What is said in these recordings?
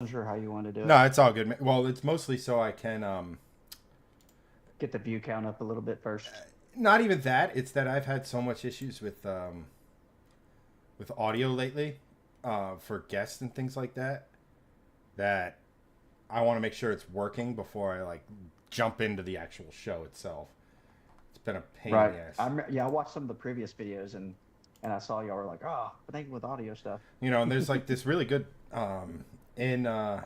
sure how you want to do it. No, it's all good. Well, it's mostly so I can Get the view count up a little bit first. not even that. It's that I've had so much issues with audio lately for guests and things like that that I want to make sure it's working before I like jump into the actual show itself. It's been a pain in Right. the ass. Yeah, I watched some of the previous videos and I saw y'all were like, oh, but thank you with audio stuff. And there's like this really good in all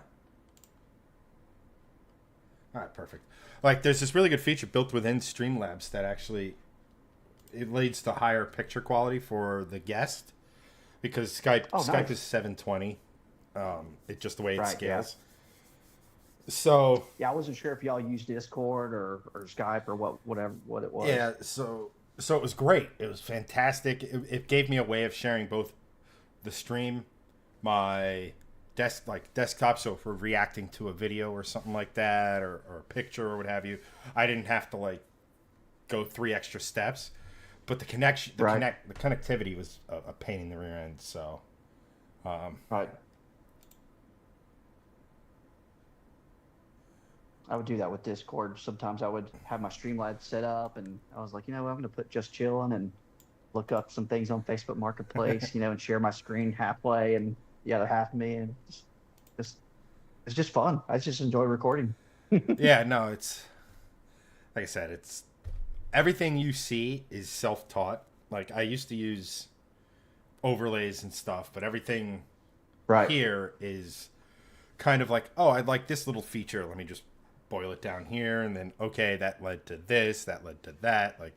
right, perfect. Like there's this really good feature built within Streamlabs that actually it leads to higher picture quality for the guest because Oh, Skype nice. is 720. It just the way it Right. Yeah. scales. So Yeah, I wasn't sure if y'all used Discord or Skype or whatever what it was. yeah, so it was great. It was fantastic. It gave me a way of sharing both the stream, my desktop. So if we're reacting to a video or something like that, or a picture or what have you, I didn't have to like go three extra steps. But Right. the connectivity was a pain in the rear end. So um, Right. I would do that with Discord. Sometimes I would have my Streamlabs set up and I was like, you know what, I'm gonna put just chilling and look up some things on Facebook Marketplace, and share my screen halfway and the other half of me and just it's just fun. I just enjoy recording. yeah, no, it's like I said, it's everything you see is self taught. Like I used to use overlays and stuff, but everything Right. here is kind of like, oh, I'd like this little feature. Let me just boil it down here, and then okay, that led to this, that led to that. Like,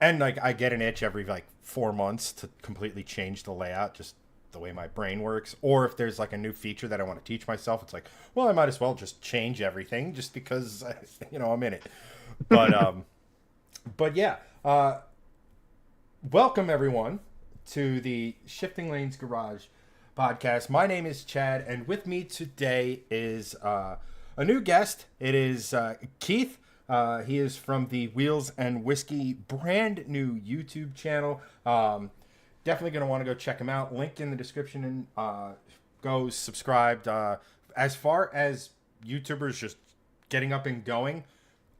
and like I get an itch every like 4 months to completely change the layout, just the way my brain works. Or if there's like a new feature that I want to teach myself, it's like, well, I might as well just change everything just because I'm in it. But but yeah, welcome everyone to the Shifting Lanes Garage podcast. My name is Chad, and with me today is a new guest. It is Keith. He is from the Wheelz and Whiskey brand new YouTube channel. Definitely going to want to go check him out. Link in the description and go subscribed. As far as YouTubers just getting up and going,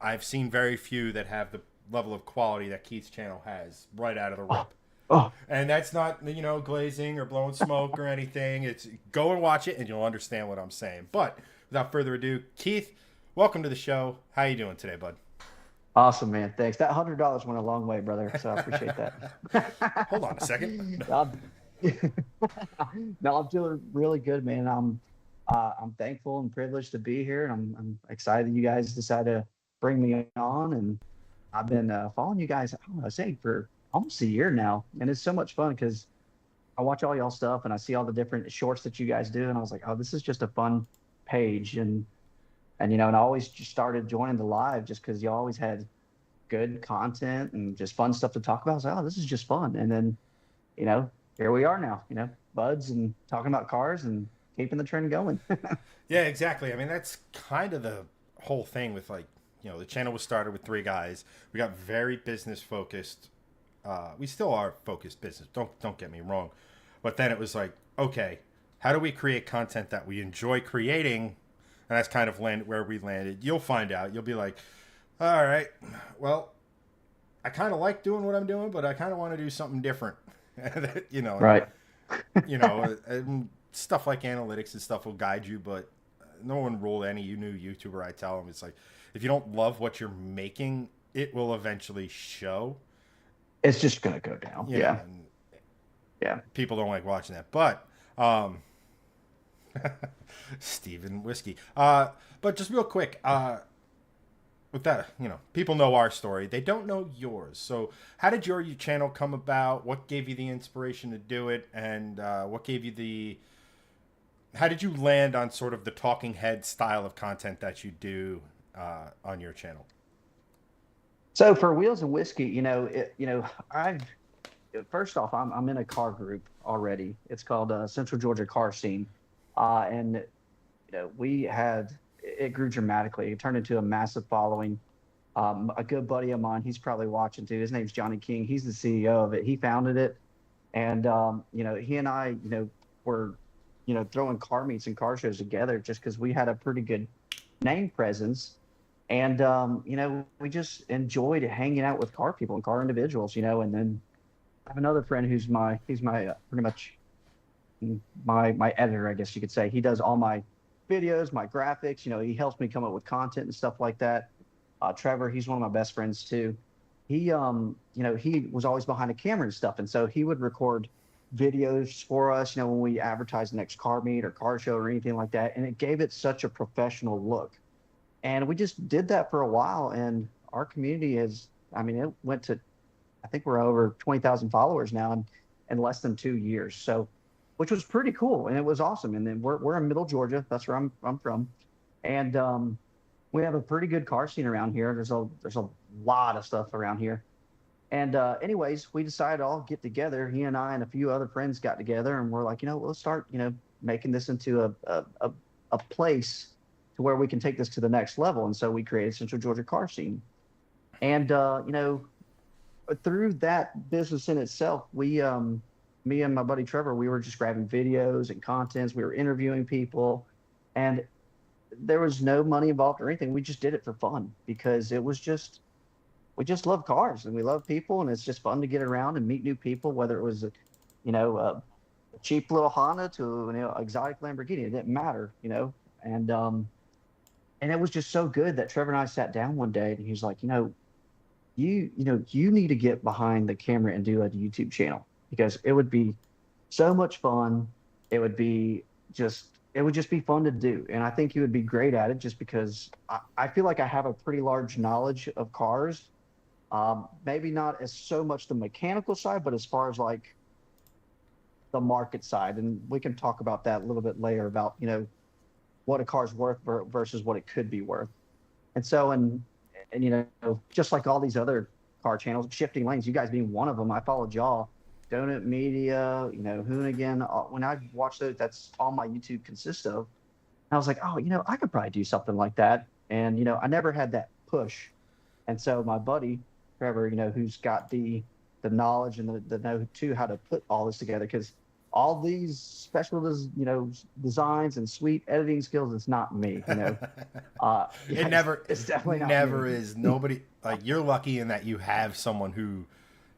I've seen very few that have the level of quality that Keith's channel has right out of the Oh, rip. oh, And that's not, glazing or blowing smoke or anything. It's go and watch it and you'll understand what I'm saying. But without further ado, Keith, welcome to the show. How you doing today, bud? awesome, man. Thanks. That $100 went a long way, brother. So I appreciate that. Hold on a second. I'm, no, I'm doing really good, man. I'm thankful and privileged to be here, and I'm excited you guys decided to bring me on. And I've been following you guys, I don't know, say for almost a year now, and it's so much fun because I watch all y'all stuff and I see all the different shorts that you guys do, and I was like, oh, this is just a fun page, and I always just started joining the live just because you always had good content and just fun stuff to talk about. I was like, oh, this is just fun, and then here we are now, buds and talking about cars and keeping the trend going. Yeah, exactly. I mean, that's kind of the whole thing with like, the channel was started with three guys. We got very business focused. We still are focused business. Don't get me wrong. But then it was like, okay, how do we create content that we enjoy creating? And that's kind of where we landed. You'll find out. You'll be like, all right, well, I kind of like doing what I'm doing, but I kind of want to do something different. And Right. and stuff like analytics and stuff will guide you, but no one rule any new YouTuber. I tell them it's like if you don't love what you're making, it will eventually show. It's just gonna go down. Yeah. And Yeah. people don't like watching that. But Stephen Whiskey. But just real quick, with that, people know our story. They don't know yours. So, how did your channel come about? What gave you the inspiration to do it? And what gave you the. How did you land on sort of the talking head style of content that you do on your channel? So for Wheels and Whiskey, I first off, I'm in a car group already. It's called Central Georgia Car Scene, and we had it grew dramatically. It turned into a massive following. A good buddy of mine, he's probably watching too. His name's Johnny King. He's the CEO of it. He founded it, and he and I, were throwing car meets and car shows together just because we had a pretty good name presence. And, we just enjoyed hanging out with car people and car individuals, and then I have another friend he's my pretty much my editor, I guess you could say. He does all my videos, my graphics. He helps me come up with content and stuff like that. Trevor, he's one of my best friends too. He was always behind the camera and stuff, and so he would record videos for us. When we advertise the next car meet or car show or anything like that, and it gave it such a professional look. And we just did that for a while, and our community is. I mean, it went to, I think we're over 20,000 followers now in less than 2 years. So, which was pretty cool, and it was awesome. And then we're in Middle Georgia. That's where I'm from, and we have a pretty good car scene around here. There's a lot of stuff around here. And anyways, we decided to all get together. He and I and a few other friends got together, and we're like, let's start, making this into a place to where we can take this to the next level. And so we created Central Georgia Car Scene. And through that business in itself, me and my buddy Trevor, we were just grabbing videos and contents. We were interviewing people, and there was no money involved or anything. We just did it for fun because we just love cars and we love people, and it's just fun to get around and meet new people, whether it was a cheap little Honda to exotic Lamborghini. It didn't matter, and it was just so good that Trevor and I sat down one day and he was like, you need to get behind the camera and do a YouTube channel because it would be so much fun. It would just be fun to do. And I think you would be great at it just because I feel like I have a pretty large knowledge of cars. Maybe not as so much the mechanical side, but as far as like the market side. And we can talk about that a little bit later about, what a car's worth versus what it could be worth. And so, and just like all these other car channels, Shifting Lanes, you guys being one of them, I followed y'all. Donut Media, Hoonigan. When I watch those, that's all my YouTube consists of. And I was like, oh, I could probably do something like that. And, I never had that push. And so my buddy, Trevor, who's got the knowledge and the know to how to put all this together, because all these special, designs and sweet editing skills, it's not me, It never, it's definitely not never me. is. Nobody, like, you're lucky in that you have someone who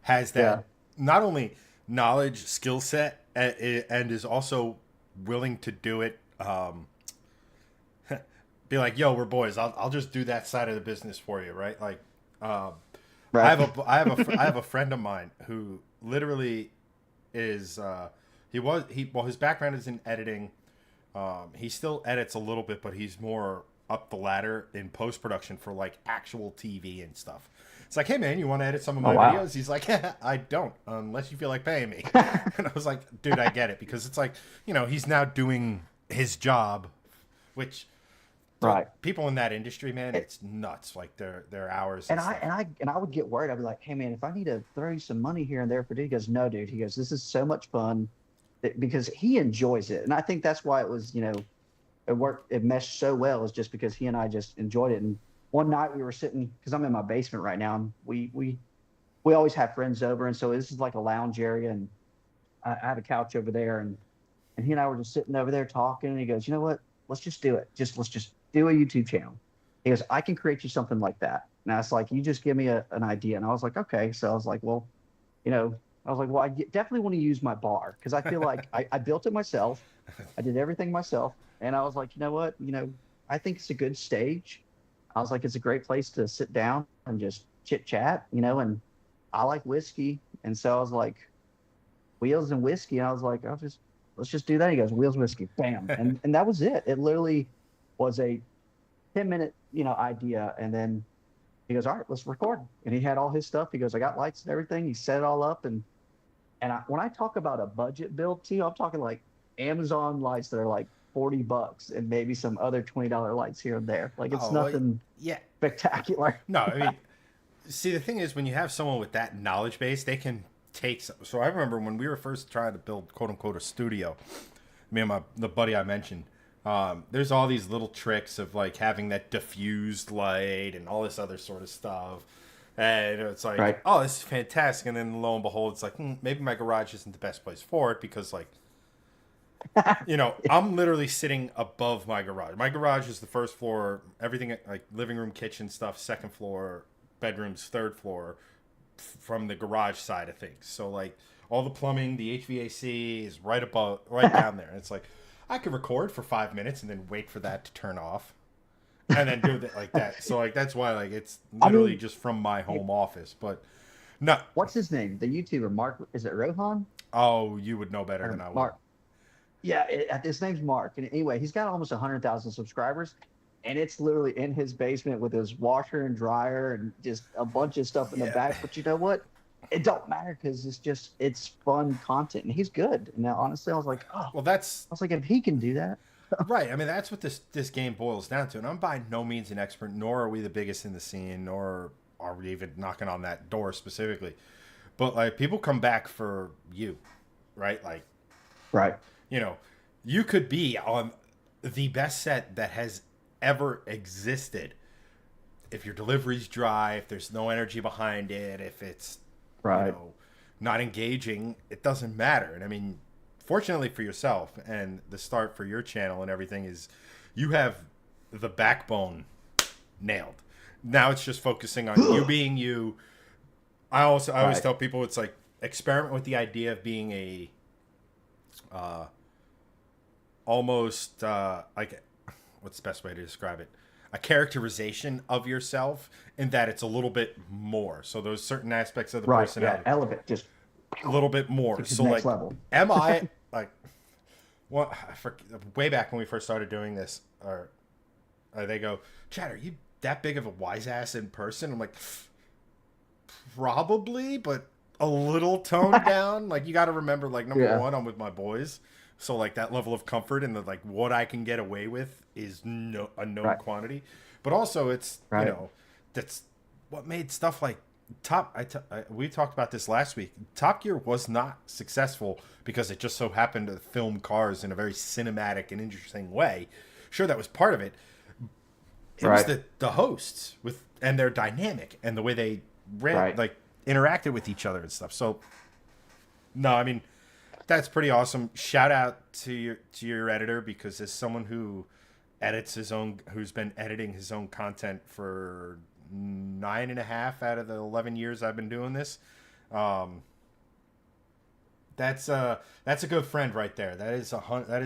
has that, Yeah. not only knowledge, skill set, and is also willing to do it. Be like, yo, we're boys. I'll just do that side of the business for you, right? Like, Right. I have a friend of mine who literally is his background is in editing. He still edits a little bit, but he's more up the ladder in post production for like actual TV and stuff. It's like, hey man, you want to edit some of Oh, my wow. videos? He's like, I don't, unless you feel like paying me. And I was like, dude, I get it, because it's like, he's now doing his job, which Right. people in that industry, man, it's nuts. Like their hours. And And stuff. I would get worried. I'd be like, hey man, if I need to throw you some money here and there for it, he goes, no, dude. He goes, this is so much fun because he enjoys it. And I think that's why it was, it meshed so well, is just because he and I just enjoyed it. And one night we were sitting, because I'm in my basement right now, and we always have friends over, and so this is like a lounge area, and I have a couch over there, and he and I were just sitting over there talking, and he goes, you know what? Let's just do it. Let's just do a YouTube channel. He goes, I can create you something like that. And I was like, you just give me an idea. And I was like, okay. So I was like, well, I definitely want to use my bar, because I feel like I built it myself. I did everything myself. And I was like, you know what? I think it's a good stage. I was like, it's a great place to sit down and just chit chat, and I like whiskey. And so I was like, Wheelz and Whiskey. And I was like, let's just do that. He goes, Wheelz Whiskey, bam. And that was it. It literally was a 10-minute, idea. And then he goes, all right, let's record. And he had all his stuff. He goes, I got lights and everything. He set it all up. And when I talk about a budget build too, I'm talking like Amazon lights that are like $40 and maybe some other $20 lights here and there. Like, it's nothing yeah. spectacular. No, I mean, see, the thing is, when you have someone with that knowledge base, they can take some. So I remember when we were first trying to build, quote unquote, a studio, me and the buddy I mentioned, there's all these little tricks of like having that diffused light and all this other sort of stuff. And it's like, Right. oh, this is fantastic. And then lo and behold, it's like, maybe my garage isn't the best place for it, because like I'm literally sitting above my garage. My garage is the first floor, everything like living room, kitchen stuff, second floor, bedrooms, third floor from the garage side of things. So like all the plumbing, the HVAC is right above, right down there. And it's like I could record for 5 minutes and then wait for that to turn off, and then do it like that. So like that's why like it's literally just from my home office. But no, what's his name? The YouTuber Mark? Is it Rohan? oh, you would know better than Or I would. Mark? Yeah, his name's Mark. And anyway, he's got almost 100,000 subscribers, and it's literally in his basement with his washer and dryer and just a bunch of stuff in the back. But you know what? It don't matter because it's fun content, and he's good. And now, honestly, I was like, oh, Well, that's I was like, if he can do that, right. I mean, that's what this game boils down to. And I'm by no means an expert, nor are we the biggest in the scene, nor are we even knocking on that door specifically. But like, people come back for you, right? Like, right? You could be on the best set that has ever existed. If your delivery's dry, if there's no energy behind it, if it's Right. not engaging, it doesn't matter. And I mean, fortunately for yourself and the start for your channel and everything is you have the backbone nailed. Now it's just focusing on you being you. I always tell people it's like experiment with the idea of being a almost like what's the best way to describe it? A characterization of yourself in that it's a little bit more. So those certain aspects of the personality. Yeah, elevate just a little bit more. So next like level. am I like well way back when we first started doing this or they go, Chad, are you that big of a wise ass in person? I'm like, probably, but a little toned down. Like you got to remember, like number one, I'm with my boys, so like that level of comfort and the like what I can get away with is a known quantity. But also, it's that's what made stuff like we talked about this last week. Top Gear was not successful because it just so happened to film cars in a very cinematic and interesting way. Sure, that was part of it. It was the hosts and their dynamic and the way they like interacted with each other and stuff. So no, I mean that's pretty awesome. Shout out to your editor, because as someone who edits who's been editing his own content for 9.5 out of the 11 years I've been doing this. That's a good friend right there. That is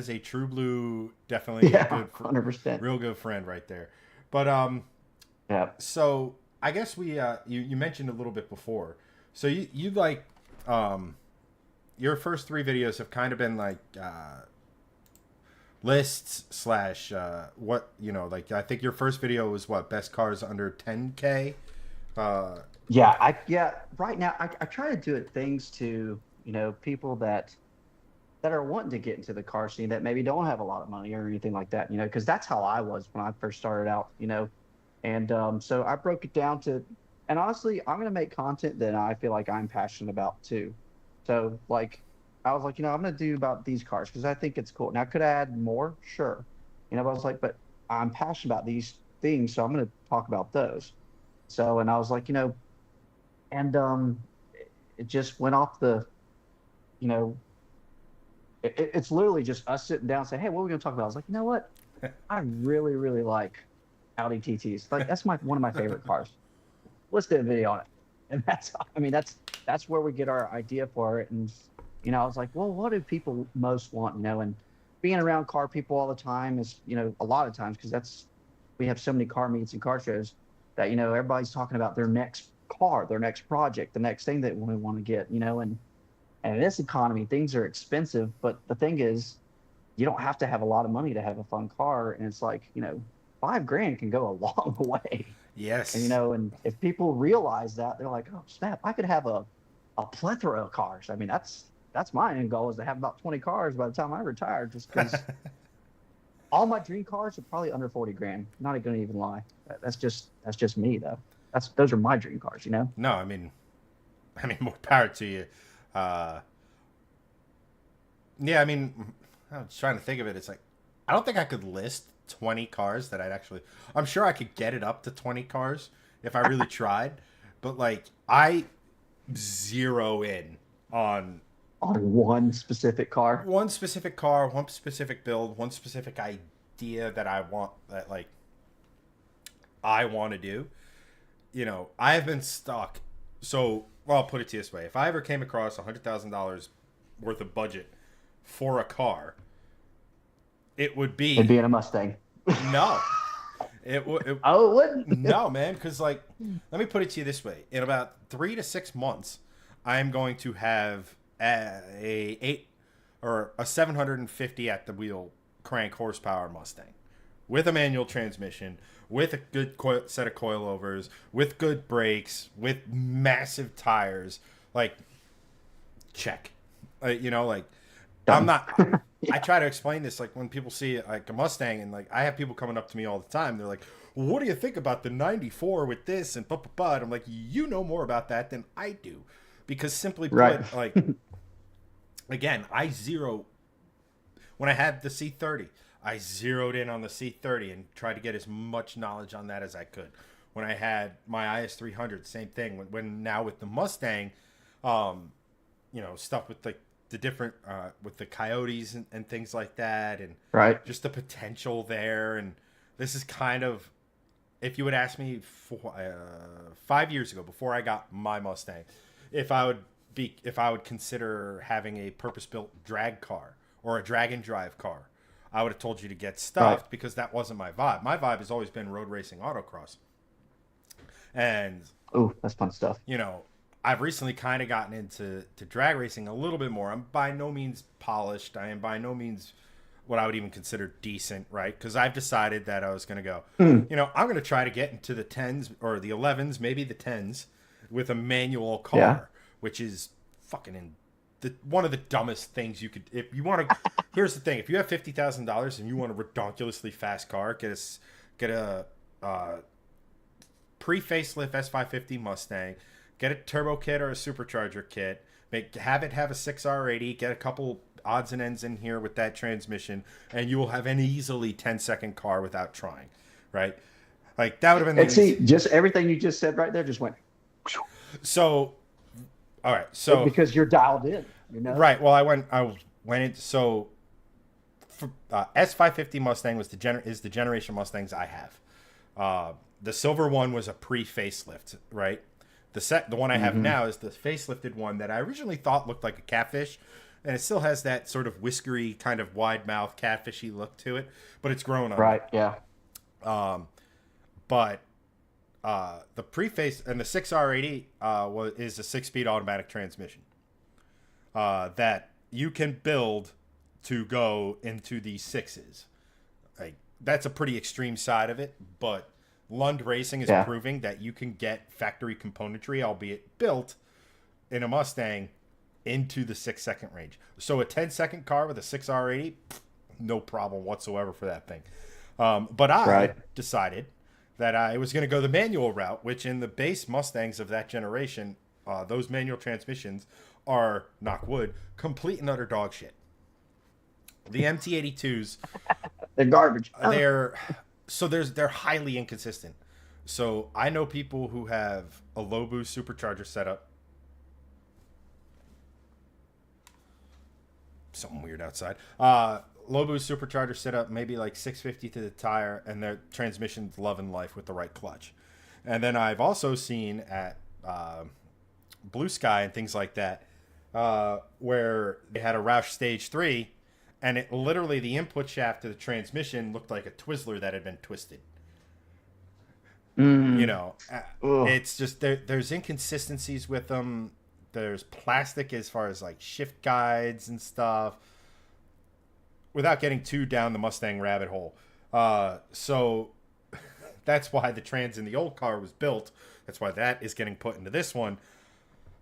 a true blue, definitely a good 100%. Real good friend right there. But so I guess we you mentioned a little bit before. So you like your first 3 videos have kind of been like lists / what like I think your first video was what, best cars under 10K. Right now I try to do things to people that are wanting to get into the car scene that maybe don't have a lot of money or anything like that, because that's how I was when I first started out, and so I broke it down to, and honestly, I'm going to make content that I feel like I'm passionate about too. So like I was like, I'm going to do about these cars because I think it's cool. Now, could I add more? Sure. But I was like, but I'm passionate about these things, so I'm going to talk about those. So, and I was like, and it just went off the, it's literally just us sitting down and saying, hey, what are we going to talk about? I was like, you know what? I really, really like Audi TTs. Like, that's one of my favorite cars. Let's do a video on it. And that's where we get our idea for it. And, I was like, well, what do people most want, and being around car people all the time is, a lot of times, because we have so many car meets and car shows that, everybody's talking about their next car, their next project, the next thing that we want to get, and in this economy, things are expensive. But the thing is, you don't have to have a lot of money to have a fun car. And it's like, $5,000 can go a long way. Yes. And, and if people realize that, they're like, oh, snap, I could have a plethora of cars. I mean, that's my end goal, is to have about 20 cars by the time I retire, just because all my dream cars are probably under $40,000. Not going to even lie. That's just me though. Those are my dream cars, No, I mean, more power to you. Yeah, I mean, I was trying to think of it. It's like, I don't think I could list 20 cars that I'm sure I could get it up to 20 cars if I really tried. But like, I zero in on on one specific car. One specific car, one specific build, one specific idea that I want, that like I want to do. You know, I have been stuck. So, well, I'll put it to you this way: if I ever came across $100,000 worth of budget for a car, it would be It'd be in a Mustang. no. It would. Oh, it wouldn't. No, man, because like, let me put it to you this way: in about 3 to 6 months, I am going to have a 750 at the wheel crank horsepower Mustang with a manual transmission, with a good set of coilovers, with good brakes, with massive tires. Like, check. You know, like, Done. I'm not. I try to explain this, like, when people see like a Mustang, and like I have people coming up to me all the time. They're like, well, "What do you think about the '94 with this and blah blah blah?" And I'm like, "You know more about that than I do," because simply put, Right. like, again, when I had the C30, I zeroed in on the C30 and tried to get as much knowledge on that as I could. When I had my IS300, same thing. When now with the Mustang, you know, stuff with the different with the coyotes and things like that, and Right. just the potential there. And this is kind of, if you would ask me 5 years ago, before I got my Mustang, if I would consider having a purpose-built drag car or a drag and drive car, I would have told you to get stuffed, because that wasn't my vibe. My vibe has always been road racing, autocross. And Oh, that's fun stuff. you know, I've recently kind of gotten into drag racing a little bit more. I'm by no means polished. I am by no means what I would even consider decent, right? Because I've decided that I was going to go, you know, I'm going to try to get into the 10s or the 11s, maybe the 10s, with a manual car, Yeah. which is fucking one of the dumbest things you could. If you want to, here's the thing: if you have $50,000 and you want a ridiculously fast car, get a pre-facelift S550 Mustang, get a turbo kit or a supercharger kit, have it have a 6R80, get a couple odds and ends in here with that transmission, and you will have an easily 10-second car without trying, right? Like, that would have been the And see, just everything you just said right there just went. So, all right, so Because you're dialed in, you know? right. Well, I went into, so for, S550 Mustang is the generation Mustangs I have. The silver one was a pre-facelift, right? The one I have now is the facelifted one that I originally thought looked like a catfish, and it still has that sort of whiskery, kind of wide mouth catfishy look to it, but it's grown on me. Right. Yeah. But the preface and the 6R80 is a 6-speed automatic transmission that you can build to go into the 6s. Like, that's a pretty extreme side of it, but Lund Racing is proving that you can get factory componentry, albeit built in a Mustang, into the 6-second range. So a 10-second car with a 6R80, no problem whatsoever for that thing. But I decided that I was going to go the manual route, which in the base Mustangs of that generation, those manual transmissions are, knock wood, complete and utter dog shit. The MT82s, They're garbage. they're highly inconsistent. So I know people who have a low boost supercharger setup. Something weird outside. Low boost supercharger setup, maybe like 650 to the tire, and their transmission's loving life with the right clutch. And then I've also seen at Blue Sky and things like that, where they had a Roush Stage 3, and it literally, the input shaft to the transmission looked like a Twizzler that had been twisted. You know, it's just, there's inconsistencies with them. There's plastic as far as like shift guides and stuff, without getting too down the Mustang rabbit hole. So that's why the trans in the old car was built. That's why that is getting put into this one.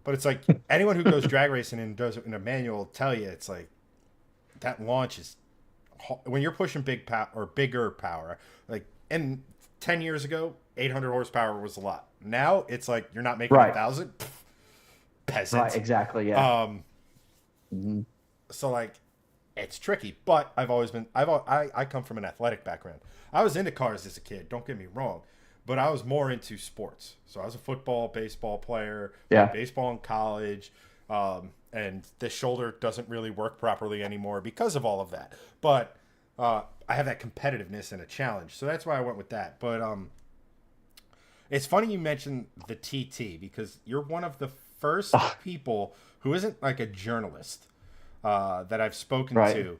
But it's like, anyone who goes drag racing and does it in a manual will tell you, it's like, that launch is, when you're pushing big power or bigger power, like, and 10 years ago, 800 horsepower was a lot. Now it's like, you're not making 1,000. Peasant. Right, exactly, yeah. So like, it's tricky, but I come from an athletic background. I was into cars as a kid, don't get me wrong, but I was more into sports. So I was a football, baseball player, played baseball in college. and the shoulder doesn't really work properly anymore because of all of that. But I have that competitiveness and a challenge, so that's why I went with that. But it's funny you mentioned the TT because you're one of the first people who isn't like a journalist that I've spoken Right. to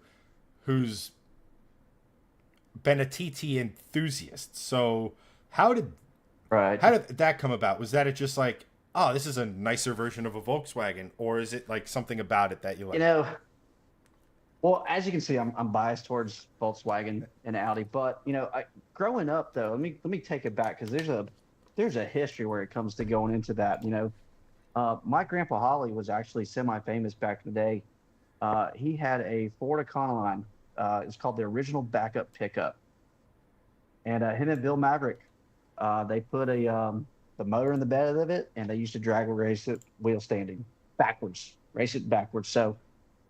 who's been a TT enthusiast. So how did Right. how did that come about? Was that it just like, oh, this is a nicer version of a Volkswagen, or is it like something about it that you You like? know, well, as you can see, I'm biased towards Volkswagen and Audi, but growing up though, let me take it back because there's a history where it comes to going into that. My grandpa Holly was actually semi-famous back in the day. He had a Ford Econoline. It's called the original backup pickup, and him and Bill Maverick, they put the motor in the bed of it, and they used to drag race it wheel standing backwards, race it backwards. So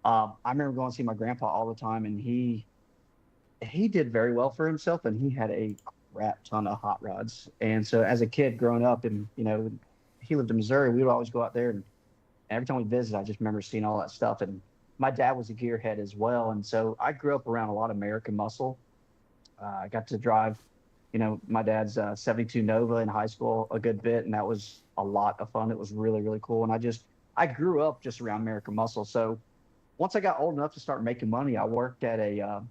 I remember going to see my grandpa all the time, and he did very well for himself, and he had a crap ton of hot rods. And so as a kid growing up, and he lived in Missouri, we would always go out there, and every time we visited, I just remember seeing all that stuff. And my dad was a gearhead as well, and so I grew up around a lot of American muscle. I got to drive, my dad's 72 Nova in high school a good bit, and that was a lot of fun. It was really, really cool. And I grew up just around American muscle. So once I got old enough to start making money, I worked at a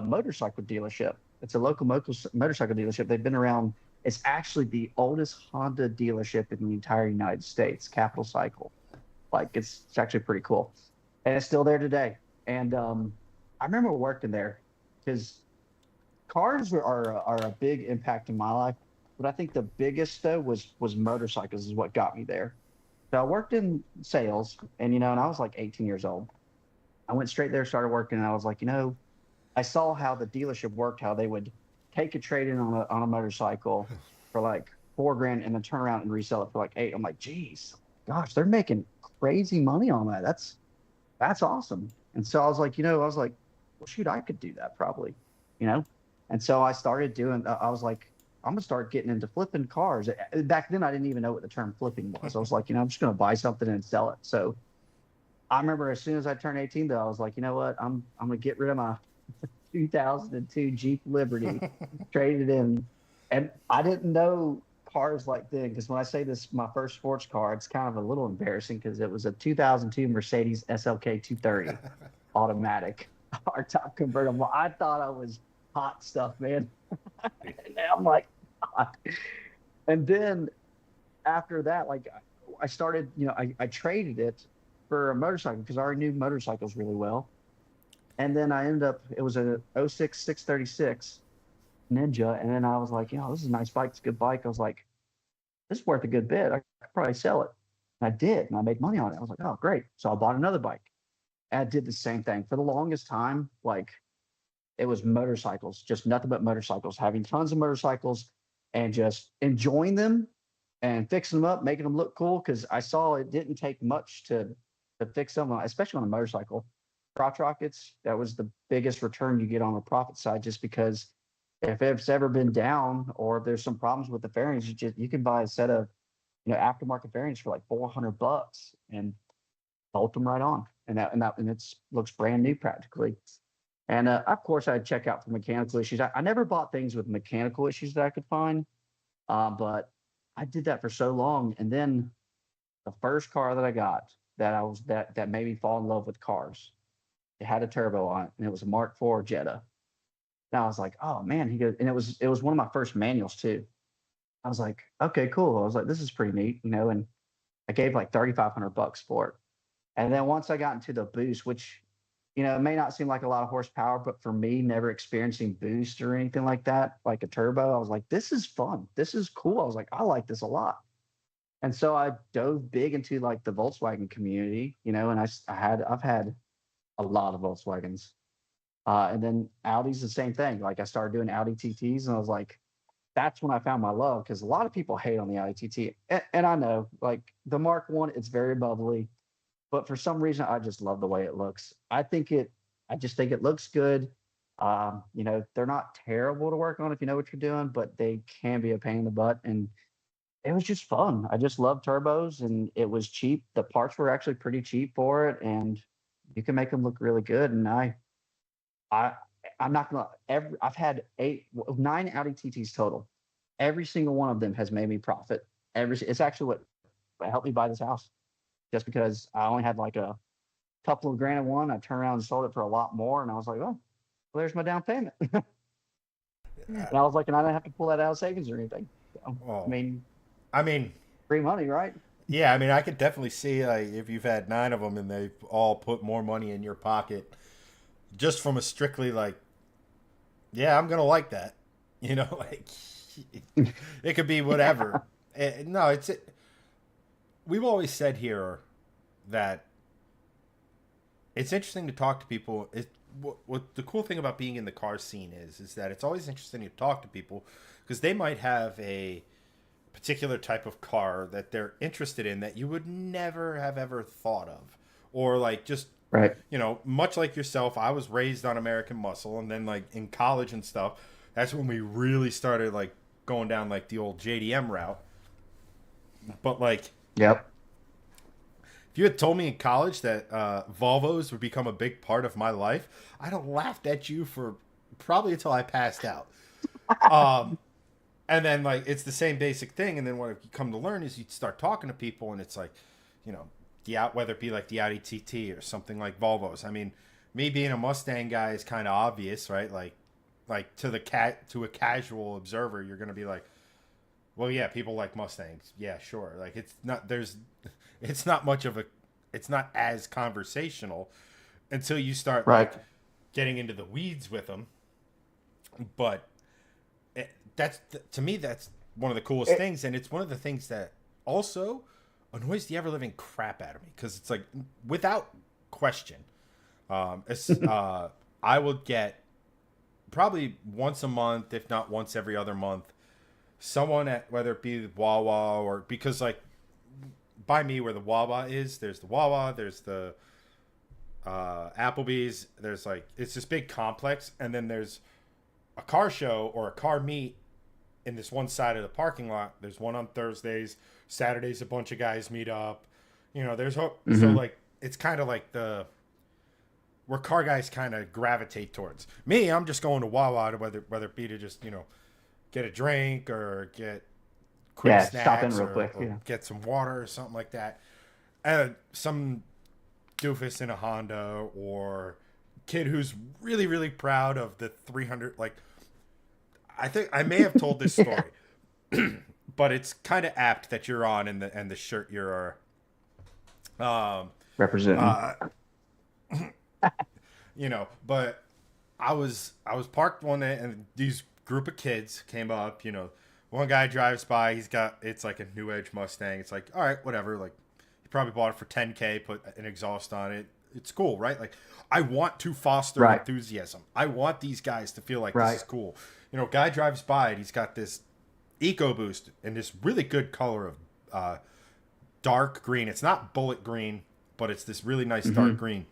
motorcycle dealership. It's a local motorcycle dealership. They've been around. It's actually the oldest Honda dealership in the entire United States, Capital Cycle. Like it's actually pretty cool, and it's still there today. And I remember working there because cars are a big impact in my life, but I think the biggest though was motorcycles is what got me there. So I worked in sales, and I was like 18 years old. I went straight there, started working, and I was like, I saw how the dealership worked, how they would take a trade in on a motorcycle for like 4 grand and then turn around and resell it for like eight. I'm like, geez, gosh, they're making crazy money on that. That's awesome. And so I was like, well, shoot, I could do that probably, you know? And so I started doing, I was like, I'm gonna start getting into flipping cars. Back then, I didn't even know what the term flipping was. I was like, I'm just gonna buy something and sell it. So I remember as soon as I turned 18, though, I was like, you know what? I'm gonna get rid of my 2002 Jeep Liberty, trade it in. And I didn't know cars like then because when I say this, my first sports car, it's kind of a little embarrassing because it was a 2002 Mercedes SLK 230 automatic, our top convertible. I thought I was hot stuff, man. And now I'm like, God. And then after that, like I started, I traded it for a motorcycle because I already knew motorcycles really well. And then I ended up, it was a '06 636 Ninja. And then I was like, this is a nice bike. It's a good bike. I was like, this is worth a good bit. I could probably sell it. And I did. And I made money on it. I was like, oh, great. So I bought another bike. And I did the same thing for the longest time. Like it was motorcycles, just nothing but motorcycles, having tons of motorcycles and just enjoying them and fixing them up, making them look cool. Cause I saw it didn't take much to fix them, especially on a motorcycle. Crotch rockets, that was the biggest return you get on the profit side, just because if it's ever been down or if there's some problems with the fairings, you can buy a set of aftermarket fairings for like $400 and bolt them right on, and it's looks brand new practically. And of course, I'd check out for mechanical issues. I never bought things with mechanical issues that I could find, but I did that for so long. And then the first car that I got that made me fall in love with cars, it had a turbo on it, and it was a Mark IV Jetta. And I was like, oh man, he goes, and it was one of my first manuals too. I was like, okay, cool. I was like, this is pretty neat, and I gave like $3,500 for it. And then once I got into the boost, which it may not seem like a lot of horsepower, but for me, never experiencing boost or anything like that, like a turbo, I was like, this is fun. This is cool. I was like, I like this a lot. And so I dove big into like the Volkswagen community, and I've had a lot of Volkswagens. And then Audi's the same thing. Like I started doing Audi TTs, and I was like, that's when I found my love because a lot of people hate on the Audi TT, and I know like the Mark One, it's very bubbly, but for some reason I just love the way it looks. I just think it looks good. They're not terrible to work on if you know what you're doing, but they can be a pain in the butt. And it was just fun. I just love turbos, and it was cheap. The parts were actually pretty cheap for it, and you can make them look really good. And I, I'm not gonna. I've had 9 Audi TTs total. Every single one of them has made me profit. It's actually what helped me buy this house, just because I only had like a couple of grand in one. I turned around and sold it for a lot more, and I was like, oh, well, there's my down payment. And I was like, and I didn't have to pull that out of savings or anything. So, Well, I mean, free money, right? yeah, I mean, I could definitely see like if you've had 9 of them and they've all put more money in your pocket, just from a strictly like, yeah, I'm gonna like that, like it could be whatever. No, we've always said here that it's interesting to talk to people. What the cool thing about being in the car scene is that it's always interesting to talk to people because they might have a particular type of car that they're interested in that you would never have ever thought of, or like just Right. much like yourself. I was raised on American Muscle, and then like in college and stuff, that's when we really started like going down like the old JDM route. But like, Yep. if you had told me in college that Volvos would become a big part of my life, I'd have laughed at you for probably until I passed out. And then like it's the same basic thing, and then what you come to learn is you start talking to people, and it's like, whether it be like the Audi TT or something like Volvos. I mean, me being a Mustang guy is kind of obvious, right? Like to a casual observer, you're gonna be like, well, yeah, people like Mustangs. Yeah, sure. Like it's not much of it's not as conversational until you start Right. like getting into the weeds with them. But to me, that's one of the coolest things. And it's one of the things that also annoys the ever living crap out of me. Cause it's like, without question, I would get probably once a month, if not once every other month, someone at, whether it be Wawa or, because like by me where the Wawa is, there's the Wawa, there's the Applebee's, there's like, it's this big complex, and then there's a car show or a car meet in this one side of the parking lot. There's one on Thursdays, Saturdays a bunch of guys meet up, there's so like it's kind of like where car guys kind of gravitate towards. Me, I'm just going to Wawa to whether it be to just get a drink or get quick snacks, stop in real quick, or get some water or something like that. And some doofus in a Honda or kid who's really, really proud of the 300. Like, I think I may have told this story, but it's kind of apt that you're on and the shirt you're Representing. But I was parked one day, and these group of kids came up. One guy drives by. It's like a New Edge Mustang. It's like, all right, whatever. Like, he probably bought it for $10K, put an exhaust on it. It's cool, right? Like, I want to foster enthusiasm. I want these guys to feel like this is cool. Guy drives by, and he's got this EcoBoost in this really good color of dark green. It's not bullet green, but it's this really nice dark green.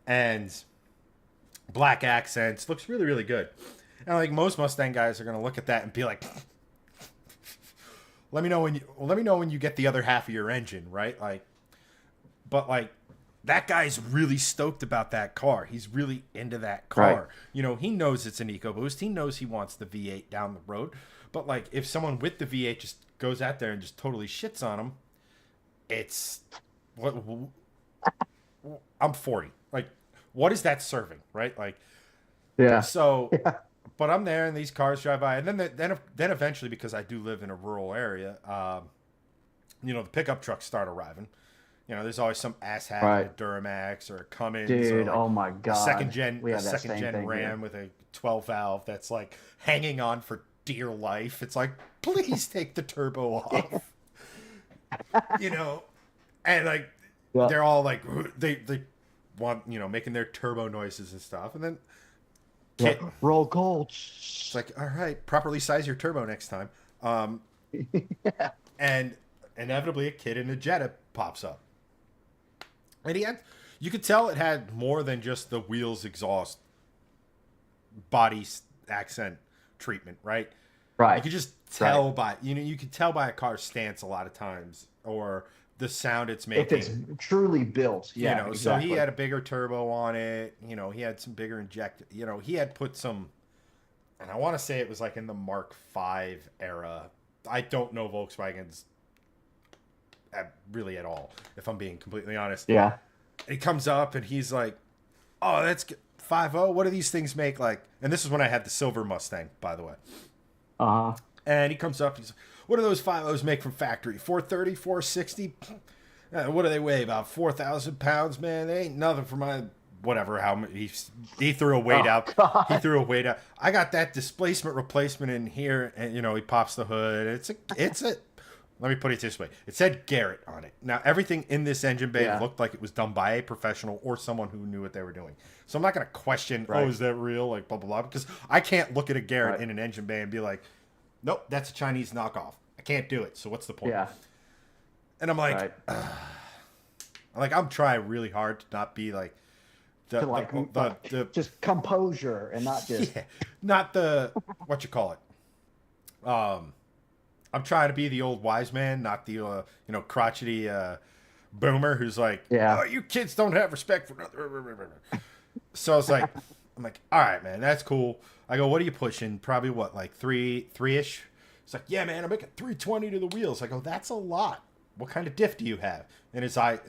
And black accents. Looks really, really good. And like most Mustang guys are going to look at that and be like, let me know when you get the other half of your engine, right? Like, but like that guy's really stoked about that car. He's really into that car. Right. He knows it's an EcoBoost. He knows he wants the V8 down the road. But like if someone with the V8 just goes out there and just totally shits on him, it's what I'm 40. Like, what is that serving, right? Like, yeah. So, but I'm there, and these cars drive by, and then eventually, because I do live in a rural area, the pickup trucks start arriving. There's always some asshat in a Duramax or a Cummins. Dude, or like oh my god, second gen Ram with a 12 valve that's like hanging on for dear life. It's like, please take the turbo off. And like they're all like they want making their turbo noises and stuff, and then roll cold. It's like, all right, properly size your turbo next time. And inevitably a kid in a Jetta pops up, and you could tell it had more than just the Wheelz exhaust body accent treatment, right? You Right. could just tell Right. by you could tell by a car's stance a lot of times, or the sound it's If it's making. truly built, yeah, So he exactly. had a bigger turbo on it. He had some bigger inject. He had put some, and I want to say it was like in the Mark V era. I don't know Volkswagens really at all, if I'm being completely honest. Yeah. He comes up and he's like, "Oh, that's 5.0. What do these things make like?" And this is when I had the silver Mustang, by the way. Uh-huh. And he comes up, he's like, "What do those 5.0s make from factory? 430, 460? What do they weigh? About 4,000 pounds, man. They ain't nothing for my whatever." How he threw a weight Oh out. He God. threw a weight out. I got that displacement replacement in here, and he pops the hood. It's a. Let me put it this way: it said Garrett on it. Now everything in this engine bay Yeah. looked like it was done by a professional or someone who knew what they were doing. So I'm not going to question, oh, Right. is that real? Like blah blah blah, because I can't look at a Garrett Right. in an engine bay and be like, nope, that's a Chinese knockoff. I can't do it. So what's the point? Yeah. And I'm like, Right. I'm trying really hard to not be like the To like the just composure and not just yeah, not the what you call it. I'm trying to be the old wise man, not the crotchety boomer who's like, yeah. oh, you kids don't have respect for nothing. So I was like, I'm like, all right, man, that's cool. I go, what are you pushing? Probably what, like three-ish? It's like, yeah, man, I'm making 320 to the wheels. I go, that's a lot. What kind of diff do you have? And he's like,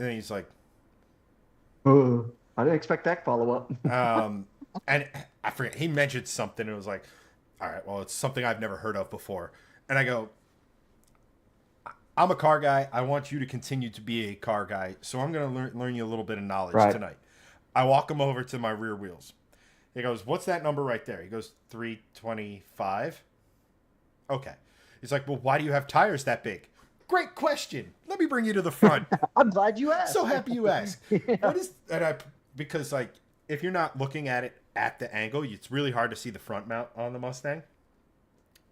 I didn't expect that follow up. and I forget, he mentioned something. And it was like, all right, well, it's something I've never heard of before. And I go, I'm a car guy. I want you to continue to be a car guy. So I'm going to learn you a little bit of knowledge Right. tonight. I walk him over to my rear wheels. He goes, what's that number right there? He goes, 325. Okay. He's like, well, why do you have tires that big? Great question. Let me bring you to the front. I'm glad you asked. So happy you asked. Yeah. What is because like if you're not looking at it at the angle, it's really hard to see the front mount on the Mustang.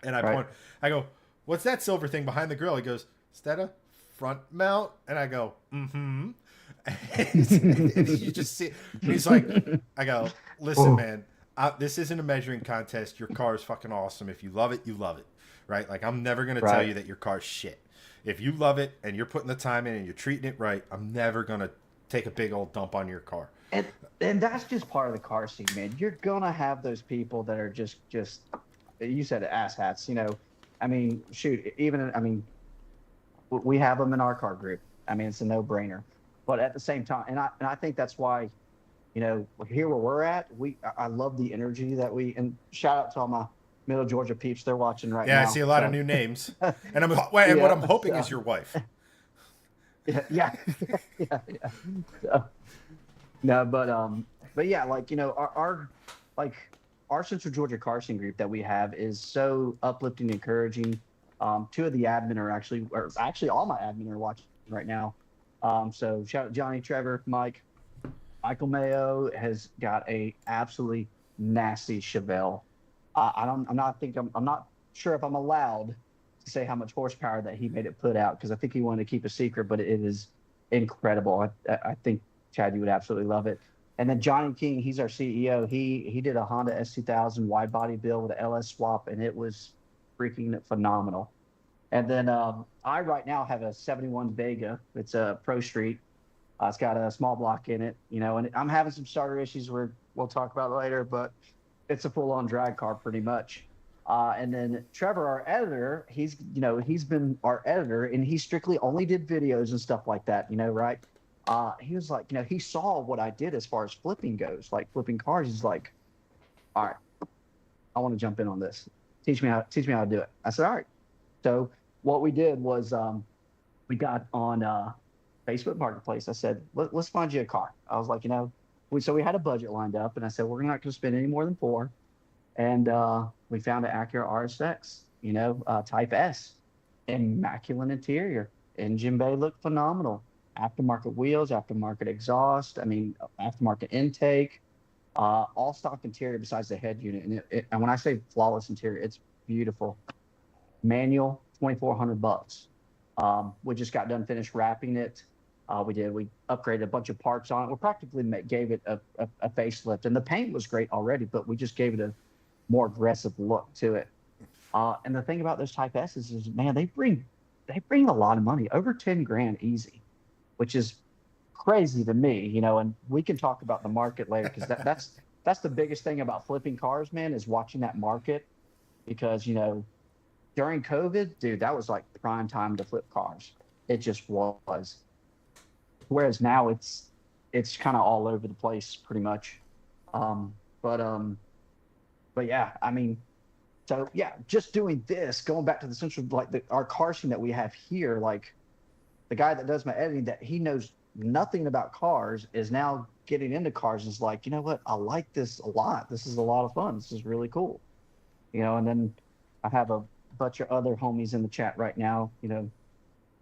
And Right. I go, what's that silver thing behind the grill? He goes, is that a front mount? And I go, mm-hmm. And you just see, and he's like, I go, listen, Oh. man, this isn't a measuring contest. Your car is fucking awesome. If you love it, you love it, right? Like I'm never gonna tell Right. you that your car's shit. If you love it and you're putting the time in and you're treating it right, I'm never gonna take a big old dump on your car. And that's just part of the car scene, man. You're gonna have those people that are just you said asshats, I mean, shoot, we have them in our car group. I mean, it's a no-brainer. But at the same time, and I think that's why, here where we're at, I love the energy that and shout out to all my Middle Georgia peeps, they're watching right now. Yeah, I see a lot of new names, and and what Yeah, I'm hoping so- is your wife. Yeah, yeah, yeah. So, no, but yeah, like our Central Georgia car scene group that we have is so uplifting, and encouraging. Two of the admin are actually all my admin are watching right now. So shout out Johnny, Trevor, Mike. Michael Mayo has got a absolutely nasty Chevelle. I'm not sure if I'm allowed to say how much horsepower that he made it put out, because I think he wanted to keep a secret, but it is incredible. I think Chad, you would absolutely love it. And then Johnny King, he's our CEO. He did a Honda S2000 wide body build with an LS swap, and it was freaking phenomenal. And then I right now have a 71 Vega. It's a Pro Street. It's got a small block in it, and I'm having some starter issues we'll talk about later, but it's a full-on drag car pretty much. And then Trevor, our editor, he's been our editor, and he strictly only did videos and stuff like that, right? He was like, he saw what I did as far as flipping goes, like flipping cars. He's like, all right, I want to jump in on this. Teach me how to do it. I said, all right. So what we did was we got on Facebook Marketplace. I said, let's find you a car. I was like, so we had a budget lined up, and I said, we're not going to spend any more than $4. And we found an Acura RSX, Type S, immaculate interior. Engine bay looked phenomenal. Aftermarket wheels, aftermarket exhaust. I mean, aftermarket intake. All stock interior besides the head unit. And when I say flawless interior, it's beautiful. Manual, $2,400. We just got done finished wrapping it. We upgraded a bunch of parts on it. We practically gave it a facelift, and the paint was great already, but we just gave it a more aggressive look to it. And the thing about those Type S's is, man, they bring a lot of money, over 10 grand easy, which is crazy to me, and we can talk about the market later because that's the biggest thing about flipping cars, man, is watching that market because, during COVID, dude, that was like the prime time to flip cars. It just was. Whereas now it's kind of all over the place pretty much. Um, but but yeah, I mean, so yeah, just doing this, going back to the central, like our car scene that we have here, like the guy that does my editing, that he knows nothing about cars, is now getting into cars. And is like, you know what? I like this a lot. This is a lot of fun. This is really cool. And then I have a bunch of other homies in the chat right now.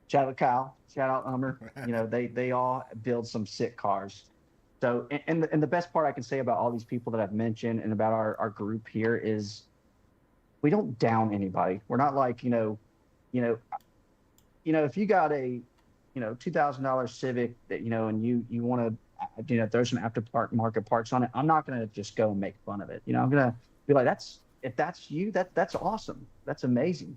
Shout out Kyle, shout out Ummer. They all build some sick cars. So, and the best part I can say about all these people that I've mentioned and about our group here is we don't down anybody. We're not like, you know, if you got a, $2,000 Civic that, and you want to, throw some aftermarket parts on it, I'm not going to just go and make fun of it. I'm going to be like, if that's you, that's awesome. That's amazing.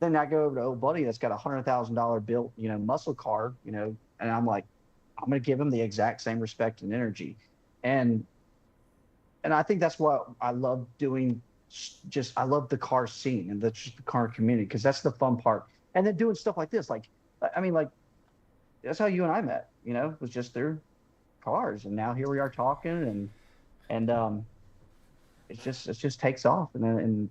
Then I go over to old buddy that's got $100,000 built, muscle car, and I'm like, I'm going to give him the exact same respect and energy. And I think that's what I love doing. I love the car scene and just the car community, because that's the fun part. And then doing stuff like this, like, I mean, like, that's how you and I met, was just through cars. And now here we are talking, and it just takes off. And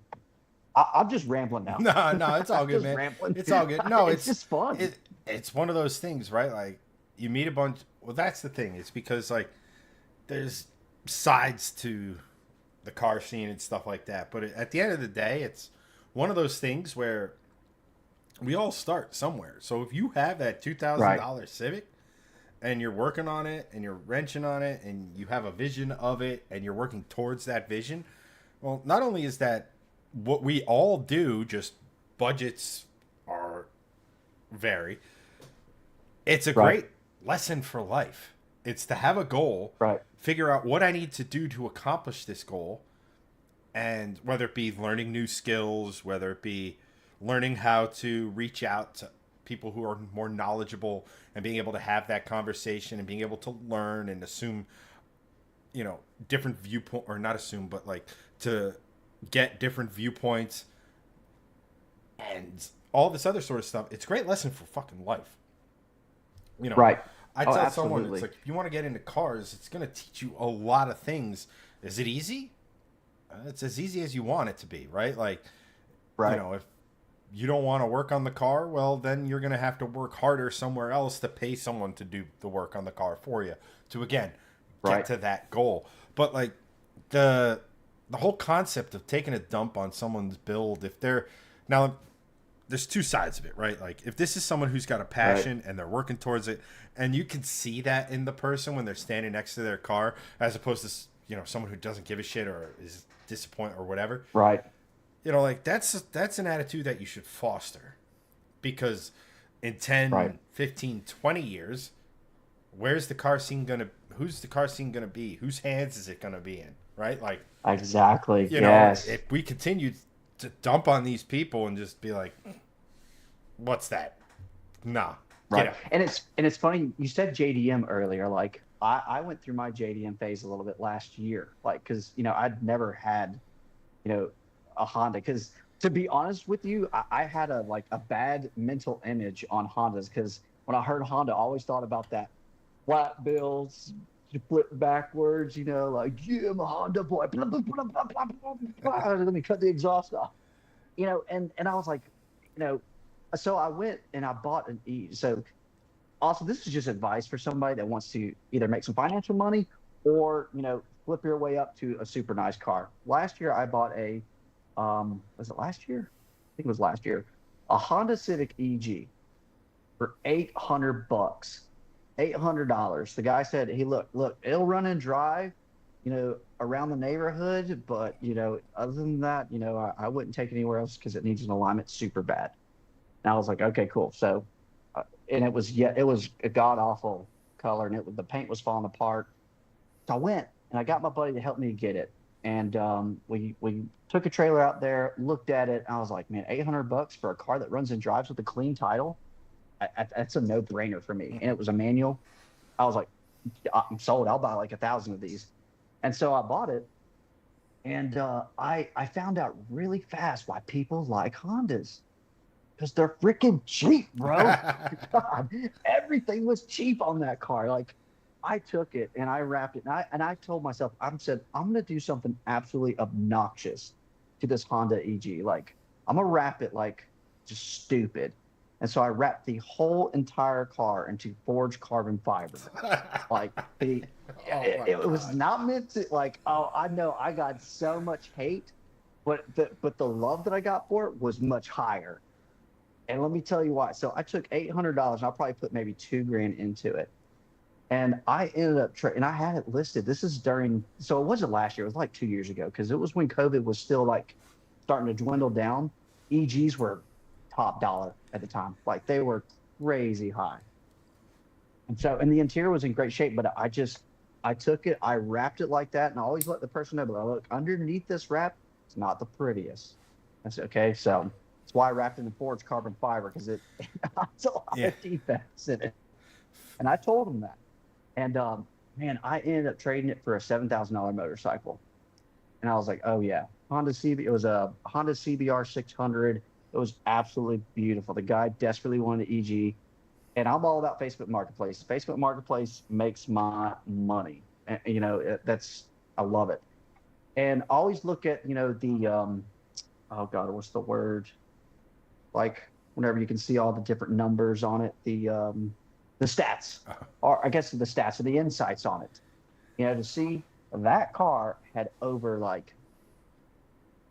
I'm just rambling now. No, it's all good, man. Rambling. It's all good. No, it's just fun. It's one of those things, right? Like, you meet a bunch. Well, that's the thing. It's because, like, there's sides to the car scene and stuff like that. But at the end of the day, it's one of those things where we all start somewhere. So if you have that $2,000 Civic and you're working on it and you're wrenching on it and you have a vision of it and you're working towards that vision, well, not only is that what we all do, just budgets are vary. It's a great lesson for life. It's to have a goal, figure out what I need to do to accomplish this goal, and whether it be learning new skills, whether it be learning how to reach out to people who are more knowledgeable and being able to have that conversation and being able to learn and assume, different viewpoint, or not assume, but like to get different viewpoints and all this other sort of stuff. It's a great lesson for fucking life. I tell someone, it's like, if you want to get into cars, it's going to teach you a lot of things. Is it easy? It's as easy as you want it to be, right? Like, if you don't want to work on the car, well, then you're going to have to work harder somewhere else to pay someone to do the work on the car for you to, again, get to that goal. But, like, the whole concept of taking a dump on someone's build, if they're now, there's two sides of it, right? Like, if this is someone who's got a passion and they're working towards it, and you can see that in the person when they're standing next to their car, as opposed to, someone who doesn't give a shit or is disappointed or whatever. Right. Like, that's an attitude that you should foster, because in 10, 15, 20 years, who's the car scene going to be? Whose hands is it going to be in? Right? Like, exactly. If we continue to dump on these people and just be like, what's that? Nah. Right. And it's funny, you said JDM earlier. Like, I went through my JDM phase a little bit last year, like, because I'd never had a Honda, because to be honest with you, I had a bad mental image on Hondas, because when I heard Honda, I always thought about that flat bills, you flip backwards, like, yeah, I'm a Honda boy, blah, blah, blah, blah, blah, blah, blah. Let me cut the exhaust off, and I was like, so I went and I bought an E. So also, this is just advice for somebody that wants to either make some financial money or, flip your way up to a super nice car. Last year, I bought was it last year? I think it was last year. A Honda Civic EG for $800. $800. The guy said, "Hey, look, it'll run and drive, around the neighborhood, but other than that, I wouldn't take it anywhere else because it needs an alignment super bad." And I was like, "Okay, cool." So, and it was a god awful color, and the paint was falling apart. So I went and I got my buddy to help me get it. and we took a trailer out there, looked at it, and I was like, man, $800 for a car that runs and drives with a clean title, that's a no brainer for me. And it was a manual. I was like, I'm sold. I'll buy like 1,000 of these. And so I bought it, and I found out really fast why people like Hondas, because they're freaking cheap, bro. God, everything was cheap on that car. Like, I took it and I wrapped it, and I told myself, I'm gonna do something absolutely obnoxious to this Honda EG. Like, I'm gonna wrap it like just stupid. And so I wrapped the whole entire car into forged carbon fiber. Like, it was not meant to, like, oh, I know I got so much hate, but the love that I got for it was much higher. And let me tell you why. So I took $800, and I probably put maybe 2 grand into it. And I ended up and I had it listed. This is during, so it wasn't last year, it was like 2 years ago, because it was when COVID was still like starting to dwindle down. EGs were top dollar at the time. Like, they were crazy high. And so, and the interior was in great shape, but I took it, I wrapped it like that, and I always let the person know, but look, underneath this wrap, it's not the prettiest. I said, okay, so that's why I wrapped it in forged carbon fiber, because it has a lot of defects in it. And I told him that. And man, I ended up trading it for a $7,000 motorcycle. And I was like, oh yeah, it was a Honda CBR 600. It was absolutely beautiful. The guy desperately wanted an EG, and I'm all about Facebook Marketplace. Facebook Marketplace makes my money. And, I love it. And I always look at, the oh God, what's the word? Like, whenever you can see all the different numbers on it, the stats, or I guess the stats or the insights on it. To see that car had over, like,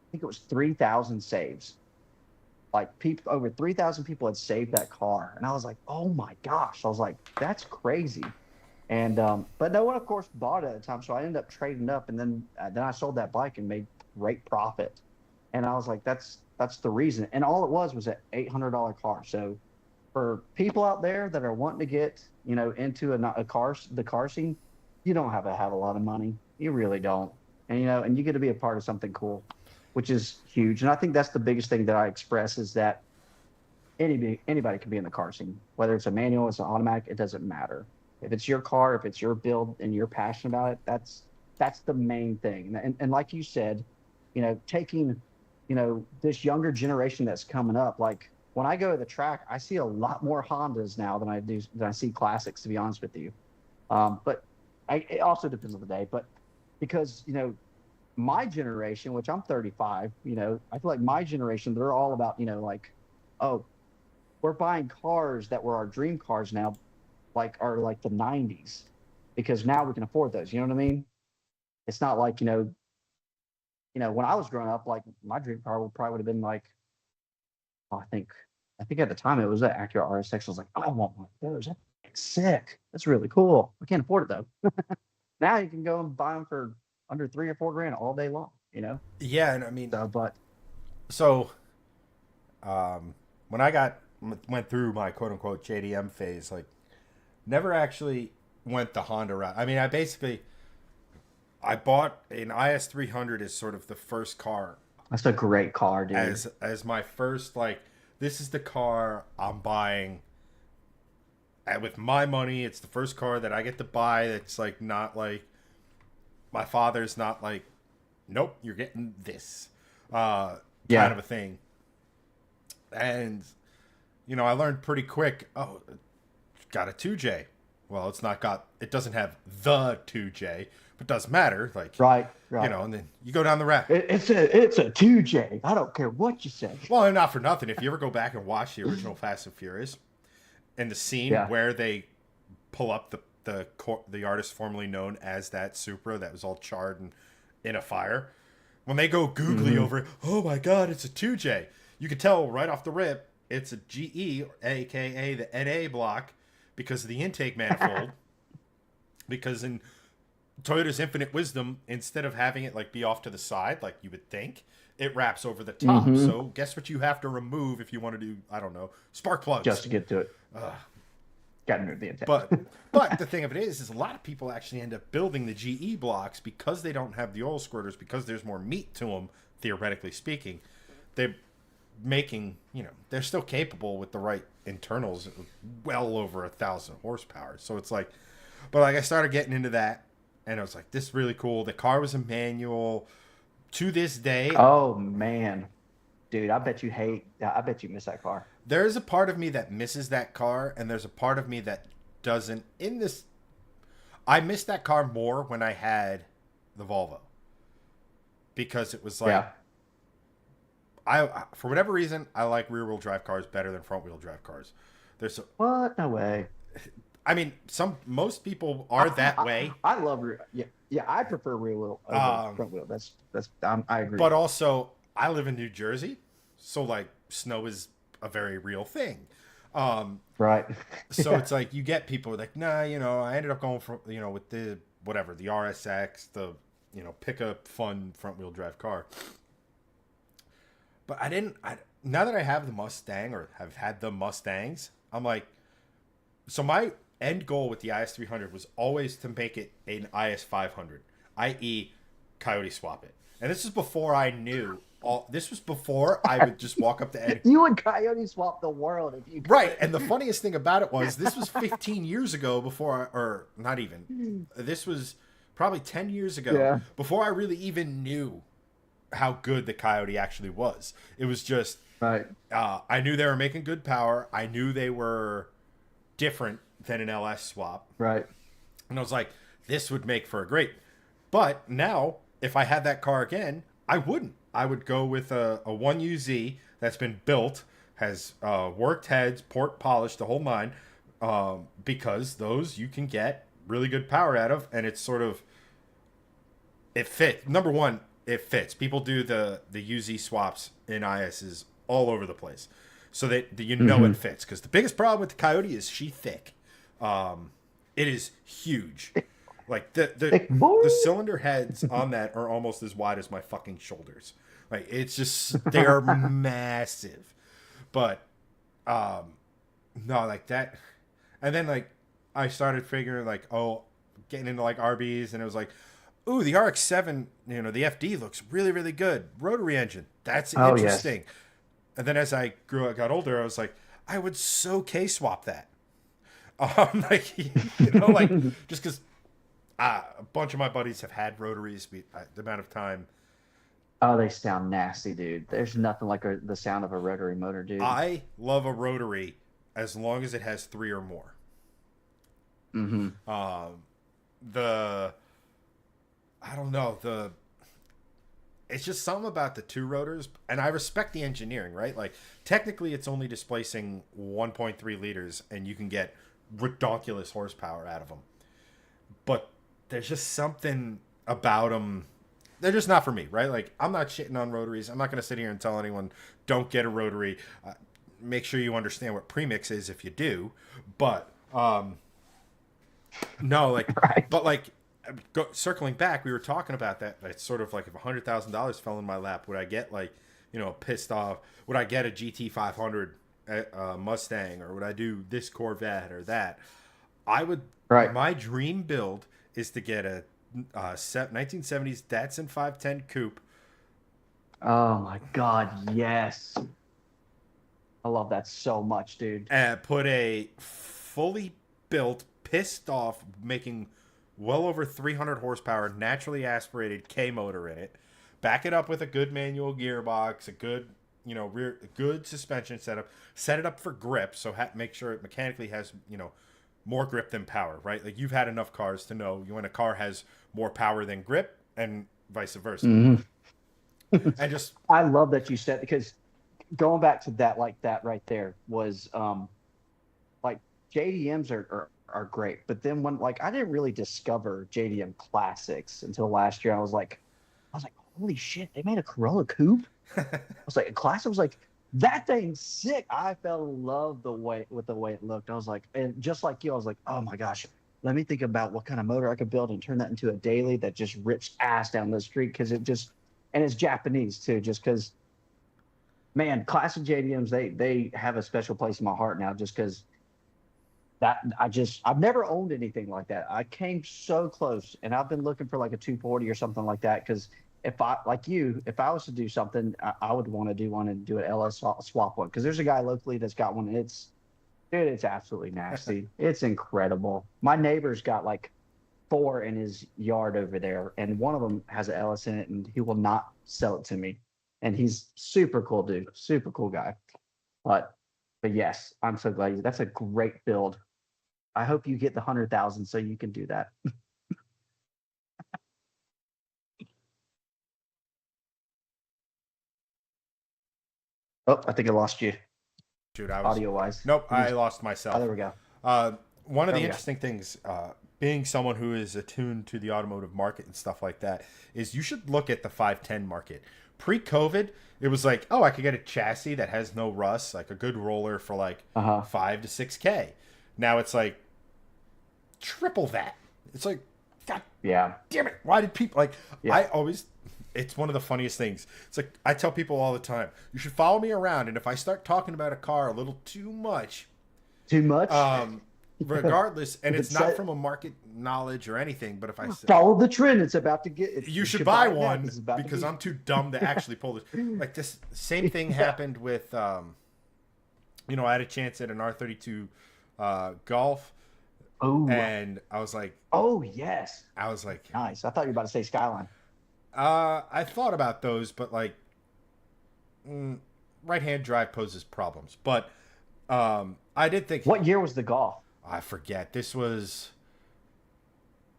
I think it was 3,000 saves. Like, people, over 3,000 people had saved that car, and I was like, oh my gosh! I was like, that's crazy. And but no one, of course, bought it at the time, so I ended up trading up, and then I sold that bike and made great profit. And I was like, that's the reason. And all it was an $800 car. So for people out there that are wanting to get, into the car scene, you don't have to have a lot of money. You really don't. And, and you get to be a part of something cool, which is huge. And I think that's the biggest thing that I express, is that anybody can be in the car scene, whether it's a manual, it's an automatic, it doesn't matter. If it's your car, if it's your build and you're passionate about it, that's the main thing. And like you said, taking, this younger generation that's coming up, like, when I go to the track, I see a lot more Hondas now than I see classics, to be honest with you. But it also depends on the day. But because, my generation, which I'm 35, I feel like my generation, they're all about, like, oh, we're buying cars that were our dream cars now, like, are like the 90s, because now we can afford those. You know what I mean? It's not like, when I was growing up, like, my dream car would have been like, oh, I think at the time it was an Acura RSX. I was like, I want one of those. That's sick. That's really cool. I can't afford it though. Now you can go and buy them for under 3 or 4 grand all day long. Yeah, and I mean, so, when I went through my quote unquote JDM phase, like, never actually went the Honda route. I mean, I bought an IS 300 as sort of the first car. That's a great car, dude. As my first, like, this is the car I'm buying. And with my money, it's the first car that I get to buy. It's like, not like, my father's not like, nope, you're getting this kind of a thing. And, I learned pretty quick, oh, got a 2J. Well, it doesn't have the 2J, but doesn't matter. Like, right. And then you go down the rack. It's a 2J. I don't care what you say. Well, not for nothing. If you ever go back and watch the original Fast and Furious, and the scene where they pull up the artist formerly known as that Supra that was all charred and in a fire, when they go googly over it, oh my God, it's a 2J. You could tell right off the rip it's a GE, aka the NA block, because of the intake manifold. Because in Toyota's infinite wisdom, instead of having it like be off to the side like you would think, it wraps over the top. So guess what you have to remove if you want to do, I don't know, spark plugs just to get to it. Got to move the antenna. But the thing of it is a lot of people actually end up building the GE blocks because they don't have the oil squirters, because there's more meat to them, theoretically speaking. They're making, they're still capable with the right internals, well over 1,000 horsepower. So it's like, but like I started getting into that, and I was like, this is really cool. The car was a manual. To this day, oh man, dude, I bet you miss that car. There's a part of me that misses that car, and there's a part of me that doesn't. I miss that car more when I had the Volvo, because it was like, for whatever reason, I like rear wheel drive cars better than front wheel drive cars. What? No way. I mean, most people are that way. I love I prefer rear wheel over front wheel. I agree. But also, I live in New Jersey, so like snow is a very real thing. Right. So it's like you get people like, nah, I ended up going for with the RSX, the pick a fun front wheel drive car. But now that I have the Mustang, or have had the Mustangs, I'm like, so my end goal with the IS300 was always to make it an IS500, i.e. Coyote swap it. And this is before I knew this was before I would just walk up to Ed. You would Coyote swap the world if you could. Right. And the funniest thing about it was this was 15 years ago or not even. This was probably 10 years ago before I really even knew how good the Coyote actually was. It was just, right. I knew they were making good power. I knew they were different than an LS swap. Right. And I was like, this would make for a great. But now, if I had that car again, I wouldn't. I would go with a 1UZ that's been built, has worked heads, port polished, the whole nine, because those you can get really good power out of, and it's sort of, it fits. Number one, it fits. People do the UZ swaps in ISs all over the place, so that it fits. Because the biggest problem with the Coyote is she thick. It is huge. Like the cylinder heads on that are almost as wide as my fucking shoulders. Like it's just, they are massive. But no, like that. And then like I started figuring like, getting into like RBs, and it was like, ooh, the RX-7, the FD looks really, really good. Rotary engine. That's interesting. Yes. And then as I got older, I was like, I would so K-swap that. Like, just because a bunch of my buddies have had rotaries, the amount of time. Oh, they sound nasty, dude. There's nothing like the sound of a rotary motor, dude. I love a rotary as long as it has 3 or more. Mm-hmm. It's just something about the 2 rotors, and I respect the engineering, right? Like, technically it's only displacing 1.3 liters, and you can get ridiculous horsepower out of them. But there's just something about them. They're just not for me, right? Like, I'm not shitting on rotaries. I'm not going to sit here and tell anyone, don't get a rotary. Make sure you understand what premix is if you do. But, no, like, right. But like, circling back, we were talking about that. It's sort of like if $100,000 fell in my lap, would I get like, pissed off? Would I get a GT500 Mustang, or would I do this Corvette or that? I would. Right. My dream build is to get a 1970s Datsun 510 coupe. Oh my God, yes. I love that so much, dude. And put a fully built, pissed off, making well over 300 horsepower, naturally aspirated K motor in it. Back it up with a good manual gearbox, a good, good suspension setup. Set it up for grip, so make sure it mechanically has, more grip than power, right? Like, you've had enough cars to know when a car has more power than grip, and vice versa. Mm-hmm. And just, I love that you said, because going back to that, like that right there was, like JDMs are great, but then when I didn't really discover JDM classics until last year. I was like, holy shit, they made a Corolla coupe. I was like, a classic. Was like, that thing's sick. I fell in love with the way it looked. I was like, and just like you, I was like, oh my gosh, let me think about what kind of motor I could build and turn that into a daily that just rips ass down the street, because and it's Japanese too, just because, man, classic JDMs, they have a special place in my heart now, just because I've never owned anything like that. I came so close, and I've been looking for like a 240 or something like that. Because if I like you, if I was to do something, I would want to do one and do an LS swap one. Because there's a guy locally that's got one. And dude, it's absolutely nasty. It's incredible. My neighbor's got like four in his yard over there, and one of them has an Ellis in it, and he will not sell it to me. And he's super cool, dude. Super cool guy. But but yes, I'm so glad that's a great build. I hope you get the 100,000 so you can do that. Oh, I think I lost you Shoot, I was audio wise. nope. I lost Oh, there myself. we go. One of There the we go. interesting things, being someone who is attuned to the automotive market and stuff like that, is you should look at the 510 market. Pre-COVID, it was like, oh, I could get a chassis that has no rust, like a good roller for like Uh-huh. 5 to 6K. Now it's like triple that. It's like, God Yeah. damn it! Why did people like? Yeah. I always. It's one of the funniest things. It's like I tell people all the time, you should follow me around, and if I start talking about a car a little too much, Too much? regardless, and If it's it's not set- from a market knowledge or anything, but if I say Follow the trend. It's about to get you should buy it now, one 'cause it's about to because be- I'm too dumb to actually pull this. Like this same thing happened with, I had a chance at an R32 Golf, Oh. and I was like, Oh, yes. Nice. I thought you were about to say Skyline. I thought about those, but like, right-hand drive poses problems. But I did think. What year was the Golf? I forget. This was,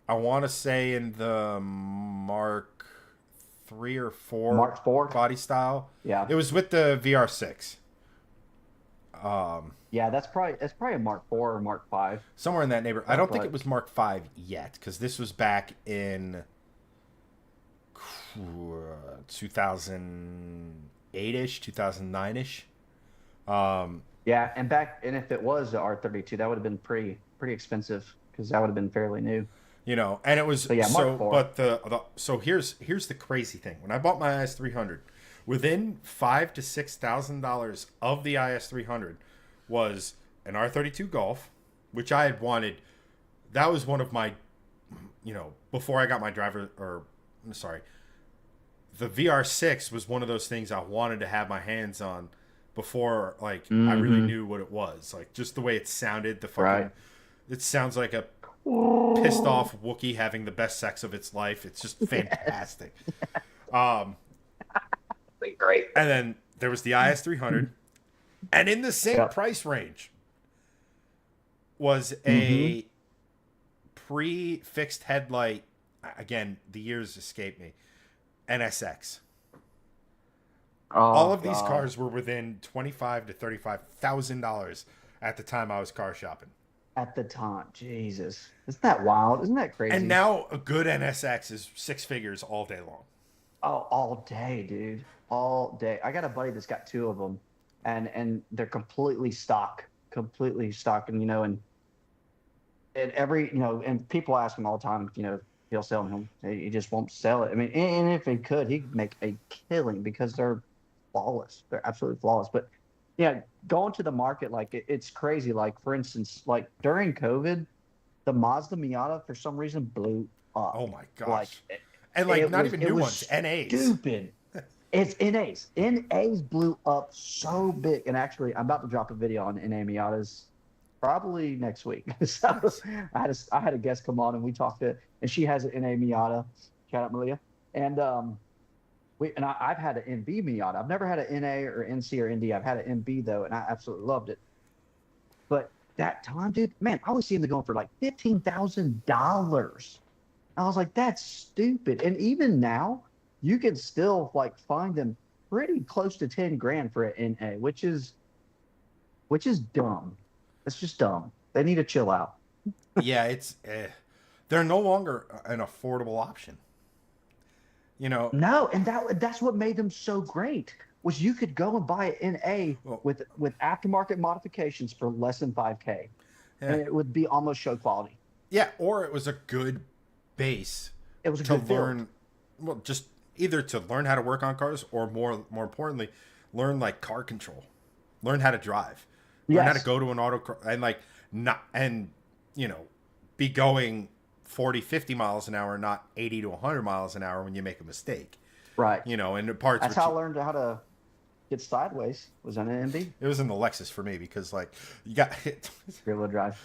I want to say in the Mark 3 or 4 Mark 4? body style. Yeah. It was with the VR6. Yeah, that's probably a Mark 4 or Mark 5. Somewhere in that neighborhood. I don't think But- it was Mark 5 yet, because this was back in 2008-ish, 2009-ish. Yeah, and if it was the R32, that would have been pretty expensive because that would have been fairly new. And it was But yeah, Mark IV. But so here's the crazy thing. When I bought my IS300, within $5,000 to $6,000 of the IS300 was an R32 Golf, which I had wanted. That was one of my, before I got my driver, or I'm sorry, the VR6 was one of those things I wanted to have my hands on before, like, I really knew what it was. Like, just the way it sounded, the fucking, Right. it sounds like a pissed off Wookiee having the best sex of its life. It's just fantastic. Great. And then there was the IS300, and in the same Yep. price range was a pre-fixed headlight. Again, the years escape me. NSX. Oh, All of these God. cars were within $25,000 to $35,000 at the time I was car shopping. At the time, Jesus, isn't that wild? Isn't that crazy? And now a good NSX is 6 figures all day long. Oh, all day, dude, all day. I got a buddy that's got two of them, and they're completely stock, and every and people ask him all the time, he'll sell them. He just won't sell it. I mean, and if he could, he'd make a killing because they're flawless. They're absolutely flawless. But yeah, going to the market, like it's crazy. Like for instance, like during COVID, the Mazda Miata for some reason blew up. Oh my gosh. Like, and like not was- even it new was ones, NAs. Stupid. It's NAs. NAs blew up so big. And actually, I'm about to drop a video on NA Miatas probably next week. So I had a guest come on and we talked and she has an NA Miata. Shout out Malia. And I've had an NB Miata. I've never had an NA or NC or ND. I've had an NB though, and I absolutely loved it. But that time, dude, man, I was seeing them going for like $15,000. I was like, that's stupid. And even now, you can still like find them pretty close to 10 grand for an NA, which is dumb. It's just dumb. They need to chill out. Yeah, it's they're no longer an affordable option. No, and that's what made them so great was you could go and buy an NA with aftermarket modifications for less than 5K, and it would be almost show quality. Yeah, or it was a good base. It was a to good build. learn. Well, just either to learn how to work on cars, or more importantly, learn like car control, learn how to drive, learn how Yes. to go to an auto and like not and be going 40, 50 miles an hour, not 80 to 100 miles an hour when you make a mistake. Right. And the parts. That's how I learned how to get sideways. Was on an MB. It was in the Lexus for me because you got rear wheel drive.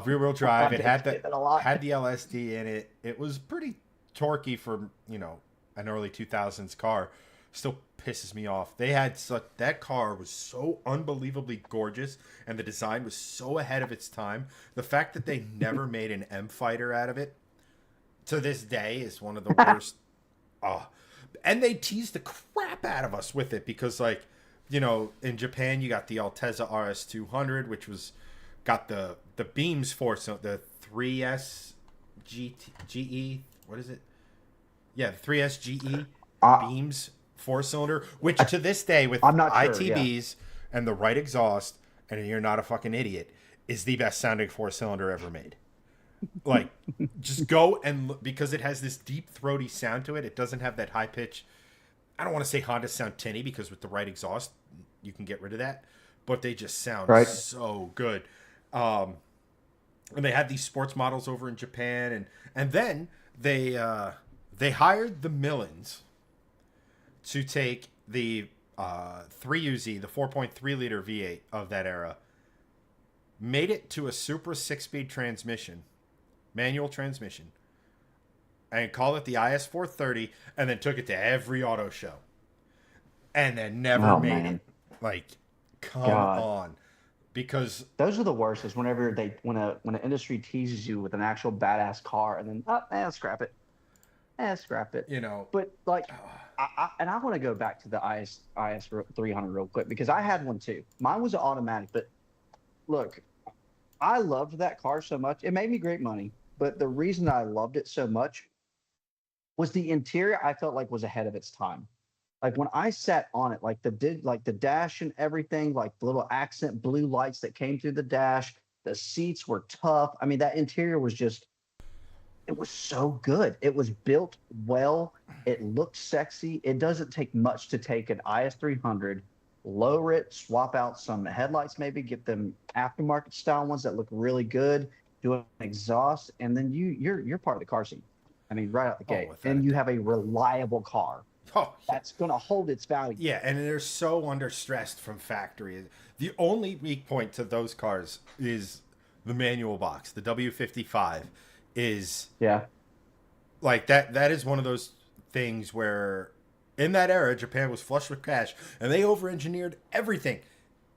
Rear wheel drive. It had the LSD in it. It was pretty torquey for an early 2000s car. Still pisses me off. That car was so unbelievably gorgeous, and the design was so ahead of its time. The fact that they never made an M fighter out of it to this day is one of the worst. And they teased the crap out of us with it because, in Japan you got the Altezza RS200, which got the beams force, the 3S GE. What is it? Yeah, the 3S GE beams 4-cylinder, which to this day with ITBs and the right exhaust, and you're not a fucking idiot, is the best sounding 4-cylinder ever made. Just go and look, because it has this deep throaty sound to it. It doesn't have that high pitch. I don't want to say Honda sound tinny because with the right exhaust you can get rid of that, but they just sound so good. And they had these sports models over in Japan, and then they hired the Millens to take the 3UZ, the 4.3 liter V8 of that era, made it to a Supra 6-speed transmission, manual transmission, and called it the IS430, and then took it to every auto show, and then never made it. Come on. Because those are the worst. Is whenever when an industry teases you with an actual badass car, and then scrap it, scrap it. But I want to go back to the IS 300 real quick because I had one too. Mine was an automatic, but look, I loved that car so much. It made me great money, but the reason I loved it so much was the interior. I felt like was ahead of its time. Like when I sat on it, the dash and everything, like the little accent blue lights that came through the dash, the seats were tough. I mean, that interior was it was so good. It was built well. It looked sexy. It doesn't take much to take an IS300, lower it, swap out some headlights, maybe get them aftermarket style ones that look really good, do an exhaust, and then you're part of the car scene. I mean, right out the gate. And you have a reliable car. That's going to hold its value. Yeah, and they're so under stressed from factory. The only weak point to those cars is the manual box. The W55 is that is one of those things where in that era Japan was flush with cash and they over-engineered everything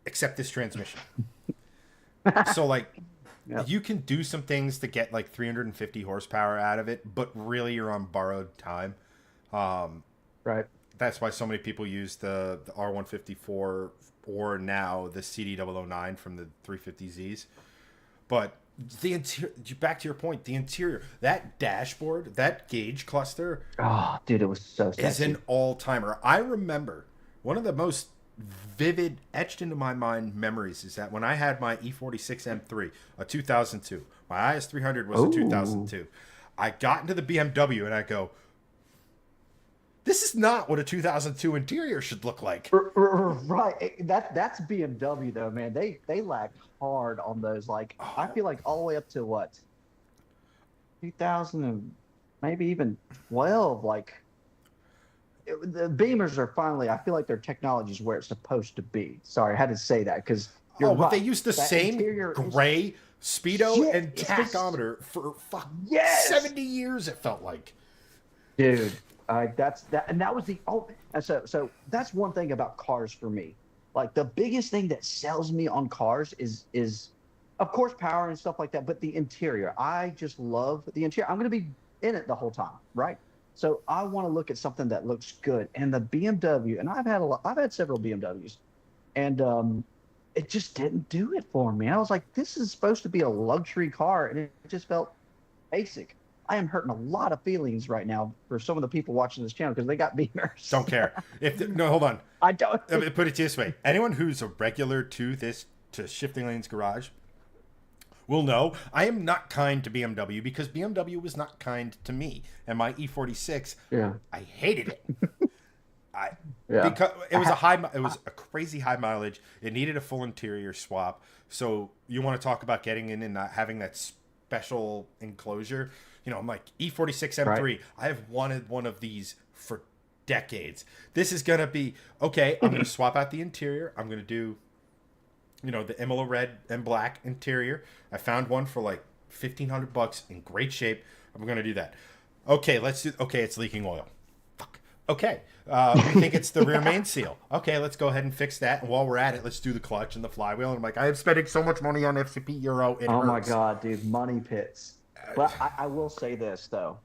except this transmission. So you can do some things to get 350 horsepower out of it, but really you're on borrowed time. Right. That's why so many people use the R154 or now the CD009 from the 350Zs. But the interior, back to your point, the interior, that dashboard, that gauge cluster. Oh, dude, it was so sexy. Is an all-timer. I remember one of the most vivid, etched into my mind memories is that when I had my E46 M3, a 2002, my IS300 was a 2002. I got into the BMW and I go, this is not what a 2002 interior should look like. Right. That's BMW though, man. They lagged hard on those. I feel like all the way up to what? 2000 and maybe even 12. The Beamers are finally. I feel like their technology is where it's supposed to be. Sorry, I had to say that because but they use the same gray speedo and tachometer for 70 years. It felt like, dude. That was the so that's one thing about cars for me. The biggest thing that sells me on cars is of course power and stuff like that, but the interior. I just love the interior. I'm going to be in it the whole time, right? So I want to look at something that looks good. And the BMW, and I've had several BMWs, and it just didn't do it for me. I was like, this is supposed to be a luxury car, and it just felt basic. I am hurting a lot of feelings right now for some of the people watching this channel because they got Beamers. Don't care. No, hold on. I don't. Put it this way: anyone who's a regular to Shifting Lanes Garage will know I am not kind to BMW because BMW was not kind to me. And my E46, I hated it. Yeah. because it was a crazy high mileage. It needed a full interior swap. So you want to talk about getting in and not having that special enclosure. I'm like E46 M3. Right. I have wanted one of these for decades. This is gonna be okay. I'm gonna swap out the interior. I'm gonna do, the Imola red and black interior. I found one for like $1,500 in great shape. I'm gonna do that. Okay, let's do. Okay, it's leaking oil. Fuck. Okay, we think it's the rear main seal. Okay, let's go ahead and fix that. And while we're at it, let's do the clutch and the flywheel. And I'm like, I am spending so much money on FCP Euro. It Oh hurts. my God, dude, money pits. But I will say this though,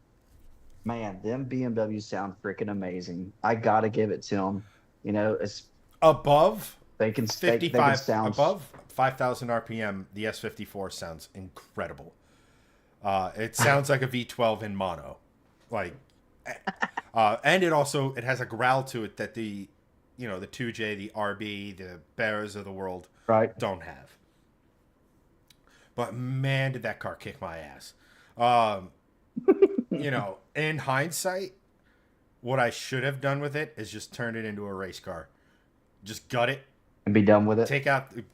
man, them BMWs sound freaking amazing. I gotta give it to them. It's Above they can 55, sound above 5,000 RPM, the S54 sounds incredible. It sounds like a V12 in mono, like, and it has a growl to it that the 2J, the RB, the Bears of the world right. don't have. But man, did that car kick my ass. In hindsight, what I should have done with it is just turn it into a race car. Just gut it. And be done with it.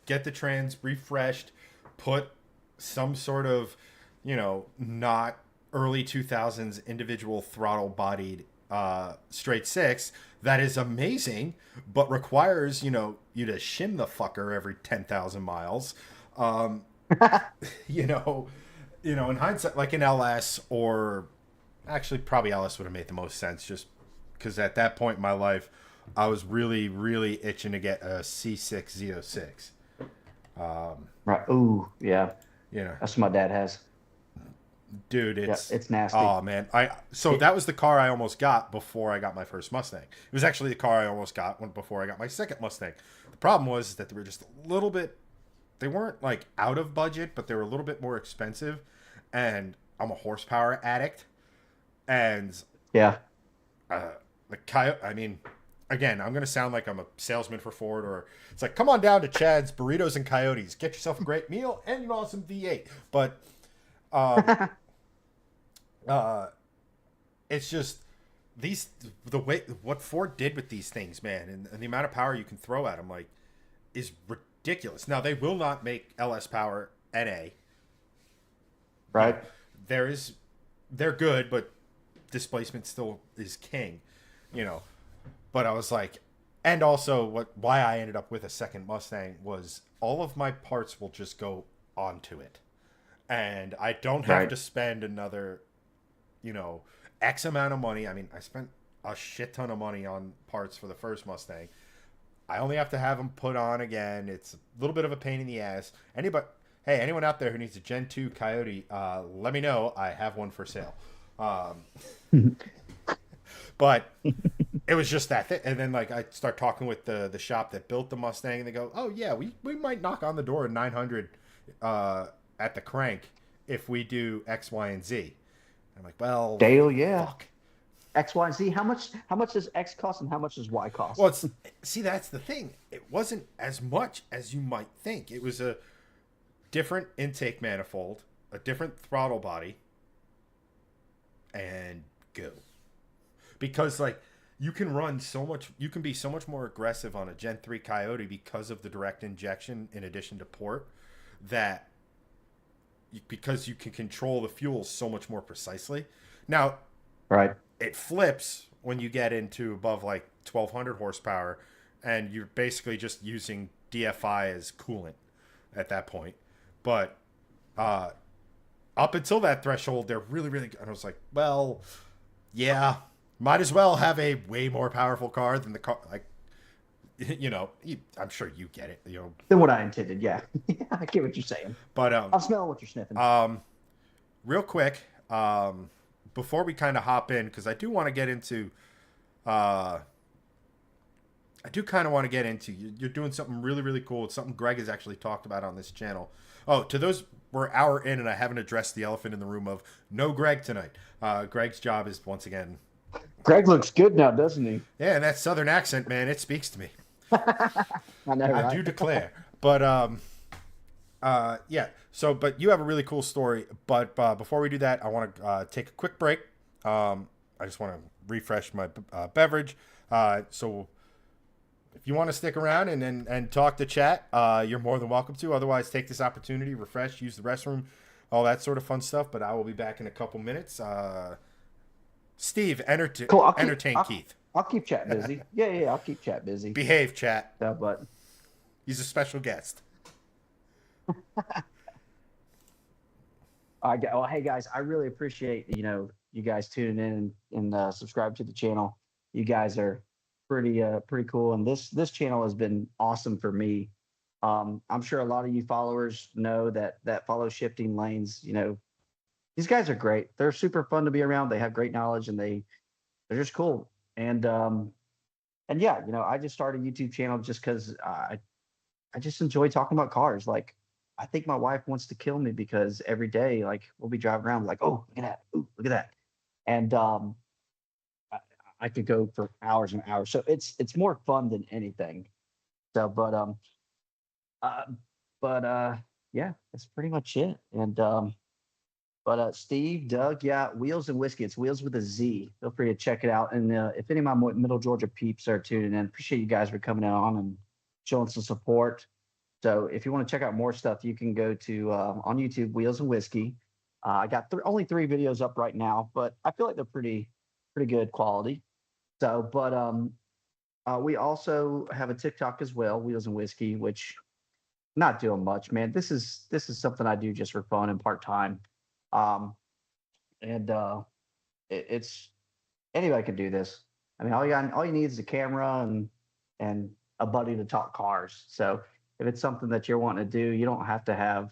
Get the trans refreshed, put some sort of, not early 2000s individual throttle bodied straight six that is amazing, but requires, you to shim the fucker every 10,000 miles. In hindsight, like an LS, or actually probably LS would have made the most sense, just because at that point in my life, I was really, really itching to get a C6 Z06. Right. Ooh, yeah. That's what my dad has. Dude, it's nasty. Oh man, that was the car I almost got before I got my first Mustang. It was actually the car I almost got before I got my second Mustang. The problem was that they were just a little bit. They weren't like out of budget, but they were a little bit more expensive. And I'm a horsepower addict, and yeah, the Coyote. I mean, again, I'm gonna sound like I'm a salesman for Ford, or it's like, come on down to Chad's Burritos and Coyotes, get yourself a great meal and an awesome V8. But it's just what Ford did with these things, man, and the amount of power you can throw at them, like, is ridiculous. Now they will not make LS Power NA. Right. They're good, but displacement still is king, But I was like, and also why I ended up with a second Mustang was all of my parts will just go onto it. And I don't have to spend another, X amount of money. I mean, I spent a shit ton of money on parts for the first Mustang. I only have to have them put on again. It's a little bit of a pain in the ass. Anyone out there who needs a Gen 2 Coyote, let me know. I have one for sale. But it was just that thing. And then, like, I start talking with the shop that built the Mustang, and they go, oh, yeah, we might knock on the door at 900 at the crank if we do X, Y, and Z. I'm like, well, Dale, yeah. Fuck. X, Y, and Z. How much does X cost and how much does Y cost? Well, that's the thing. It wasn't as much as you might think. It was a different intake manifold, a different throttle body, and go. Because, like, you can be so much more aggressive on a Gen 3 Coyote because of the direct injection in addition to port, because you can control the fuel so much more precisely. Now, right. It flips when you get into above like 1,200 horsepower, and you're basically just using DFI as coolant at that point. But up until that threshold, they're really, really good. And I was like, well, yeah, might as well have a way more powerful car than the car. Like, I'm sure you get it. Than what I intended. Yeah, I get what you're saying. But I'm smelling what you're sniffing. Real quick, before we kind of hop in, because I do want to get into, you're doing something really, really cool. It's something Greg has actually talked about on this channel. Oh, to those, we're an hour in and I haven't addressed the elephant in the room of no Greg tonight. Greg's job is, once again. Greg looks good now, doesn't he? Yeah, and that Southern accent, man, it speaks to me. I know, right? I do declare. But, yeah. So, but you have a really cool story. But before we do that, I want to take a quick break. I just want to refresh my beverage. So if you want to stick around and talk to chat, you're more than welcome to. Otherwise, take this opportunity, refresh, use the restroom, all that sort of fun stuff. But I will be back in a couple minutes. Steve, Cool. entertain Keith. I'll keep chat busy. Yeah. I'll keep chat busy. Behave, chat. But He's a special guest. well, hey guys, I really appreciate you guys tuning in and subscribe to the channel. You guys are pretty cool, and this channel has been awesome for me. I'm sure a lot of you followers know that follow Shifting Lanes. These guys are great. They're super fun to be around. They have great knowledge, and they're just cool. And yeah, I just started a YouTube channel just because I just enjoy talking about cars. Like, I think my wife wants to kill me because every day, like, we'll be driving around like, oh, look at that, ooh, look at that, and I could go for hours and hours. So it's more fun than anything. So, yeah, that's pretty much it. And Steve, Doug, yeah, Wheelz and Whiskey. It's Wheelz with a Z. Feel free to check it out. And if any of my Middle Georgia peeps are tuning in, appreciate you guys for coming on and showing some support. So if you want to check out more stuff, you can go to on YouTube, Wheelz and Whiskey. I got only 3 videos up right now, but I feel like they're pretty good quality. So, but we also have a TikTok as well, Wheelz and Whiskey, which not doing much, man. This is something I do just for fun and part time. And it's anybody can do this. I mean, all you need is a camera and a buddy to talk cars. So if it's something that you're wanting to do, you don't have to have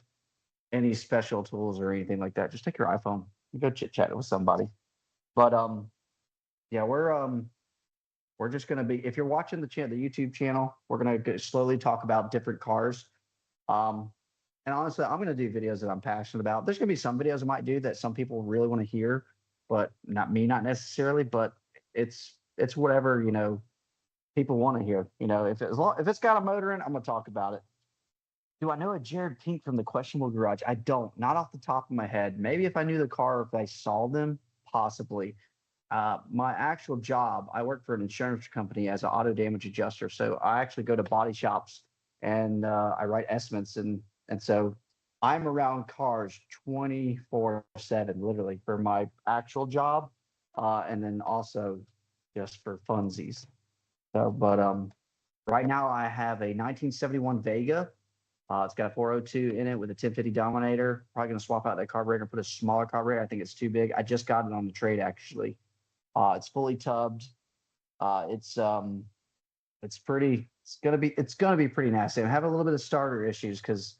any special tools or anything like that. Just take your iPhone and go chit chat with somebody. But yeah, we're just gonna be. If you're watching the YouTube channel, we're gonna slowly talk about different cars. And honestly, I'm gonna do videos that I'm passionate about. There's gonna be some videos I might do that some people really want to hear, but not me, not necessarily. But it's whatever people want to hear. If it's got a motor in, I'm gonna talk about it. Do I know a Jared Pink from the Questionable Garage? I don't, not off the top of my head. Maybe if I knew the car, if I saw them, possibly. My actual job, I work for an insurance company as an auto damage adjuster. So I actually go to body shops and I write estimates, and so I'm around cars 24/7, literally, for my actual job, and then also just for funsies. So, but right now I have a 1971 Vega. It's got a 402 in it with a 1050 Dominator. Probably going to swap out that carburetor and put a smaller carburetor. I think it's too big. I just got it on the trade, actually. It's fully tubbed. It's gonna be pretty nasty. I have a little bit of starter issues because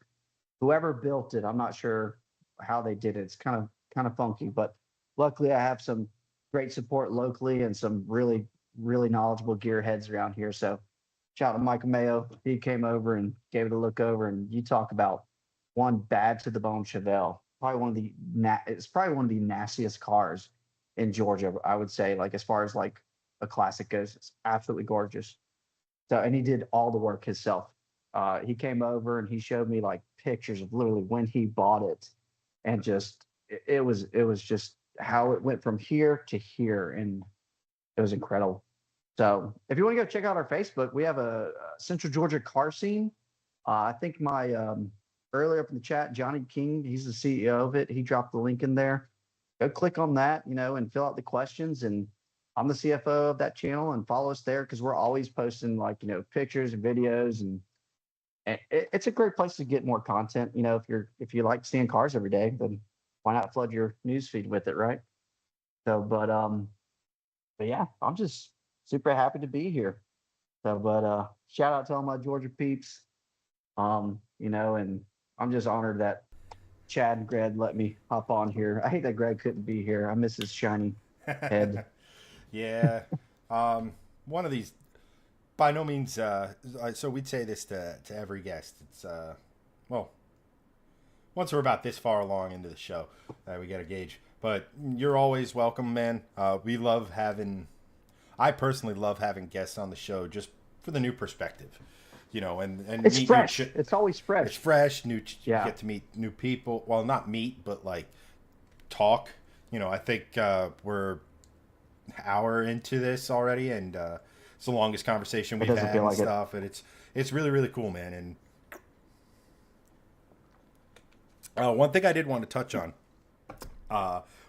whoever built it, I'm not sure how they did it. It's kind of funky, but luckily I have some great support locally and some really knowledgeable gearheads around here. So shout out to Michael Mayo. He came over and gave it a look over, and you talk about one bad to the bone Chevelle. It's probably one of the nastiest cars in Georgia, I would say, like as far as like a classic goes. It's absolutely gorgeous. So, and he did all the work himself. He came over and he showed me like pictures of literally when he bought it, and just it was just how it went from here to here, and it was incredible. So if you want to go check out our Facebook, we have a Central Georgia car scene. I think my earlier up in the chat, Johnny King, he's the CEO of it. He dropped the link in there. Go click on that, and fill out the questions. And I'm the CFO of that channel, and follow us there because we're always posting like, pictures and videos, and it's a great place to get more content. If you like seeing cars every day, then why not flood your newsfeed with it, right? So, but yeah, I'm just super happy to be here. So, but shout out to all my Georgia peeps. And I'm just honored that Chad and Greg let me hop on here. I hate that Greg couldn't be here. I miss his shiny head. Yeah. One of these, by no means, so we'd say this to every guest. It's, well, once we're about this far along into the show, we get a gauge. But you're always welcome, man. I personally love having guests on the show just for the new perspective. And it's fresh. It's always fresh. It's fresh. You Yeah. get to meet new people. Well, not meet, but like talk. I think we're an hour into this already, and It's the longest conversation we've doesn't had feel and like it. stuff, and it's really really cool, man. And one thing I did want to touch on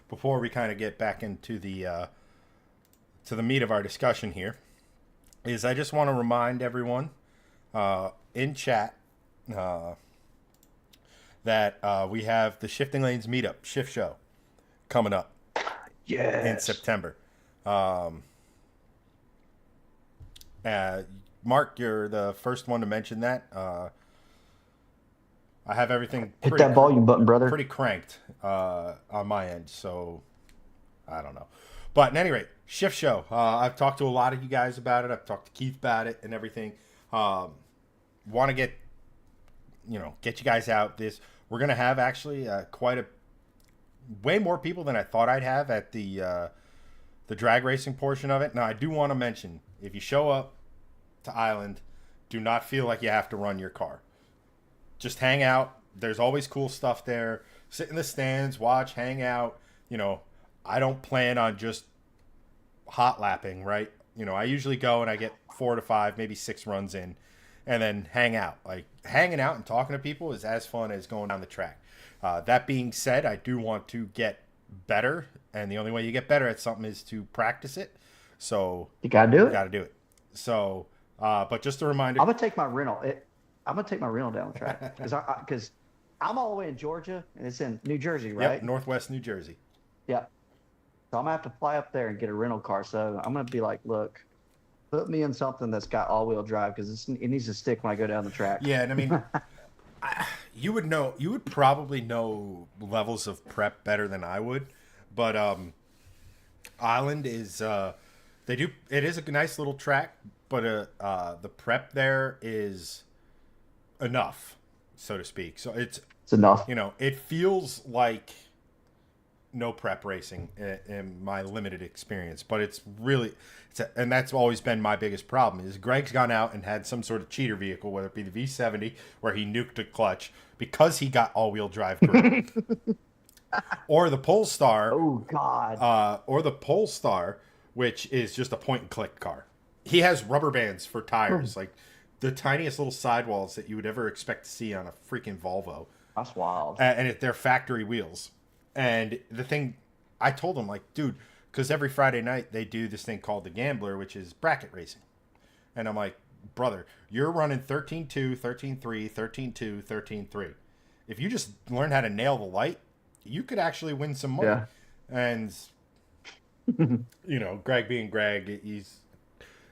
before we kind of get back into the to the meat of our discussion here is I just want to remind everyone in chat that we have the Shifting Lanes meetup shift show coming up in September. Mark, you're the first one to mention that. I have everything Hit that volume button, brother. pretty cranked on my end, so I don't know. But at any rate, shift show. I've talked to a lot of you guys about it. I've talked to Keith about it and everything. Want to get you guys out. We're gonna have actually way more people than I thought I'd have at the drag racing portion of it. Now I do want to mention, if you show up to Island, do not feel like you have to run your car. Just hang out. There's always cool stuff there. Sit in the stands, watch, hang out. I don't plan on just hot lapping, right? I usually go and I get 4 to 5, maybe 6 runs in, and then hang out. Like, hanging out and talking to people is as fun as going down the track. That being said, I do want to get better, and the only way you get better at something is to practice it. So you gotta do it. Got to do it. So, but just a reminder, I'm gonna take my rental. I'm gonna take my rental down the track because I'm all the way in Georgia and it's in New Jersey, right? Yep, Northwest New Jersey. Yeah. So I'm gonna have to fly up there and get a rental car. So I'm gonna be like, look, put me in something that's got all-wheel drive because it needs to stick when I go down the track. Yeah, and I mean, you would probably know levels of prep better than I would, but Island is it is a nice little track, but the prep there is enough, so to speak. So it's enough. It feels like no prep racing in my limited experience, but it's really, and that's always been my biggest problem is Greg's gone out and had some sort of cheater vehicle, whether it be the V70 where he nuked a clutch because he got all-wheel drive crew, or the Polestar. Oh God. Or the Polestar, which is just a point-and-click car. He has rubber bands for tires, like the tiniest little sidewalls that you would ever expect to see on a freaking Volvo. That's wild. And they're factory wheels. And the thing, I told him, like, dude, because every Friday night they do this thing called the Gambler, which is bracket racing. And I'm like, brother, you're running 13-2, 13-3, 13-2, 13-3. If you just learn how to nail the light, you could actually win some money. Yeah. And, Greg being Greg, he's,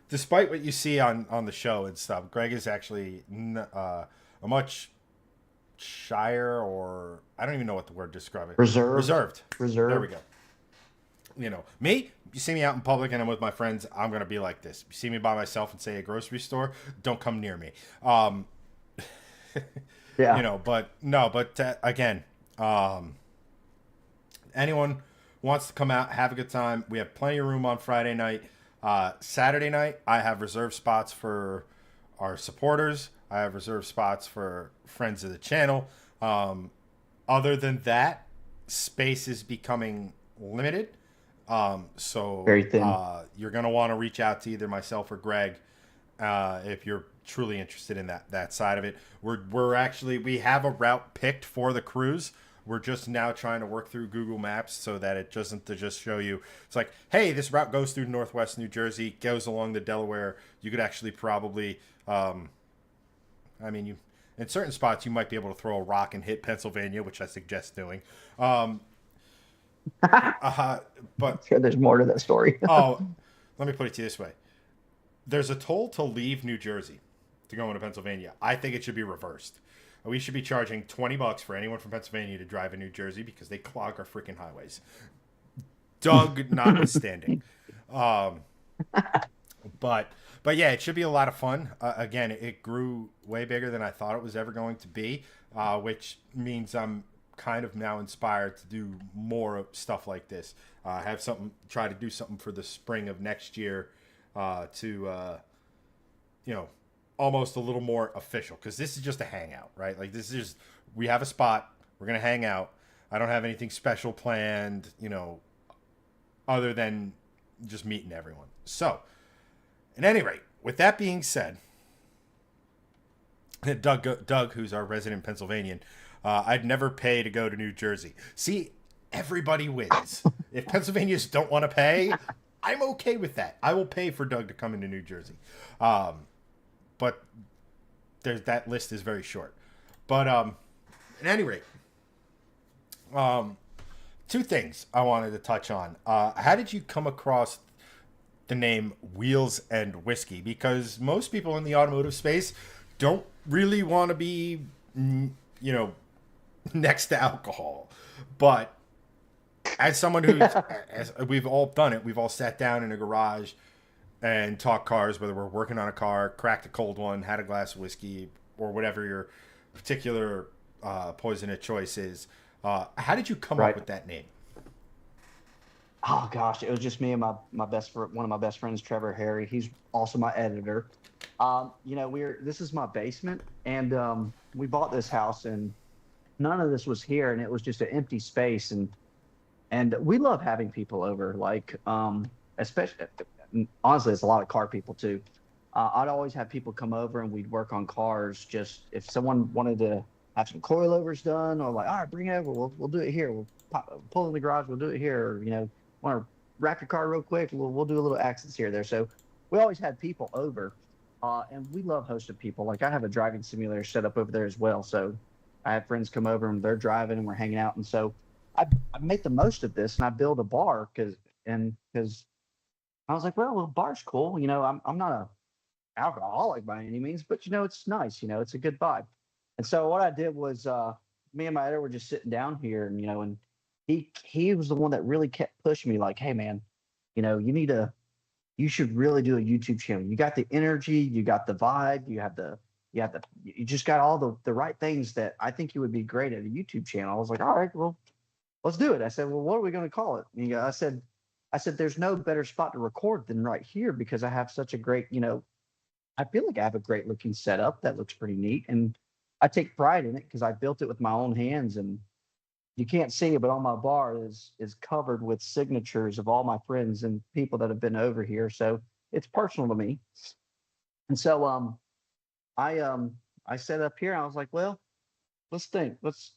despite what you see on the show and stuff, Greg is actually a much shyer, or I don't even know what the word to describe it. Reserved. There we go. Me, you see me out in public and I'm with my friends, I'm going to be like this. You see me by myself and say a grocery store, don't come near me. Yeah. But again, anyone wants to come out, have a good time. We have plenty of room on Friday night. Saturday night, I have reserved spots for our supporters. I have reserved spots for friends of the channel. Other than that, space is becoming limited. So very thin. You're going to want to reach out to either myself or Greg if you're truly interested in that side of it. We have a route picked for the cruise. We're just now trying to work through Google Maps so that it doesn't just show you. It's like, hey, this route goes through Northwest New Jersey, goes along the Delaware. You could actually probably, in certain spots, you might be able to throw a rock and hit Pennsylvania, which I suggest doing. But sure, there's more to that story. let me put it to you this way. There's a toll to leave New Jersey to go into Pennsylvania. I think it should be reversed. We should be charging $20 for anyone from Pennsylvania to drive in New Jersey because they clog our freaking highways. Doug notwithstanding. But yeah, it should be a lot of fun. Again, it grew way bigger than I thought it was ever going to be, which means I'm kind of now inspired to do more stuff like this. Try to do something for the spring of next year to almost a little more official, because this is just a hangout, right? Like, this is just, we have a spot, we're gonna hang out. I don't have anything special planned, other than just meeting everyone. So At any rate, with that being said, Doug, who's our resident Pennsylvanian, I'd never pay to go to New Jersey. See, everybody wins. If Pennsylvanians don't want to pay, I'm okay with that. I will pay for Doug to come into New Jersey. But that list is very short. But at any rate, two things I wanted to touch on. How did you come across the name Wheelz and Whiskey? Because most people in the automotive space don't really want to be, next to alcohol. But as someone who's, as we've all done it, we've all sat down in a garage and talked cars, whether we're working on a car, cracked a cold one, had a glass of whiskey, or whatever your particular poison of choice is. How did you come up with that name? Oh gosh, it was just me and one of my best friends, Trevor Harry. He's also my editor. This is my basement, and we bought this house, and none of this was here, and it was just an empty space, and we love having people over, like especially honestly, it's a lot of car people too. I'd always have people come over, and we'd work on cars. Just if someone wanted to have some coilovers done, or like, all right, bring it over, we'll do it here. We'll pull in the garage, we'll do it here. Or, want to wrap your car real quick, we'll do a little accents here or there. So we always had people over, and we love hosting people. Like I have a driving simulator set up over there as well. So I have friends come over and they're driving and we're hanging out. And so I make the most of this, and I build a bar because I was like, well, bar's cool. I'm not a alcoholic by any means, but it's nice. It's a good vibe. And so what I did was, me and my editor were just sitting down here, and he was the one that really kept pushing me, like, hey man, you should really do a YouTube channel. You got the energy, you got the vibe, you just got all the right things that I think you would be great at a YouTube channel. I was like, all right, well, let's do it. I said, well, what are we going to call it? And I said, there's no better spot to record than right here, because I have such a great, I feel like I have a great looking setup that looks pretty neat. And I take pride in it because I built it with my own hands, and you can't see it, but on my bar is covered with signatures of all my friends and people that have been over here. So it's personal to me. And so I set up here. I was like, well, let's think. Let's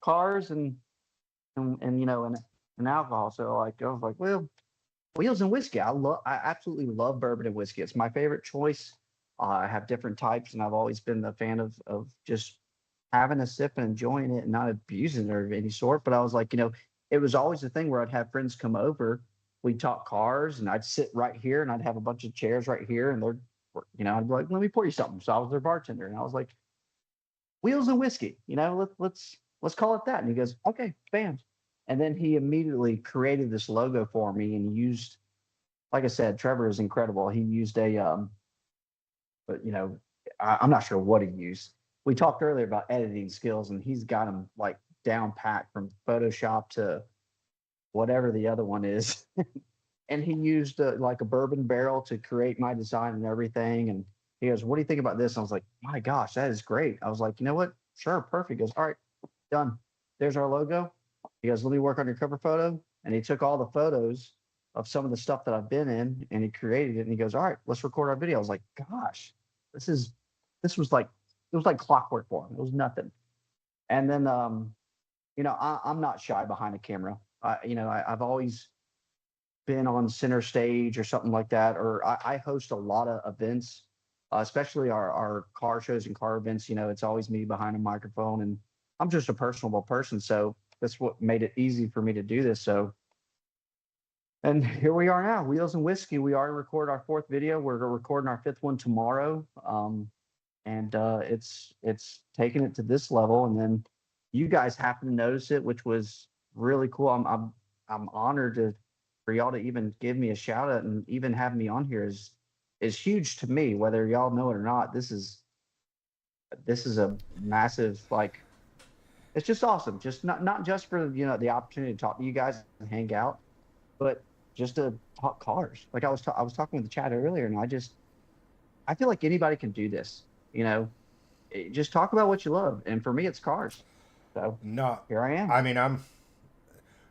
cars and alcohol. So I was like, well, Wheelz and Whiskey. I absolutely love bourbon and whiskey. It's my favorite choice. I have different types, and I've always been a fan of just having a sip and enjoying it and not abusing it of any sort. But I was like, it was always the thing where I'd have friends come over, we'd talk cars, and I'd sit right here, and I'd have a bunch of chairs right here, and I'd be like, let me pour you something. So I was their bartender, and I was like, Wheelz and Whiskey, let's call it that. And he goes, okay, bam. And then he immediately created this logo for me, and he used, like I said, Trevor is incredible. He used but I'm not sure what he used. We talked earlier about editing skills, and he's got them like down pat from Photoshop to whatever the other one is. And he used like a bourbon barrel to create my design and everything. And he goes, what do you think about this? And I was like, my gosh, that is great. I was like, you know what? Sure. Perfect. He goes, all right, done. There's our logo. He goes, let me work on your cover photo. And he took all the photos of some of the stuff that I've been in, and he created it. And he goes, all right, let's record our video. I was like, gosh, this was like, it was like clockwork for him. It was nothing. And then, I'm not shy behind a camera. I've always been on center stage or something like that, or I host a lot of events, especially our car shows and car events. It's always me behind a microphone, and I'm just a personable person. So that's what made it easy for me to do this. So, and here we are now, Wheelz and Whiskey. We already recorded our 4th video. We're recording our 5th one tomorrow. And it's taking it to this level. And then you guys happen to notice it, which was really cool. I'm honored for y'all to even give me a shout out, and even have me on here is huge to me, whether y'all know it or not. This is a massive, like, it's just awesome. Just not just for the opportunity to talk to you guys and hang out, but just to talk cars. Like I was talking with the chat earlier, and I feel like anybody can do this. Just talk about what you love. And for me, it's cars. So no, here I am. I mean, I'm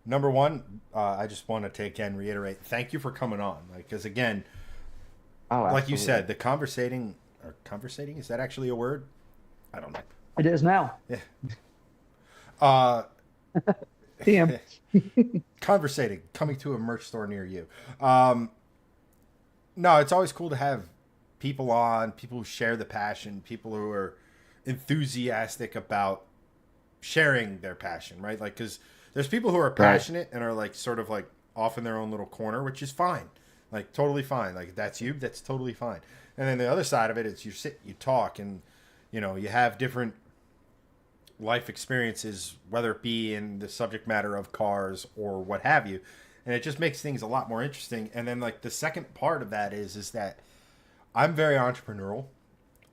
number one. I just want to reiterate, thank you for coming on. Because again, Oh, like you absolutely. said, the conversating, is that actually a word? I don't know. It is now. Yeah. Uh, TM. conversating coming to a merch store near you. Um, no, it's always cool to have people on, people who share the passion, people who are enthusiastic about sharing their passion, right? Like, because there's people who are Right. passionate and are like sort of like off in their own little corner, which is fine, like totally fine. Like, that's you, that's totally fine. And then the other side of it is you sit, you talk, and you have different life experiences, whether it be in the subject matter of cars or what have you, and it just makes things a lot more interesting. And then like the second part of that is that I'm very entrepreneurial,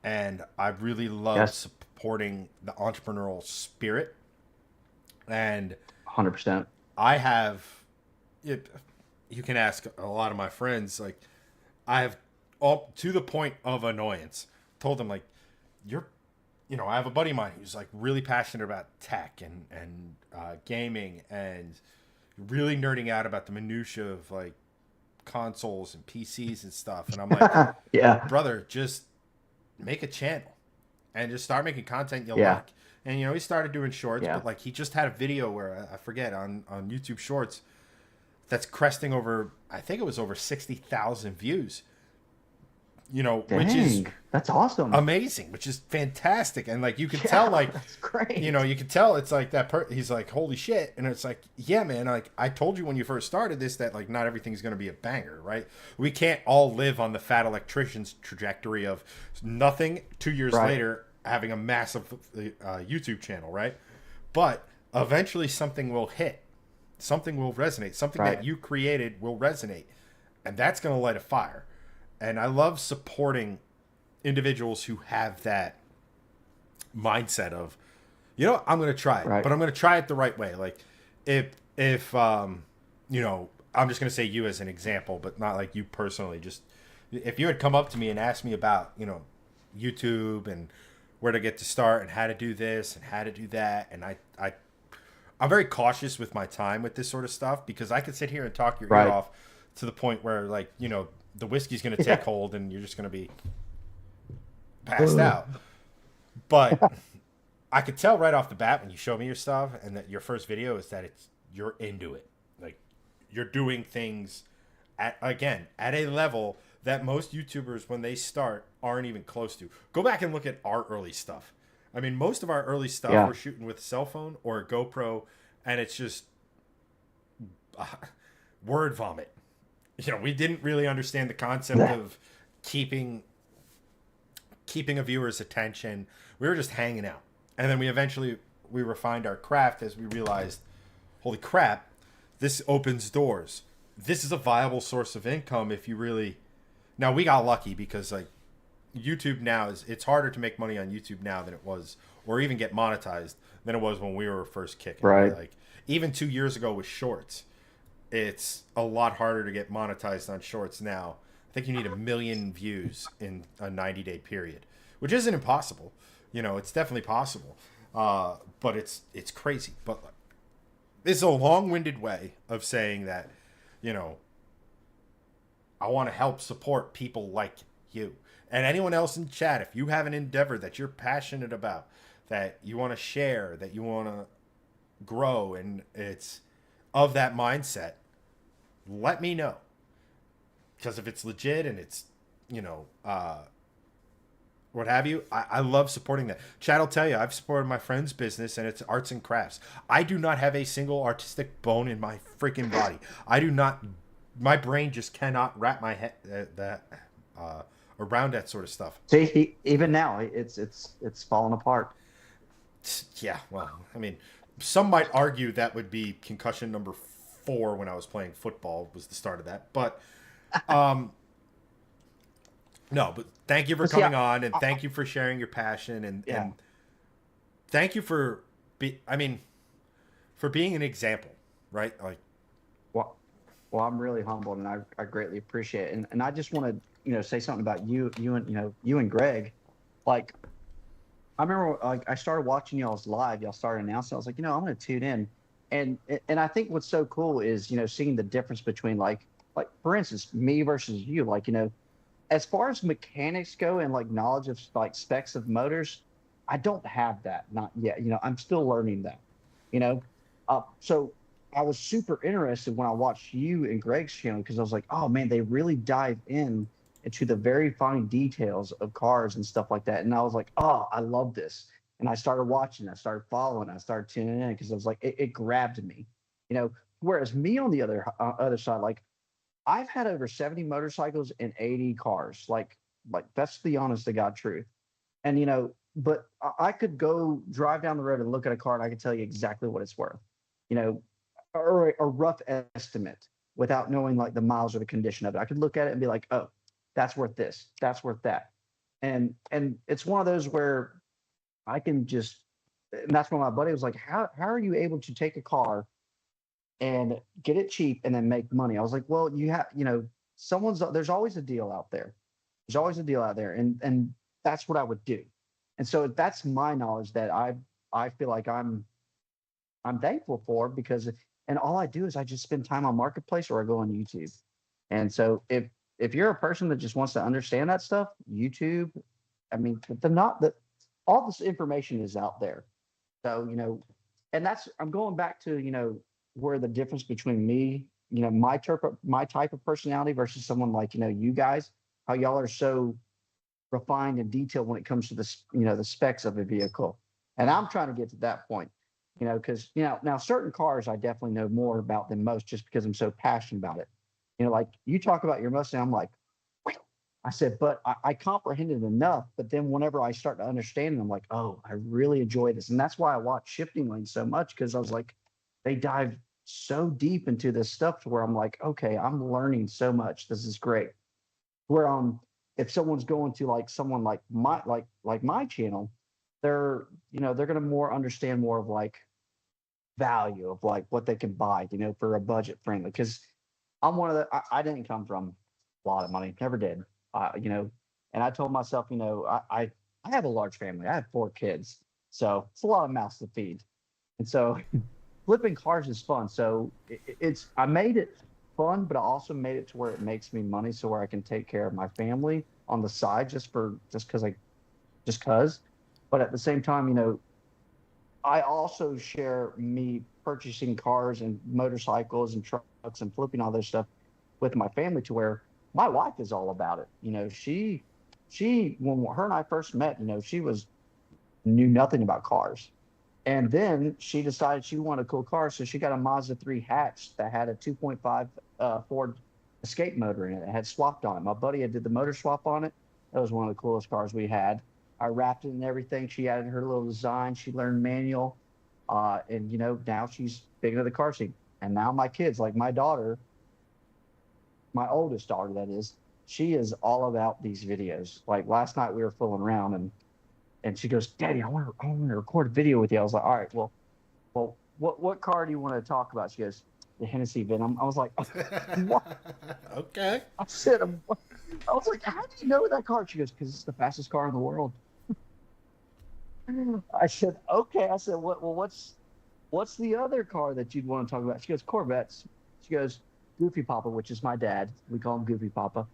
and I really love Yes. supporting the entrepreneurial spirit. And 100%. I have, it, you can ask a lot of my friends, like, I have, all to the point of annoyance, told them, like, you're, I have a buddy of mine who's like really passionate about tech and gaming, and really nerding out about the minutia of like consoles and PCs and stuff. And I'm like, Yeah. brother, just make a channel and just start making content you'll Yeah. like. And he started doing shorts, Yeah. but like he just had a video where I forget, on YouTube Shorts, that's cresting over, I think it was over 60,000 views. Which is Dang. That's awesome. amazing, which is fantastic. And like you can tell, Yeah. like, That's great. you can tell it's like he's like, holy shit. And it's like, yeah, man, like I told you when you first started this that like not everything's going to be a banger, right? We can't all live on the fat electrician's trajectory of nothing 2 years Right. later having a massive YouTube channel, right? But eventually something will hit, something will resonate, something Right. that you created will resonate, and that's going to light a fire. And I love supporting individuals who have that mindset of, I'm going to try it, Right. but I'm going to try it the right way. Like if I'm just going to say you as an example, but not like you personally. Just if you had come up to me and asked me about, YouTube and where to get to start and how to do this and how to do that. And I'm very cautious with my time with this sort of stuff, because I could sit here and talk your Right. ear off to the point where, like, the whiskey's going to take hold and you're just going to be passed out. But I could tell right off the bat when you show me your stuff and that your first video is that you're into it. Like, you're doing things at a level that most YouTubers, when they start, aren't even close to. Go back and look at our early stuff. I mean, most of our early stuff Yeah. we're shooting with a cell phone or a GoPro, and it's just word vomit. We didn't really understand the concept of keeping a viewer's attention. We were just hanging out. And then we refined our craft as we realized, holy crap, this opens doors. This is a viable source of income if you really. Now, we got lucky because like YouTube now it's harder to make money on YouTube now than it was, or even get monetized, than it was when we were first kicking. Right. Like even 2 years ago with shorts, it's a lot harder to get monetized on shorts now. I think you need 1 million views in a 90-day period, which isn't impossible. It's definitely possible, but it's crazy. But like, this is a long-winded way of saying that, I want to help support people like you and anyone else in chat. If you have an endeavor that you're passionate about, that you want to share, that you want to grow, and it's of that mindset, let me know. Because if it's legit and it's, what have you, I love supporting that. Chad will tell you, I've supported my friend's business and it's arts and crafts. I do not have a single artistic bone in my freaking body. I do not, my brain just cannot wrap my head around that sort of stuff. See, even now, it's falling apart. Yeah, well, I mean, some might argue that would be concussion number 4 when I was playing football was the start of that. But no, but thank you for coming on, and thank you for sharing your passion, and thank you for for being an example, right? Like, well, I'm really humbled, and I greatly appreciate it. And I just want to say something about you and you and Greg. Like, I remember like I started watching y'all's live. Y'all started announcing. I was like, I'm going to tune in, and I think what's so cool is seeing the difference between like for instance me versus you. Like as far as mechanics go and like knowledge of like specs of motors, I don't have that, not yet. I'm still learning that. You know, so I was super interested when I watched you and Greg's channel because I was like, oh man, they really dive in into the very fine details of cars and stuff like that. And I was like, oh, I love this. And I started watching, I started following, I started tuning in because I was like, it grabbed me. You know, whereas me on the other side, like I've had over 70 motorcycles and 80 cars. Like that's the honest to God truth. And but I could go drive down the road and look at a car and I could tell you exactly what it's worth, you know, or a rough estimate without knowing like the miles or the condition of it. I could look at it and be like, oh, that's worth this, that's worth that. And it's one of those where I can just, and that's when my buddy was like, how are you able to take a car and get it cheap and then make money? I was like, well, there's always a deal out there. There's always a deal out there. And that's what I would do. And so that's my knowledge that I feel like I'm thankful for because and all I do is I just spend time on Marketplace or I go on YouTube. And so if you're a person that just wants to understand that stuff, YouTube, I mean, the not that all this information is out there. So, and that's I'm going back to, where the difference between me, my type of personality versus someone like, you guys, how y'all are so refined and detailed when it comes to the specs of a vehicle. And I'm trying to get to that point, because, now certain cars I definitely know more about than most just because I'm so passionate about it. Like you talk about your Mustang, I'm like, I said, but I comprehended enough. But then whenever I start to understand it, I'm like, oh, I really enjoy this. And that's why I watch Shifting Lanes so much because I was like, they dive so deep into this stuff to where I'm like, okay, I'm learning so much. This is great. Where if someone's going to like someone like my channel, they're gonna more understand more of like value of like what they can buy, for a budget friendly. Because I'm one of I didn't come from a lot of money, never did. And I told myself, I have a large family. I have 4 kids, so it's a lot of mouths to feed. And so flipping cars is fun. So I made it fun, but I also made it to where it makes me money, so where I can take care of my family on the side just because. But at the same time, I also share me purchasing cars and motorcycles and trucks and flipping all this stuff with my family to where my wife is all about it. She when her and I first met, she knew nothing about cars. And then she decided she wanted a cool car, so she got a Mazda 3 hatch that had a 2.5 Ford Escape motor in it. It had swapped on it. My buddy had did the motor swap on it. That was one of the coolest cars we had. I wrapped it and everything. She added her little design. She learned manual, and now she's big into the car scene. And now my kids, like my daughter, my oldest daughter, that is, she is all about these videos. Like last night we were fooling around and she goes, Daddy, I want to record a video with you. I was like, all right, well, what car do you want to talk about? She goes, the Hennessy Venom. I was like, what? Okay. I said, I was like, how do you know that car? She goes, because it's the fastest car in the world. I said, okay. I said, what's the other car that you'd want to talk about? She goes, Corvettes. She goes, Goofy Papa, which is my dad. We call him Goofy Papa.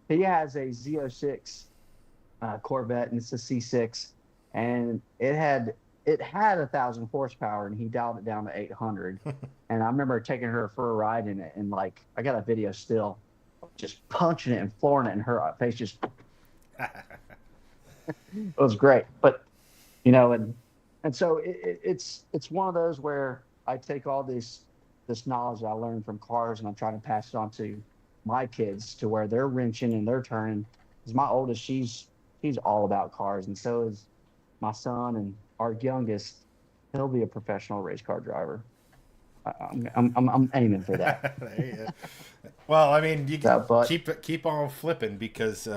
He has a Z06 Corvette, and it's a C6, and it had 1,000 horsepower, and he dialed it down to 800. And I remember taking her for a ride in it, and like I got a video still, just punching it and flooring it, and her face just it was great. But and so it's one of those where I take all this knowledge that I learned from cars and I'm trying to pass it on to my kids to where they're wrenching and they're turning. Because my oldest, she's all about cars, and so is my son, and our youngest, he'll be a professional race car driver. I'm aiming for that. Well, I mean, you can but keep on flipping because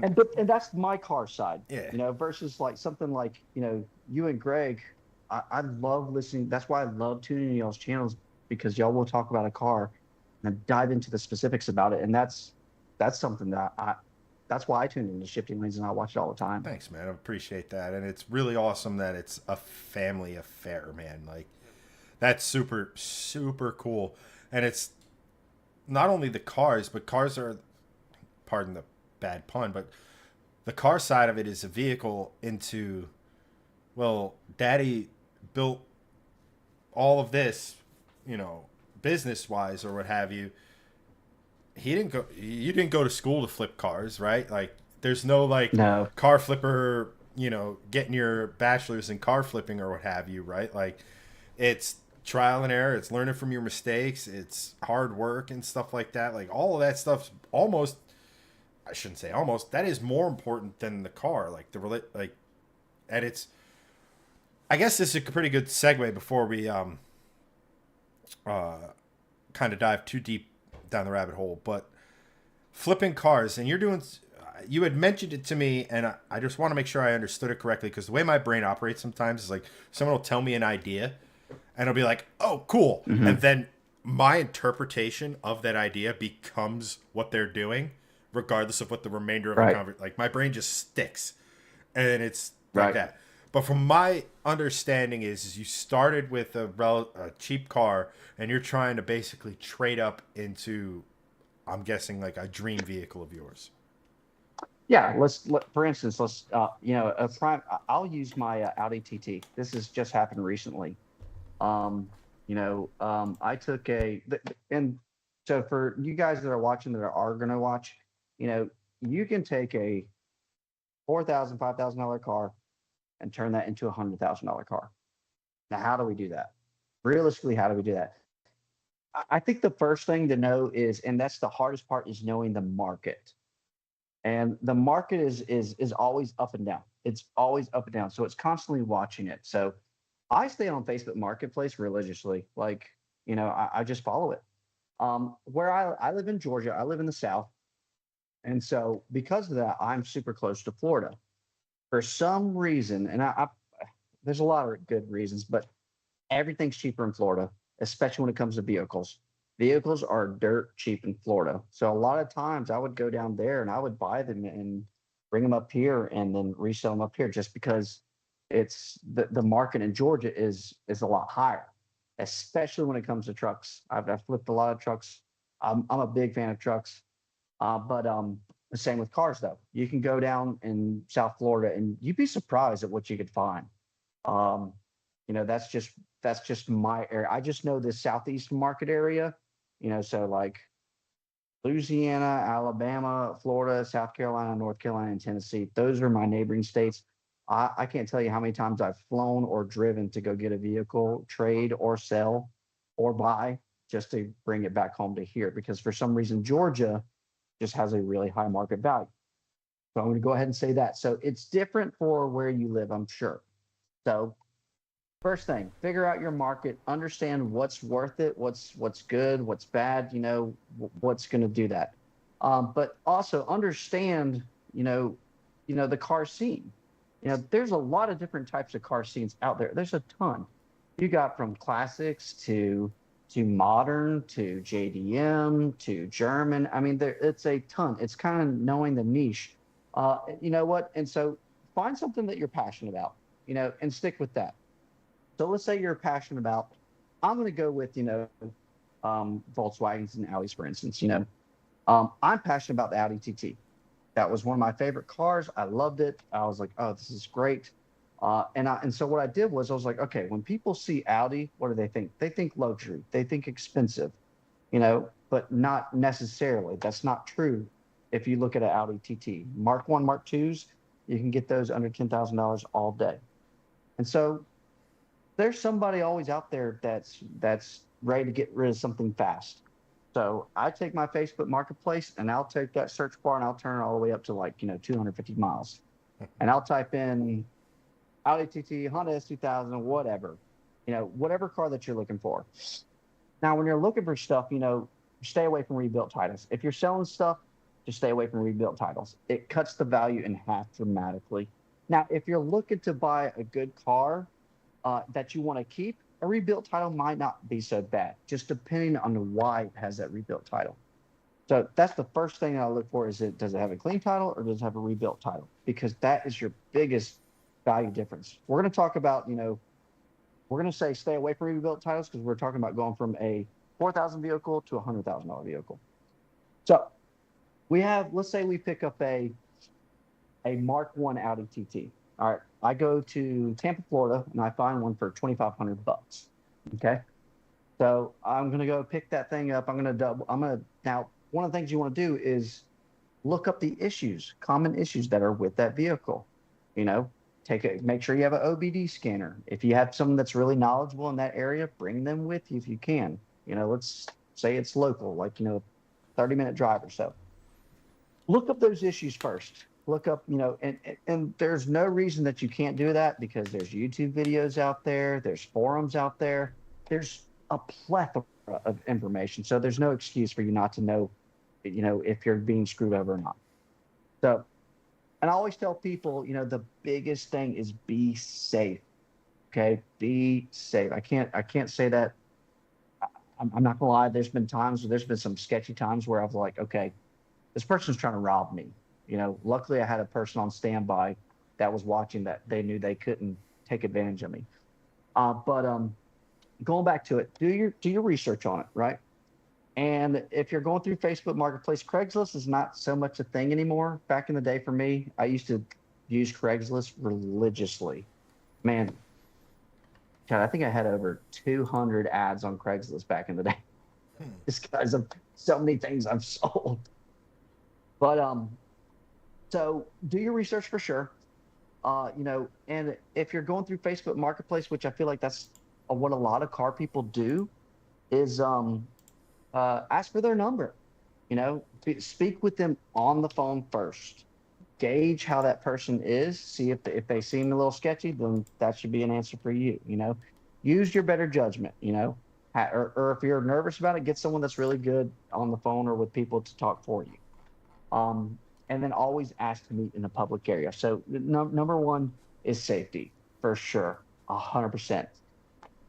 and that's my car side, yeah. Versus like something like you and Greg. I love listening. That's why I love tuning in y'all's channels, because y'all will talk about a car and dive into the specifics about it, and that's something that that's why I tune into Shifting Lanes and I watch it all the time. Thanks, man. I appreciate that, and it's really awesome that it's a family affair, man. Like that's super super cool, and it's not only the cars, but cars are pardon the bad pun, but the car side of it is a vehicle into, well, daddy built all of this, business wise or what have you. You didn't go to school to flip cars, right? Like there's no like No. car flipper, getting your bachelor's in car flipping or what have you, right? Like it's trial and error, it's learning from your mistakes, it's hard work and stuff like that. Like all of that stuff's almost, I shouldn't say almost, that is more important than the car. Like and it's, I guess this is a pretty good segue before we kind of dive too deep down the rabbit hole. But flipping cars, and you had mentioned it to me, and I just want to make sure I understood it correctly, because the way my brain operates sometimes is like someone will tell me an idea, and I'll be like, oh, cool. Mm-hmm. And then my interpretation of that idea becomes what they're doing, regardless of what the remainder of the conversation, like my brain just sticks, and it's like that. But from my understanding is you started with a cheap car, and you're trying to basically trade up into, I'm guessing, like a dream vehicle of yours. Yeah, for instance, a prime. I'll use my Audi TT. This has just happened recently. I took and so for you guys that are watching that are going to watch, you can take a $4,000, $5,000 car and turn that into $100,000 car. Now, how do we do that? Realistically, how do we do that? I think the first thing to know is, and that's the hardest part, is knowing the market. And the market is always up and down. It's always up and down. So it's constantly watching it. So I stay on Facebook Marketplace religiously. Like, I just follow it. Where I live in Georgia, I live in the South. And so because of that, I'm super close to Florida. For some reason, and there's a lot of good reasons, but everything's cheaper in Florida, especially when it comes to vehicles. Vehicles are dirt cheap in Florida. So a lot of times I would go down there and I would buy them and bring them up here and then resell them up here, just because it's the market in Georgia is a lot higher, especially when it comes to trucks. I've flipped a lot of trucks. I'm a big fan of trucks. But the same with cars, though. You can go down in South Florida and you'd be surprised at what you could find. That's just my area. I just know this Southeast market area, so like Louisiana, Alabama, Florida, South Carolina, North Carolina, and Tennessee. Those are my neighboring states. I can't tell you how many times I've flown or driven to go get a vehicle, trade or sell or buy, just to bring it back home to here, because for some reason Georgia just has a really high market value. So I'm going to go ahead and say that. So it's different for where you live, I'm sure. So first thing, figure out your market, understand what's worth it, what's good, what's bad, what's going to do that. But also understand, the car scene. There's a lot of different types of car scenes out there. There's a ton. You got from classics to modern to JDM to German. I mean, it's a ton. It's kind of knowing the niche. You know what? And so find something that you're passionate about, and stick with that. So let's say you're passionate about, I'm going to go with, Volkswagens and Audis, for instance. I'm passionate about the Audi TT. That was one of my favorite cars. I loved it. I was like, oh, this is great. And so what I did was I was like, okay, when people see Audi, what do they think? They think luxury. They think expensive, but not necessarily. That's not true. If you look at an Audi TT, Mark 1, Mark 2s, you can get those under $10,000 all day. And so there's somebody always out there that's ready to get rid of something fast. So I take my Facebook Marketplace and I'll take that search bar and I'll turn it all the way up to 250 miles. And I'll type in Audi TT, Honda S2000, whatever, whatever car that you're looking for. Now, when you're looking for stuff, stay away from rebuilt titles. If you're selling stuff, just stay away from rebuilt titles. It cuts the value in half dramatically. Now, if you're looking to buy a good car that you want to keep, a rebuilt title might not be so bad, just depending on why it has that rebuilt title. So that's the first thing I look for, does it have a clean title or does it have a rebuilt title? Because that is your biggest value difference. We're going to talk about, we're going to say stay away from rebuilt titles because we're talking about going from a $4,000 vehicle to a $100,000 vehicle. So We have, let's say we pick up a Mark One Audi TT. All right, I go to Tampa, Florida, and I find one for $2,500. Okay, so I'm gonna go pick that thing up. I'm gonna double. I'm gonna now. One of the things you want to do is look up the issues, common issues that are with that vehicle. You know, make sure you have an OBD scanner. If you have someone that's really knowledgeable in that area, bring them with you if you can. Let's say it's local, like 30-minute drive or so. Look up those issues first. Look up, and there's no reason that you can't do that because there's YouTube videos out there, there's forums out there, there's a plethora of information. So there's no excuse for you not to know, if you're being screwed over or not. So, and I always tell people, the biggest thing is be safe. Okay, be safe. I can't say that. I'm not gonna lie. There's been some sketchy times where I was like, okay, this person's trying to rob me. Luckily I had a person on standby that was watching that they knew they couldn't take advantage of me. But going back to it, do your research on it, right? And if you're going through Facebook Marketplace, Craigslist is not so much a thing anymore. Back in the day for me, I used to use Craigslist religiously. Man, God, I think I had over 200 ads on Craigslist back in the day. Just because of so many things I've sold. But so do your research for sure. And if you're going through Facebook Marketplace, which I feel like that's what a lot of car people do, is ask for their number. Speak with them on the phone first. Gauge how that person is. See if they seem a little sketchy, then that should be an answer for you. Use your better judgment. Or if you're nervous about it, get someone that's really good on the phone or with people to talk for you. And then always ask to meet in a public area. So number one is safety for sure, 100%.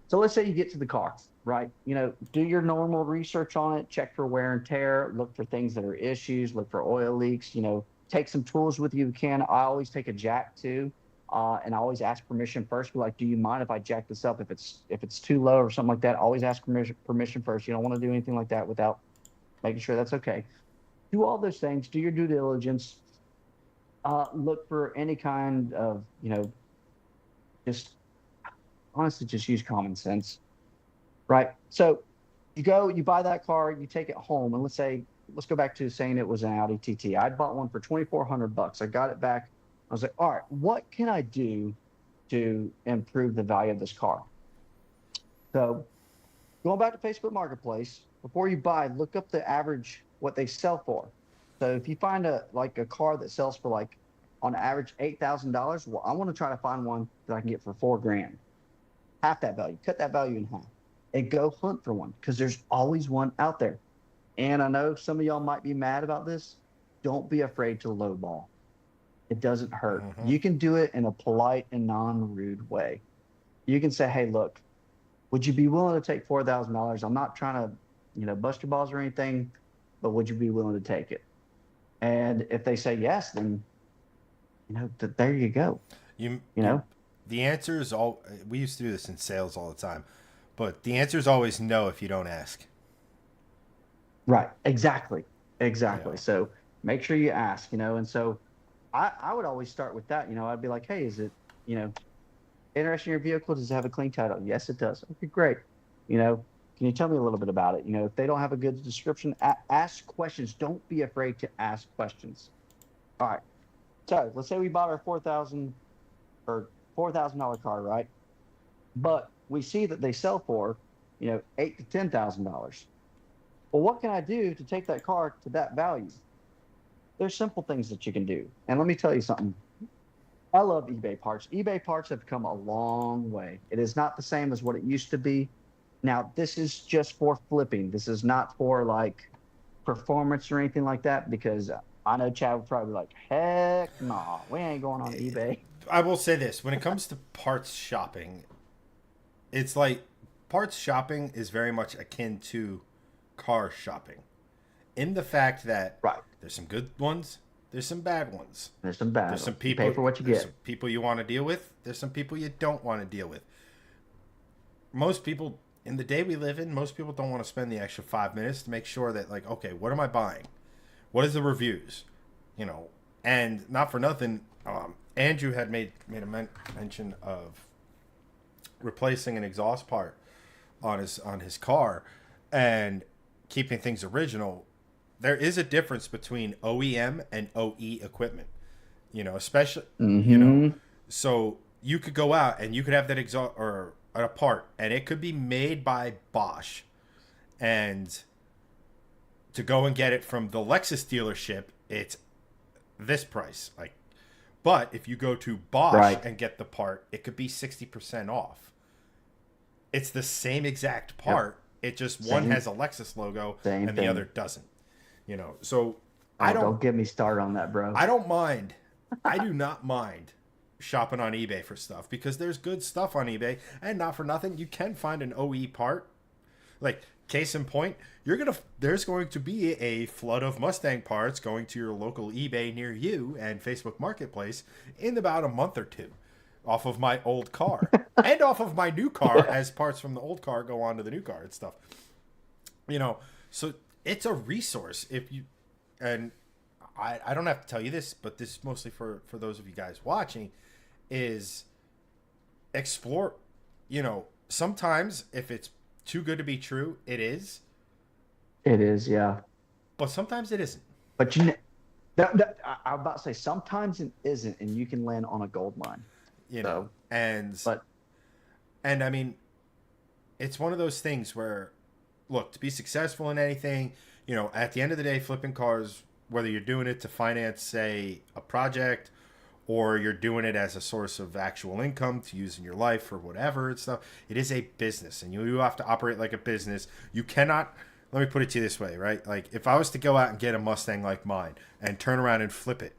So let's say you get to the car, right? Do your normal research on it, check for wear and tear, look for things that are issues, look for oil leaks, take some tools with you if you can. I always take a jack too. And I always ask permission first. Be like, do you mind if I jack this up? If it's too low or something like that, always ask permission first. You don't want to do anything like that without making sure that's okay. Do all those things. Do your due diligence. Look for any kind of, just honestly, just use common sense, right? So you buy that car, you take it home, and let's go back to saying it was an Audi TT. I bought one for $2,400. I got it back. I was like, all right, what can I do to improve the value of this car? So going back to Facebook Marketplace, before you buy, look up the average, what they sell for. So if you find a car that sells for on average $8,000, well, I want to try to find one that I can get for $4,000. Half that value, cut that value in half, and go hunt for one because there's always one out there. And I know some of y'all might be mad about this. Don't be afraid to lowball. It doesn't hurt. Mm-hmm. You can do it in a polite and non-rude way. You can say, hey, look, would you be willing to take $4,000? I'm not trying to, bust your balls or anything, but would you be willing to take it? And if they say yes, then, there you go. The answer is we used to do this in sales all the time, but the answer is always no if you don't ask. Right. Exactly. Yeah. So make sure you ask, and so I would always start with that. I'd be like, hey, is it, interested in your vehicle? Does it have a clean title? Yes, it does. Okay, great. Can you tell me a little bit about it? If they don't have a good description, ask questions. Don't be afraid to ask questions. All right. So let's say we bought our $4,000 car, right? But we see that they sell for, $8,000 to $10,000. Well, what can I do to take that car to that value? There's simple things that you can do. And let me tell you something. I love eBay parts. eBay parts have come a long way. It is not the same as what it used to be. Now, this is just for flipping. This is not for performance or anything like that, because I know Chad would probably be like, heck no, we ain't going on eBay. I will say this. When it comes to parts shopping, it's like parts shopping is very much akin to car shopping, in the fact that there's some good ones, there's some bad ones. There's some bad. There's some people you pay for what you get. Some people you want to deal with. There's some people you don't want to deal with. Most people in the day we live in, most people don't want to spend the extra 5 minutes to make sure that okay, what am I buying? What is the reviews? And not for nothing, Andrew had made a mention of replacing an exhaust part on his car and keeping things original. There is a difference between OEM and OE equipment, especially, so you could go out and you could have that exhaust or a part and it could be made by Bosch, and to go and get it from the Lexus dealership, it's this price. But if you go to Bosch and get the part, it could be 60% off. It's the same exact part. Yep. It just one has a Lexus logo and the other doesn't. So don't get me started on that, bro. I don't mind. I do not mind shopping on eBay for stuff because there's good stuff on eBay, and not for nothing, you can find an OE part. Case in point, there's going to be a flood of Mustang parts going to your local eBay near you and Facebook Marketplace in about a month or two, off of my old car and off of my new car, as parts from the old car go onto the new car and stuff. So it's a resource. And I don't have to tell you this, but this is mostly for those of you guys watching, is explore. Sometimes if it's too good to be true, it is. It is, yeah. But sometimes it isn't. But I'm about to say sometimes it isn't, and you can land on a gold mine. And I mean, it's one of those things where, look, to be successful in anything, at the end of the day, flipping cars, whether you're doing it to finance, say, a project, or you're doing it as a source of actual income to use in your life or whatever and stuff, it is a business, and you have to operate like a business. You cannot, let me put it to you this way, right? If I was to go out and get a Mustang like mine and turn around and flip it,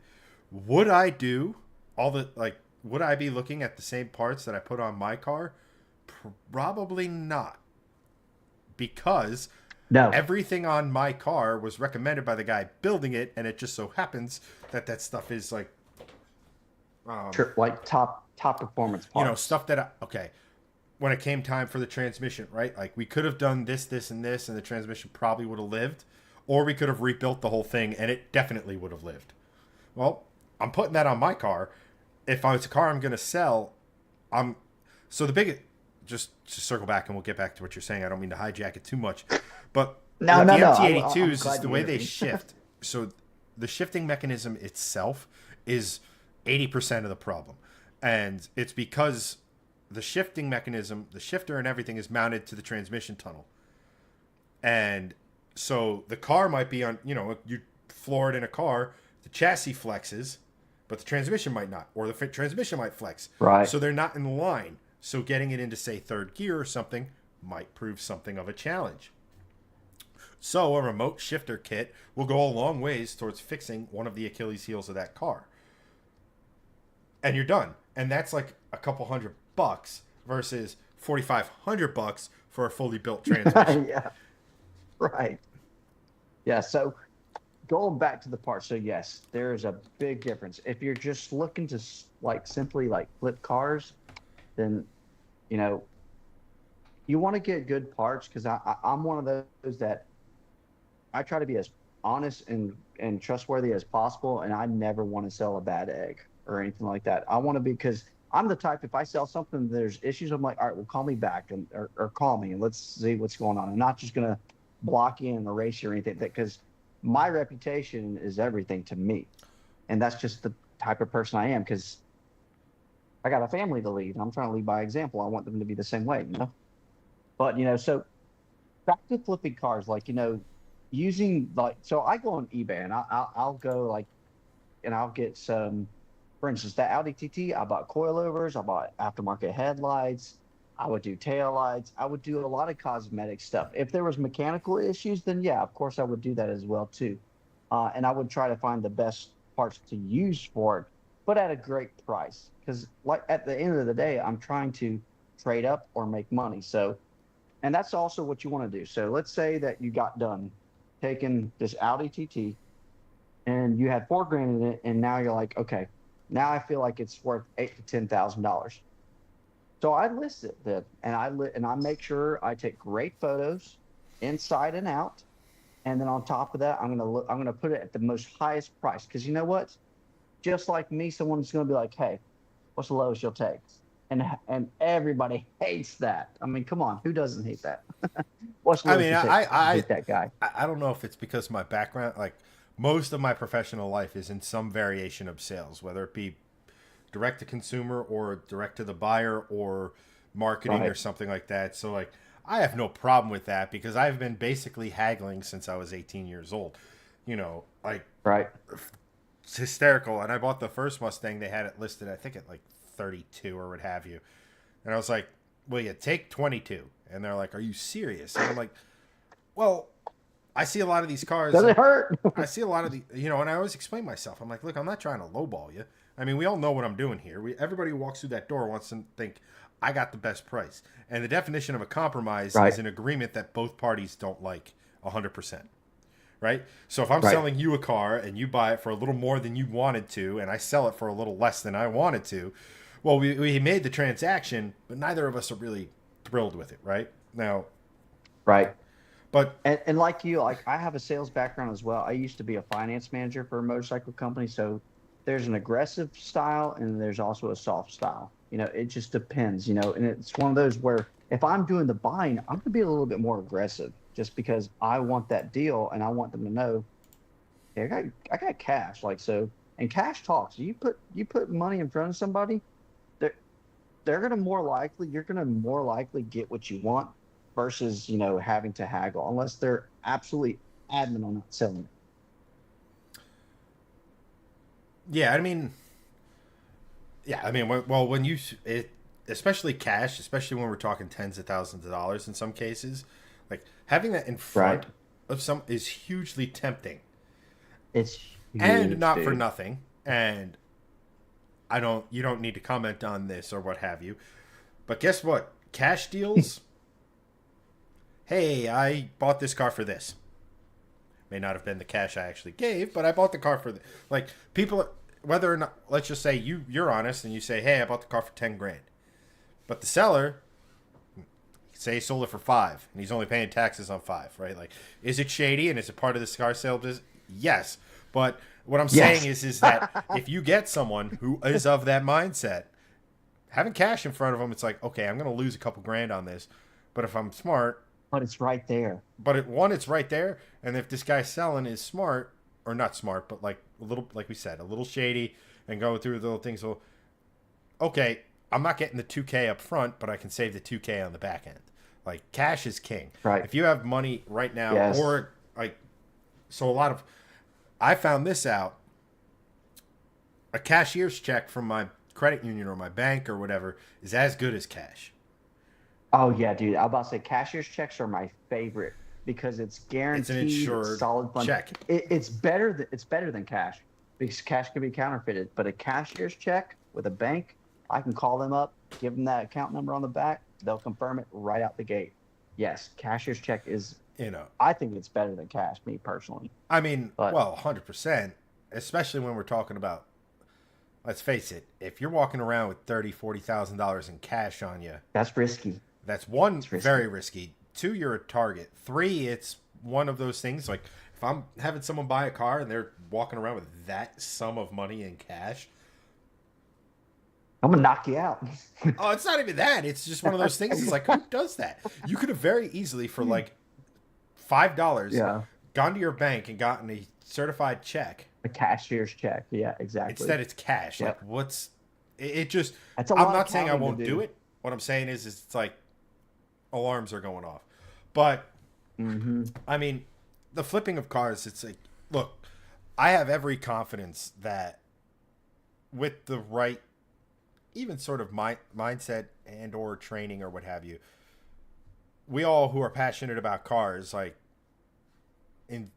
would I do would I be looking at the same parts that I put on my car? Probably not. Because everything on my car was recommended by the guy building it, and it just so happens that stuff is top performance parts. Stuff that when it came time for the transmission, right? We could have done this, and this, and the transmission probably would have lived, or we could have rebuilt the whole thing, and it definitely would have lived. Well, I'm putting that on my car. If it's a car I'm going to sell, just to circle back, and we'll get back to what you're saying. I don't mean to hijack it too much, but the MT82s is the way they shift. So the shifting mechanism itself is 80% of the problem. And it's because the shifting mechanism, the shifter and everything is mounted to the transmission tunnel. And so the car might be on, you floor it in a car, the chassis flexes, but the transmission might not, or the transmission might flex. Right. So they're not in line. So getting it into, say, third gear or something might prove something of a challenge. So a remote shifter kit will go a long ways towards fixing one of the Achilles heels of that car. And you're done. And that's like a couple $100 versus $4,500 for a fully built transmission. Yeah. Right. Yeah. So going back to the parts. So yes, there is a big difference. If you're just looking to simply flip cars, then, you want to get good parts, because I'm one of those that I try to be as honest and trustworthy as possible, and I never want to sell a bad egg or anything like that. I want to be, because I'm the type, if I sell something, there's issues, I'm like, all right, well, call me back or call me and let's see what's going on. I'm not just going to block you and erase you or anything, because my reputation is everything to me. And that's just the type of person I am, because I got a family to lead, and I'm trying to lead by example. I want them to be the same way, But, so back to flipping cars, using, so I go on eBay, and I'll go, and I'll get some, for instance, that Audi TT, I bought coilovers, I bought aftermarket headlights, I would do tail lights, I would do a lot of cosmetic stuff. If there was mechanical issues, then yeah, of course I would do that as well too. And I would try to find the best parts to use for it, but at a great price. Because at the end of the day, I'm trying to trade up or make money. So, and that's also what you want to do. So let's say that you got done taking this Audi TT and you had $4,000 in it, and now you're like, okay, now I feel like it's worth $8,000 to $10,000. So I list it then, and I make sure I take great photos inside and out, and then on top of that, I'm gonna put it at the most highest price because you know what? Just like me, someone's gonna be like, "Hey, what's the lowest you'll take?" And everybody hates that. I mean, come on, who doesn't hate that? What's the I lowest mean, you take? I hate that guy. I don't know if it's because of my background. Like most of my professional life is in some variation of sales, whether it be direct to consumer or direct to the buyer or marketing or Right, something like that. So like I have no problem with that because I've been basically haggling since I was 18 years old. You know, like right. it's hysterical. And I bought the first Mustang. They had it listed, I think, at like 32 or what have you. And I was like, "Will you take 22?" And they're like, "Are you serious?" And I'm like, "Well, I see a lot of these cars. Does And it hurt? I see a lot of the, you know." And I always explain myself. I'm like, "Look, I'm not trying to lowball you. I mean, we all know what I'm doing here. Everybody who walks through that door wants to think I got the best price. And the definition of a compromise Right, is an agreement that both parties don't like 100%." Right? So if I'm right, selling you a car and you buy it for a little more than you wanted to, and I sell it for a little less than I wanted to, well, we made the transaction, but neither of us are really thrilled with it, right? Now, right. but And like you, like I have a sales background as well. I used to be a finance manager for a motorcycle company. So there's an aggressive style and there's also a soft style. It just depends, and it's one of those where if I'm doing the buying, I'm gonna be a little bit more aggressive just because I want that deal and I want them to know, hey, I got cash. Like so, and cash talks. You put money in front of somebody, they're you're gonna more likely get what you want versus having to haggle unless they're absolutely adamant on not selling it. yeah, I mean, yeah, I mean, well, when you it, especially cash, especially when we're talking tens of thousands of dollars in some cases, like having that in Right. front of some is hugely tempting, It's and huge, not for dude. nothing. And you don't need to comment on this or what have you. But guess what? Cash deals. Hey, I bought this car for this. May not have been the cash I actually gave, but I bought the car for like people. Whether or not, let's just say you're honest and you say, "Hey, I bought the car for 10 grand," but the seller say he sold it for 5 and he's only paying taxes on 5, right? Like, is it shady and is it part of this car sale business? Yes, but what I'm saying Yes. is that if you get someone who is of that mindset, having cash in front of them, it's like, okay, I'm going to lose a couple grand on this, but if I'm smart, But it's right there. it's right there, and if this guy selling is smart or not smart, but like a little, like we said, a little shady and going through the little things, well, okay, I'm not getting the 2K up front, but I can save the 2K on the back end. Like cash is king. Right. If you have money right now, Yes. or like, so a lot of, I found this out. A cashier's check from my credit union or my bank or whatever is as good as cash. Oh yeah, dude. I was about to say cashier's checks are my favorite because it's It's an guaranteed, it's insured solid fund. check. It's better than cash because cash can be counterfeited. But a cashier's check with a bank, I can call them up, give them that account number on the back, they'll confirm it right out the gate. Yes, cashier's check is. You know, I think it's better than cash, me personally. I mean, But well, 100%, especially when we're talking about, let's face it, if you're walking around with $30,000, $40,000 in cash on you, that's risky. that's one, It's risky. very risky. Two, you're a target. Three, it's one of those things like if I'm having someone buy a car and they're walking around with that sum of money in cash, I'm gonna knock you out. oh, it's not even that. It's just one of those things. It's like, who does that? You could have very easily, for like $5, Yeah, gone to your bank and gotten a certified check. a cashier's check. Yeah, exactly. Instead, it's cash. Like, Yep. what's it just, That's a I'm lot of not saying I counting won't to do do. it. What I'm saying is it's like alarms are going off. But Hmm. I mean, the flipping of cars, it's like, look, I have every confidence that with the right, even sort of mindset and or training or what have you, we all who are passionate about cars, like, in,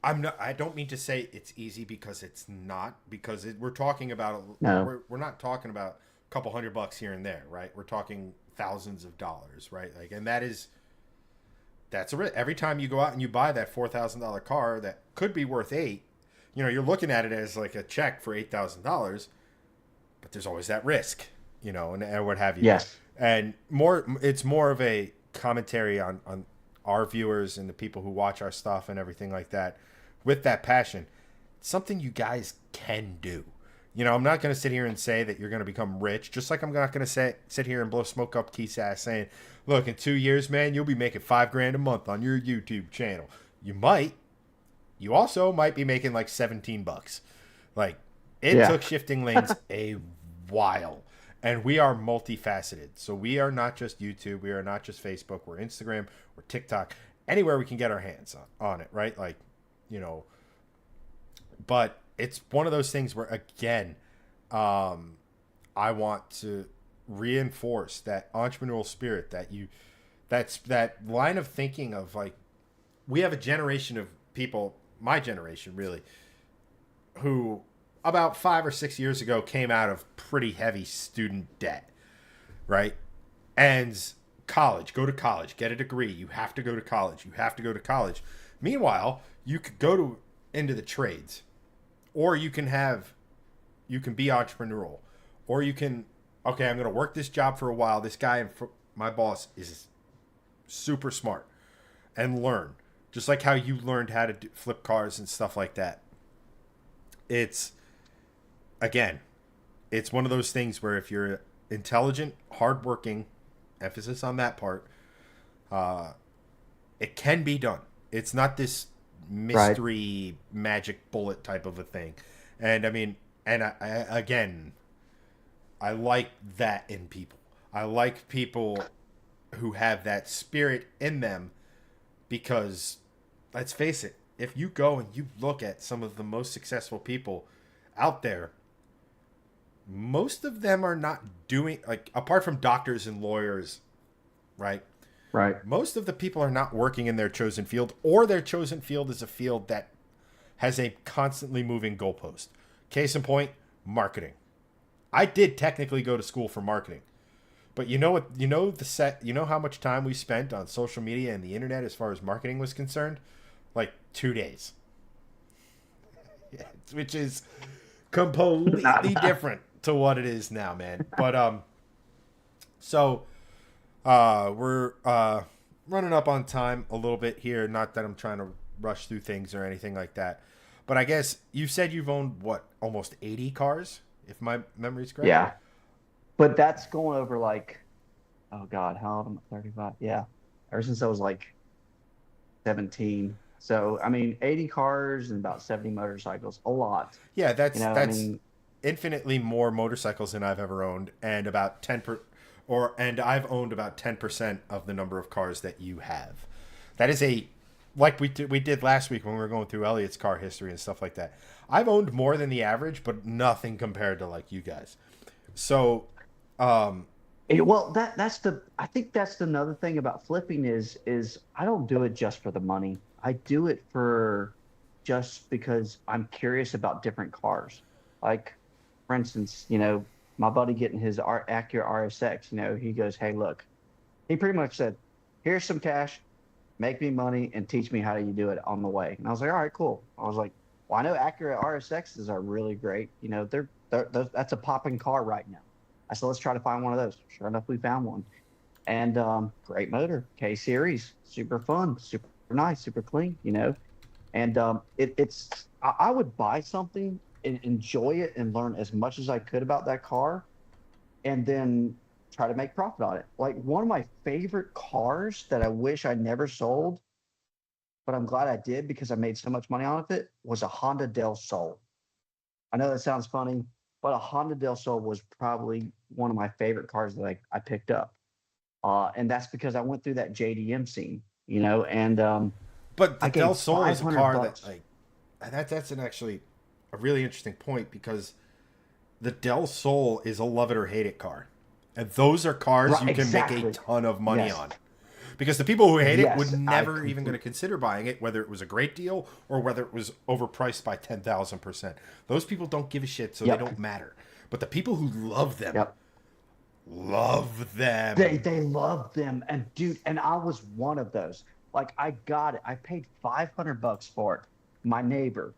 I don't mean to say it's easy because it's not, because we're talking about, No. we're not talking about a couple $100 here and there, right? We're talking thousands of dollars, right? Like, and that's a risk. Every time you go out and you buy that $4,000 car that could be worth eight, you're looking at it as like a check for $8,000, but there's always that risk, and what have you. Yes. And it's more of a commentary on our viewers and the people who watch our stuff and everything like that with that passion. It's something you guys can do. You know, I'm not going to sit here and say that you're going to become rich, just like I'm not going to sit here and blow smoke up Keith's ass saying, look, in 2 years, man, you'll be making $5,000 a month on your YouTube channel. You might. You also might be making like $17. Like, it took Shifting Lanes a while. And we are multifaceted. So we are not just YouTube. We are not just Facebook. We're Instagram. We're TikTok. Anywhere we can get our hands on it, right? Like, you know. But it's one of those things where, again, I want to reinforce that entrepreneurial spirit that line of thinking of, like, we have a generation of people, my generation really, who about 5 or 6 years ago came out of pretty heavy student debt, right? And college, go to college, get a degree. You have to go to college. You have to go to college. Meanwhile, you could go into the trades, or you can be entrepreneurial, or you can, okay, I'm going to work this job for a while. This guy, my boss, is super smart, and learn. Just like how you learned how to flip cars and stuff like that. It's one of those things where if you're intelligent, hardworking, emphasis on that part, it can be done. It's not this mystery magic bullet type of a thing. And I mean, and I like that in people. I like people who have that spirit in them, because let's face it, if you go and you look at some of the most successful people out there, most of them are not doing, like, apart from doctors and lawyers, right? Right. Most of the people are not working in their chosen field, or their chosen field is a field that has a constantly moving goalpost. Case in point, marketing. I did technically go to school for marketing. But you know what? You know how much time we spent on social media and the internet as far as marketing was concerned? Like 2 days. Yeah, which is completely different to what it is now, man. But so we're running up on time a little bit here. Not that I'm trying to rush through things or anything like that. But I guess you said you've owned, what, almost 80 cars, if my memory's correct? Yeah. But that's going over, like, oh God, how old am I? 35? Yeah. Ever since I was like 17. So, I mean, 80 cars and about 70 motorcycles, a lot. Yeah, that's I mean, infinitely more motorcycles than I've ever owned, and about and I've owned about 10% of the number of cars that you have. That is like we did last week when we were going through Elliott's car history and stuff like that. I've owned more than the average, but nothing compared to, like, you guys. So, well, I think that's another thing about flipping is I don't do it just for the money. I do it just because I'm curious about different cars. Like, for instance, my buddy getting his Acura RSX, he goes, hey, look, he pretty much said, here's some cash, make me money, and teach me how you do it on the way. And I was like, all right, cool. I was like, well, I know Acura RSXs are really great. That's a popping car right now. I said, let's try to find one of those. Sure enough, we found one. And great motor, K-Series, super fun, super nice, super clean, And I would buy something and enjoy it and learn as much as I could about that car, and then try to make profit on it. Like, one of my favorite cars that I wish I never sold, but I'm glad I did because I made so much money on it, was a Honda Del Sol. I know that sounds funny, but a Honda Del Sol was probably one of my favorite cars that I picked up. And that's because I went through that JDM scene, and but the Del Sol is a car $500. that's actually a really interesting point, because the Del Sol is a love it or hate it car. And those are cars you can make a ton of money on. Because the people who hate it would never even going to consider buying it, whether it was a great deal or whether it was overpriced by 10,000%. Those people don't give a shit, so they don't matter. But the people who love them, love them. They love them. And dude, and I was one of those. Like, I got it. I paid $500 for it. My neighbor,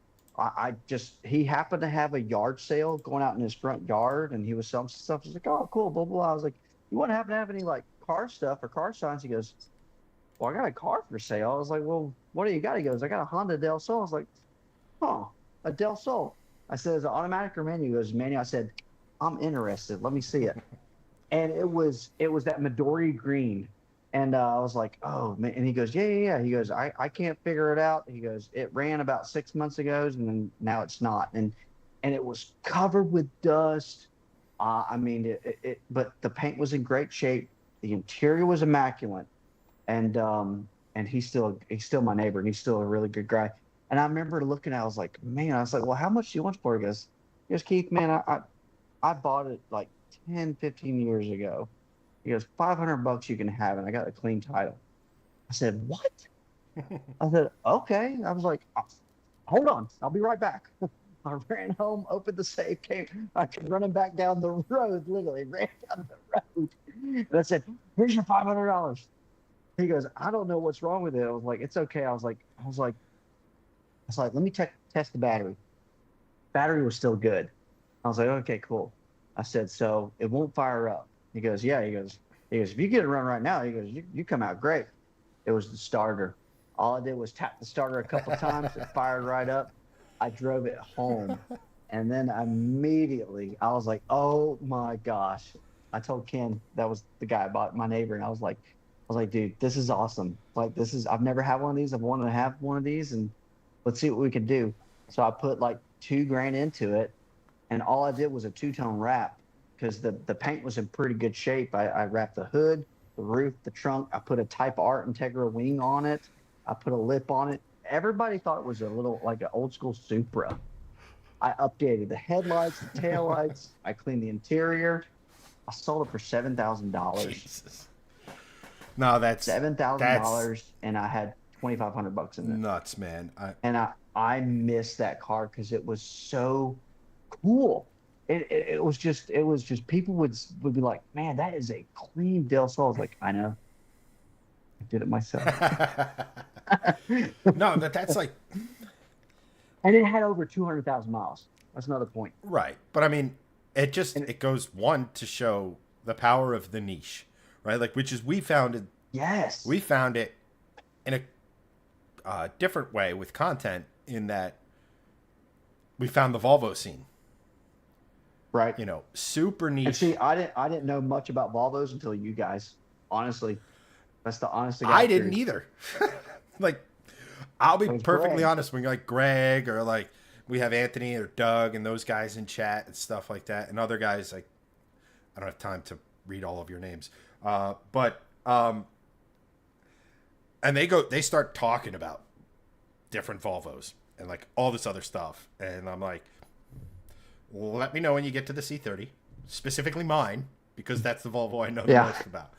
he happened to have a yard sale going out in his front yard, and he was selling stuff. I was like, oh, cool, blah, blah, blah. I was like, you want to happen to have any, like, car stuff or car signs? He goes, well, I got a car for sale. I was like, well, what do you got? He goes, I got a Honda Del Sol. I was like, huh, a Del Sol. I said, is it automatic or manual? He goes, manual. I said, I'm interested. Let me see it. And it was that Midori green. And I was like, oh man. And he goes, yeah, yeah, yeah. He goes, I can't figure it out. He goes, it ran about 6 months ago, and then now it's not. And it was covered with dust. I mean, but the paint was in great shape. The interior was immaculate. And he's still my neighbor, and he's still a really good guy. And I remember looking at it, I was like, man, I was like, well, how much do you want for it? He goes, Keith, man, I bought it like 10, 15 years ago. He goes, $500 you can have it. I got a clean title. I said, what? I said, okay. I was like, hold on, I'll be right back. I ran home, opened the safe, I came running back down the road, literally ran down the road. And I said, here's your $500. He goes, I don't know what's wrong with it. I was like, it's okay. I was like, let me test the battery. Battery was still good. I was like, okay, cool. I said, so it won't fire up. He goes, yeah. He goes, if you get it run right now, he goes, you come out great. It was the starter. All I did was tap the starter a couple times. It fired right up. I drove it home. And then immediately I was like, oh my gosh. I told Ken, that was the guy I bought, my neighbor, and I was like, dude, this is awesome. Like, I've never had one of these. I've wanted to have one of these, and let's see what we can do. So I put like $2,000 into it, and all I did was a two-tone wrap because the paint was in pretty good shape. I wrapped the hood, the roof, the trunk. I put a Type R Integra wing on it. I put a lip on it. Everybody thought it was a little like an old school Supra. I updated the headlights, the taillights. I cleaned the interior. I sold it for $7,000. Jesus. No, that's $7,000, and I had $2,500 in it. Nuts, man. I missed that car because it was so cool. It was just people would be like, man, that is a clean Del Sol. I was like, I know, I did it myself. No, that's like, and it had over 200,000 miles. That's another point. Right, but I mean, it goes one to show the power of the niche, right? Like, which is we found it in a different way with content, in that we found the Volvo scene. Right. You know, super niche. And see, I didn't know much about Volvos until you guys. Honestly, that's the honest. I didn't either. Like, I'll be perfectly Greg. honest. When like Greg, or like we have Anthony or Doug and those guys in chat and stuff like that, and other guys, like, I don't have time to read all of your names, and they start talking about different Volvos and like all this other stuff, and I'm like, let me know when you get to the C30, specifically mine, because that's the Volvo I know the most about.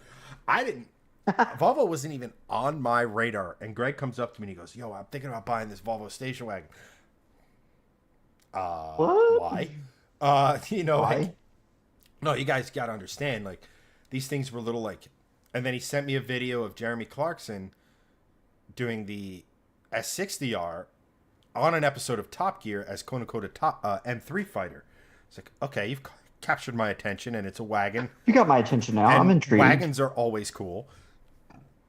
Volvo wasn't even on my radar, and Greg comes up to me and he goes, yo, I'm thinking about buying this Volvo station wagon. Why? You know, Why? like, no, you guys got to understand, like, these things were little, like, and then he sent me a video of Jeremy Clarkson doing the S60R on an episode of Top Gear as quote unquote a top M3 fighter. It's like, okay, you've captured my attention, and it's a wagon. You got my attention now. And I'm intrigued. Wagons are always cool.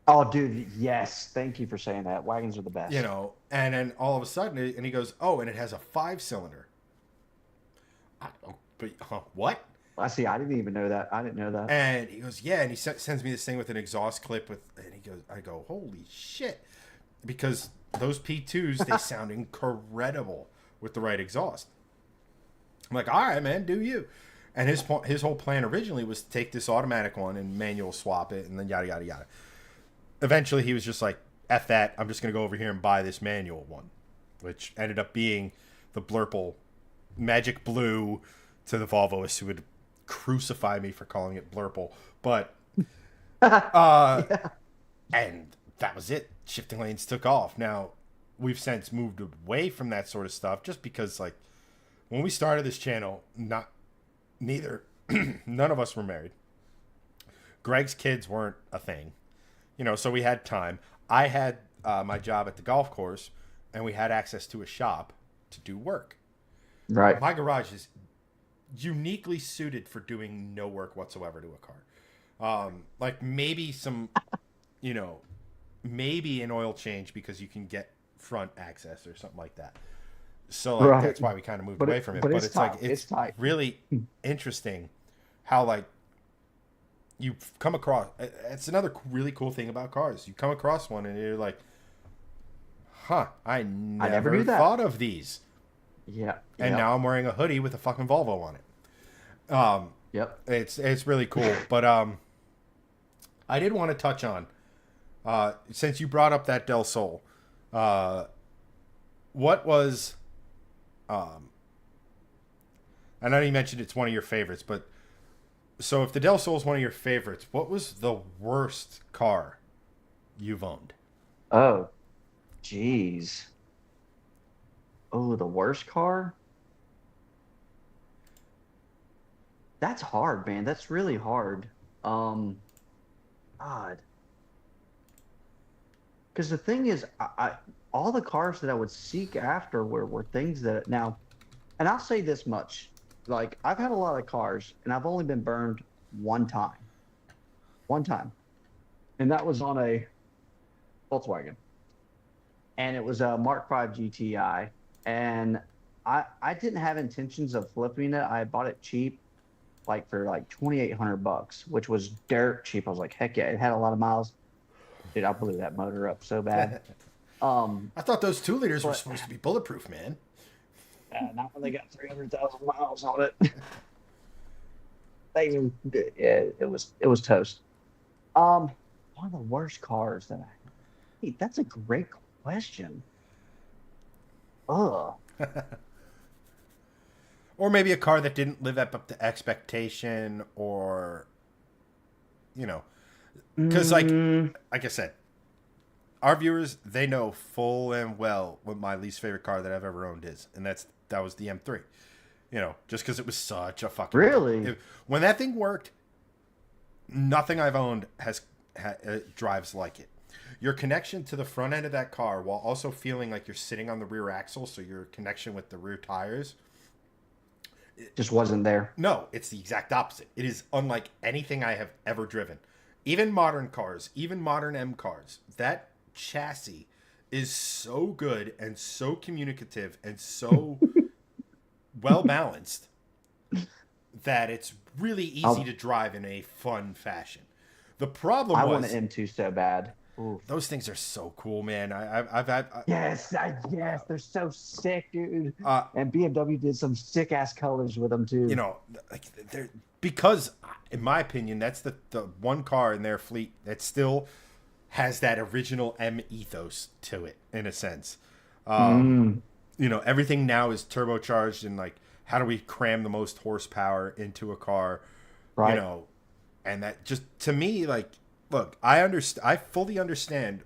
Oh, dude, yes. Thank you for saying that. Wagons are the best. You know, and then all of a sudden, and he goes, oh, and it has a 5-cylinder. What? I see. I didn't even know that. I didn't know that. And he goes, yeah, and he sends me this thing with an exhaust clip and he goes, I go, holy shit, because those P2s, they sound incredible with the right exhaust. I'm like, all right, man, do you? And his whole plan originally was to take this automatic one and manual swap it, and then yada yada yada. Eventually, he was just like, F that, I'm just gonna go over here and buy this manual one, which ended up being the Blurple Magic Blue to the Volvoists, who would crucify me for calling it Blurple, but and that was it. Shifting lanes took off. Now, we've since moved away from that sort of stuff, just because, like, when we started this channel, none of us were married. Greg's kids weren't a thing, you know, so we had time. I had my job at the golf course, and we had access to a shop to do work. Right. My garage is uniquely suited for doing no work whatsoever to a car. Like maybe some, you know, maybe an oil change because you can get front access or something like that. So like that's why we kind of moved away from it. But it's tight. like it's tight. really interesting how like you come across. It's another really cool thing about cars. You come across one and you're like, "Huh, I never knew that. thought of these." Yeah. And now I'm wearing a hoodie with a fucking Volvo on it. Yep. It's really cool. But I did want to touch on since you brought up that Del Sol, what was I know you mentioned it's one of your favorites, but so if the Del Sol is one of your favorites, what was the worst car you've owned? Oh, jeez. Oh, the worst car? That's hard, man. That's really hard. God. Because the thing is, I all the cars that I would seek after were things that now, and I'll say this much, like I've had a lot of cars and I've only been burned one time, and that was on a Volkswagen, and it was a Mark V GTI, and I didn't have intentions of flipping it. I bought it cheap, like for like $2,800, which was dirt cheap. I was like, heck yeah, it had a lot of miles. Dude, I blew that motor up so bad. I thought those 2 liters were supposed to be bulletproof, man. Not when they got 300,000 miles on it. It was toast. One of the worst cars that hey, that's a great question. Ugh. Or maybe a car that didn't live up to expectation, or because like I said, our viewers, they know full and well what my least favorite car that I've ever owned is, and that was the M3. Just because it was such a fucking really when that thing worked, nothing I've owned drives like it. Your connection to the front end of that car, while also feeling like you're sitting on the rear axle, so your connection with the rear tires just wasn't there. No, it's the exact opposite. It is unlike anything I have ever driven. Even modern cars, even modern M cars, that chassis is so good and so communicative and so well balanced that it's really easy to drive in a fun fashion. The problem I was want an M2 so bad. Oof. Those things are so cool, man. I've had yes, they're so sick, dude. And BMW did some sick ass colors with them too. Like they're because, in my opinion, that's the one car in their fleet that still has that original M ethos to it, in a sense. Everything now is turbocharged, and like, how do we cram the most horsepower into a car? Right. And that just, to me, like, look, I fully understand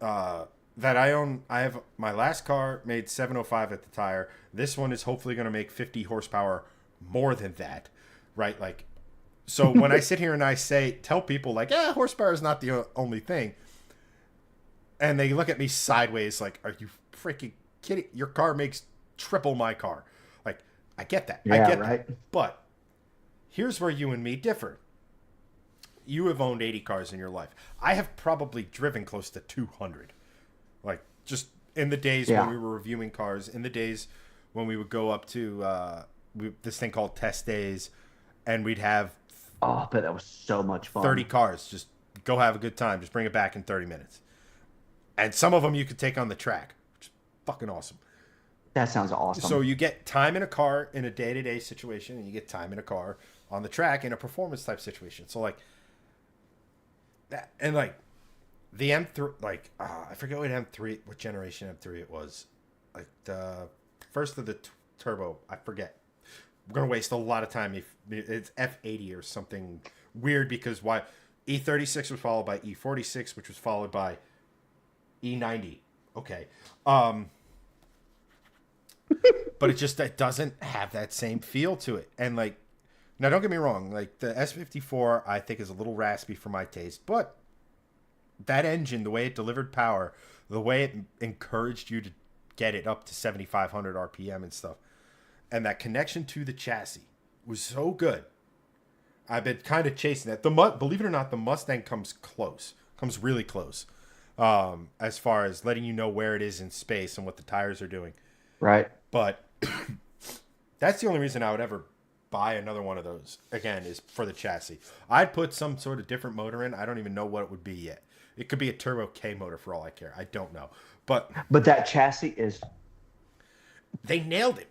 that I have my last car made 705 at the tire. This one is hopefully going to make 50 horsepower more than that, right? Like, so when I sit here and tell people like, horsepower is not the only thing, and they look at me sideways like, are you freaking kidding? Your car makes triple my car. Like, I get that. Yeah, I get right. that. But here's where you and me differ. You have owned 80 cars in your life. I have probably driven close to 200. Like, just in the days when we were reviewing cars, in the days when we would go up to this thing called test days, and we'd have but that was so much fun. 30 cars. Just go have a good time. Just bring it back in 30 minutes. And some of them you could take on the track, which is fucking awesome. That sounds awesome. So you get time in a car in a day-to-day situation, and you get time in a car on the track in a performance type situation. So like that, and like the M3, like I forget what generation M3 it was. Like the first of the turbo, I forget. We're gonna waste a lot of time if it's F80 or something weird, because E36 was followed by E46, which was followed by E90. Okay. But it doesn't have that same feel to it. And like, now don't get me wrong, like the S54 I think is a little raspy for my taste, but that engine, the way it delivered power, the way it encouraged you to get it up to 7,500 RPM and stuff, and that connection to the chassis was so good. I've been kind of chasing that. Believe it or not, the Mustang comes Comes really close. As far as letting you know where it is in space and what the tires are doing. Right. But that's the only reason I would ever buy another one of those, again, is for the chassis. I'd put some sort of different motor in. I don't even know what it would be yet. It could be a Turbo K motor for all I care. I don't know. But that chassis is... They nailed it.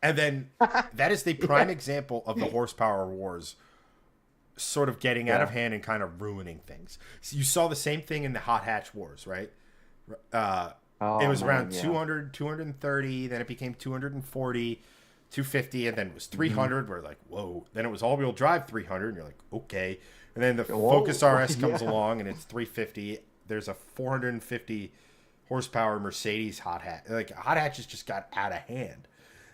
And then that is the prime example of the horsepower wars sort of getting out of hand and kind of ruining things. So you saw the same thing in the hot hatch wars, right? It was around 200, 230, then it became 240, 250, and then it was 300. We're like, whoa. Then it was all-wheel drive 300, and you're like, okay. And then the Focus RS comes along, and it's 350. There's a 450 horsepower Mercedes hot hatch. Like, hot hatches just got out of hand.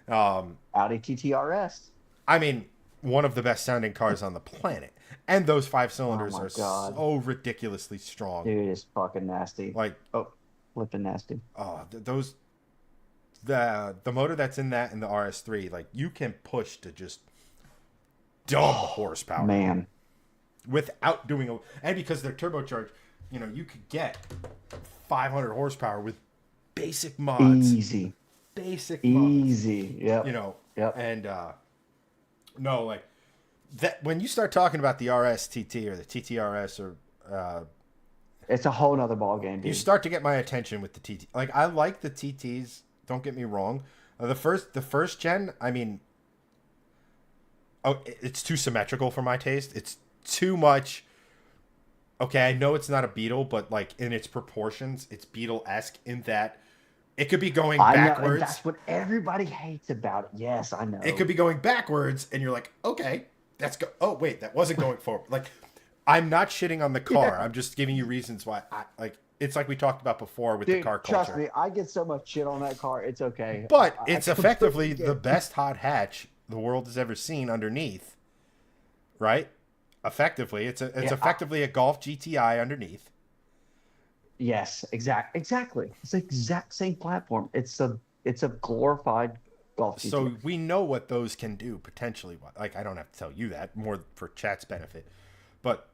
Audi TTRS. I mean, one of the best sounding cars on the planet. And those 5 cylinders are so ridiculously strong. Dude, it's fucking nasty. Like, flipping nasty. The motor that's in that and the RS3, like, you can push to just dumb horsepower. Man. Without doing and because they're turbocharged, you know, you could get 500 horsepower with basic mods. Easy. Yep. Yep. You know. Yep. And no, like that when you start talking about the RSTT or the TTRS or it's a whole nother ball game, dude. You start to get my attention with the TT. Like, I like the TTs, don't get me wrong. The first gen, I mean, it's too symmetrical for my taste. It's too much. Okay, I know it's not a Beetle, but like in its proportions, it's Beetle-esque in that it could be going backwards. That's what everybody hates about it. Yes, I know. It could be going backwards, and you're like, okay, that's go. Oh wait, that wasn't going forward. Like, I'm not shitting on the car. Yeah. I'm just giving you reasons why. It's like we talked about before with the car culture. Trust me, I get so much shit on that car. It's okay. But it's effectively the best hot hatch the world has ever seen underneath, right? Effectively, it's effectively a Golf GTI underneath. Yes, exactly. It's the exact same platform. It's a glorified Golf GTI. So we know what those can do potentially. Like, I don't have to tell you that, more for chat's benefit, but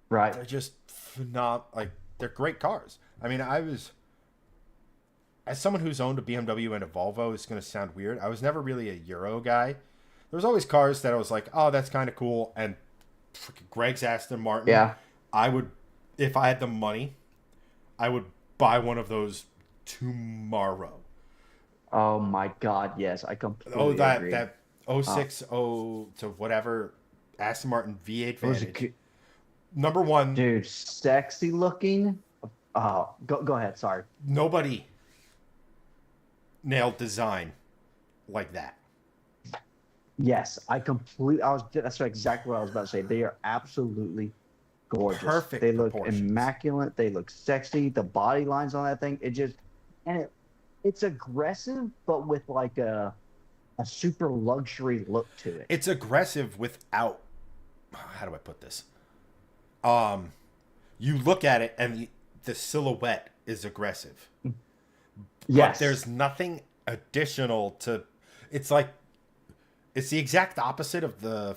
they're just phenomenal. Like, they're great cars. I mean, as someone who's owned a BMW and a Volvo, it's going to sound weird. I was never really a Euro guy. There was always cars that I was like, oh, that's kind of cool. And Greg's Aston Martin. Yeah. I would, if I had the money, I would buy one of those tomorrow. Oh my God, yes, I completely agree. That 06 to whatever Aston Martin V8 Vantage. Number one, dude, sexy looking. Go ahead. Sorry. Nobody nailed design like that. Yes, that's exactly what I was about to say. They are absolutely gorgeous. Perfect. They look immaculate. They look sexy. The body lines on that thing, it's aggressive, but with like a super luxury look to it. It's aggressive without, how do I put this? You look at it and the silhouette is aggressive. Yes. But there's nothing additional to, it's like, it's the exact opposite of the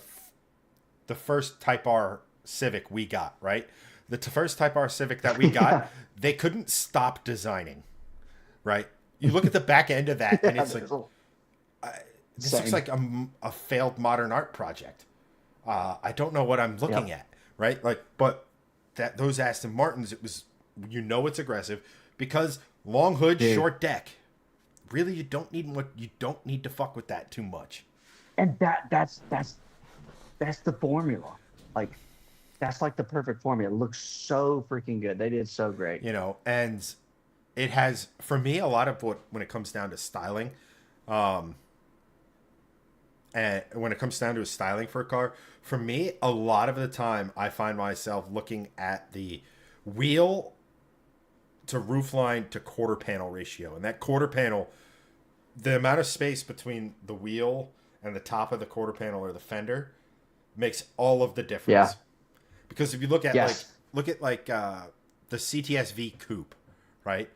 first Type R Civic we got, right? The first Type R Civic that we got, they couldn't stop designing, right? You look at the back end of that, and it's like, this looks like a failed modern art project. I don't know what I'm looking at, right? Like, but those Aston Martins, it was, it's aggressive because long hood, short deck. Really, you don't need to fuck with that too much. And that's the formula. Like, that's like the perfect formula. It looks so freaking good. They did so great. And it has, for me, a lot of when it comes down to styling, and when it comes down to styling for a car, for me, a lot of the time, I find myself looking at the wheel to roofline to quarter panel ratio. And that quarter panel, the amount of space between the wheel and the top of the quarter panel or the fender makes all of the difference. Yeah. Because if you look at the CTS-V Coupe, right?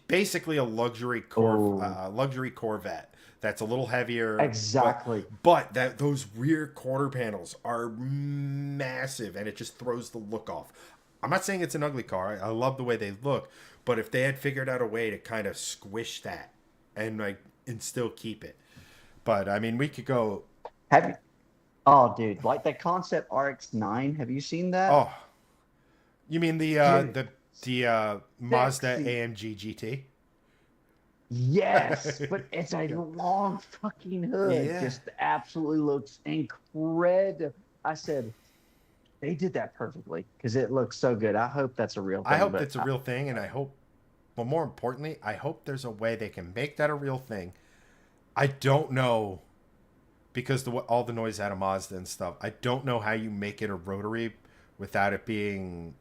Basically a luxury Corvette that's a little heavier. Exactly. But those rear quarter panels are massive and it just throws the look off. I'm not saying it's an ugly car. I love the way they look, but if they had figured out a way to kind of squish that and still keep it. But I mean, we could go. Have you? Oh, dude, like that concept RX-9. Have you seen that? Oh, you mean Dude, the Mazda sexy. AMG GT? Yes, but it's a long fucking hood. Yeah. Just absolutely looks incredible. I said they did that perfectly because it looks so good. I hope that's a real I thing. hope But that's a real thing, and I hope, but more importantly, I hope there's a way they can make that a real thing. I don't know because all the noise out of Mazda and stuff. I don't know how you make it a rotary without it being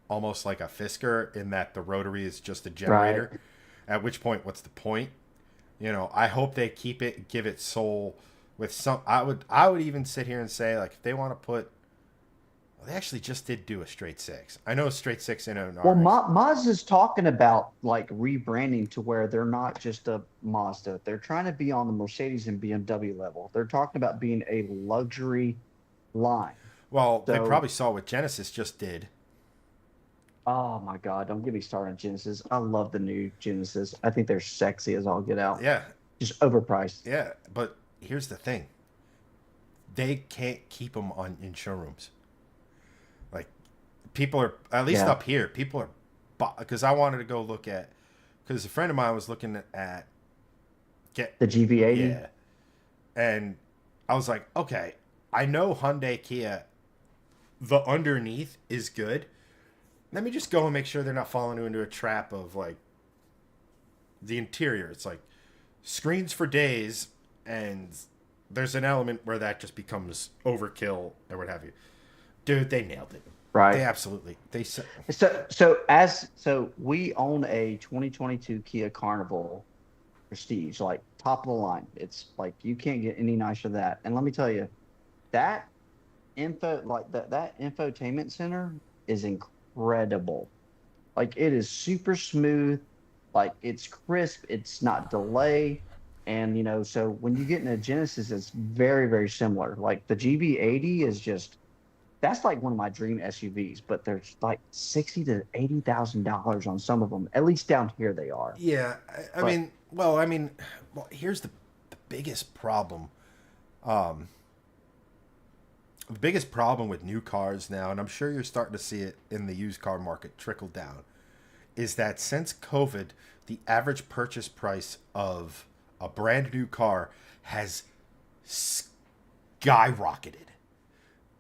almost like a Fisker in that the rotary is just a right, generator. At which point, what's the point? You know, I hope they keep it, give it soul with some. I would even sit here and say like if they want to put. Well, they actually just did do a straight six. I know a straight six in an well, RX. Mazda's talking about like rebranding to where they're not just a Mazda. They're trying to be on the Mercedes and BMW level. They're talking about being a luxury line. Well, they So, probably saw what Genesis just did. oh my God, don't get me started on Genesis. I love the new Genesis. I think they're sexy as all get out. Yeah, Just overpriced. yeah. But here's the thing: they can't keep them in showrooms. Like people are at least Yeah. up here. People are because I wanted to go look at because a friend of mine was looking at get The GV80. yeah, and I was like, okay, I know Hyundai Kia, the underneath is good. Let me just go and make sure they're not falling into a trap of like the interior. It's like screens for days, and there's an element where that just becomes overkill or what have you. Dude, they nailed it. They Right. absolutely they So we own a 2022 Kia Carnival Prestige, like top of the line. It's like you can't get any nicer than that. And let me tell you, that that infotainment center is incredible. Like it is super smooth, like it's crisp, it's not delay. And so when you get in a Genesis, it's very, very similar. Like the GB80 is just that's like one of my dream SUVs, but there's like 60 to $80,000 on some of them. At least down here they are. yeah. But I mean, well, here's the biggest problem. Um, the biggest problem with new cars now, and I'm sure you're starting to see it in the used car market trickle down, is that since COVID, the average purchase price of a brand new car has skyrocketed.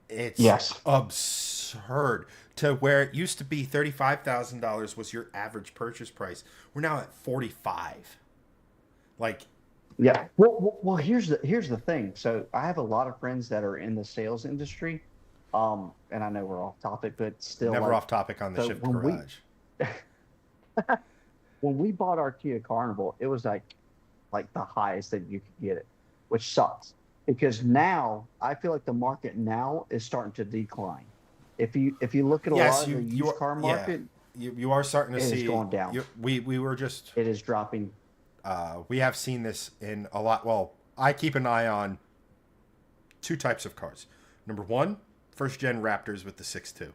It's yes, absurd to where it used to be $35,000 was your average purchase price. We're now at 45. Like, yeah. Well, here's the thing. So I have a lot of friends that are in the sales industry, and I know we're off topic, but still, never like, off topic on the so Shift Garage. when we bought our Kia Carnival, it was like the highest that you could get it, which sucks because now I feel like the market now is starting to decline. If you look at a Yes, lot of the you used are, car yeah. market, You are starting to it is see. going down. We were just It is dropping. we have seen this in a lot. Well, I keep an eye on two types of cars. Number one, first gen Raptors with the 6.2.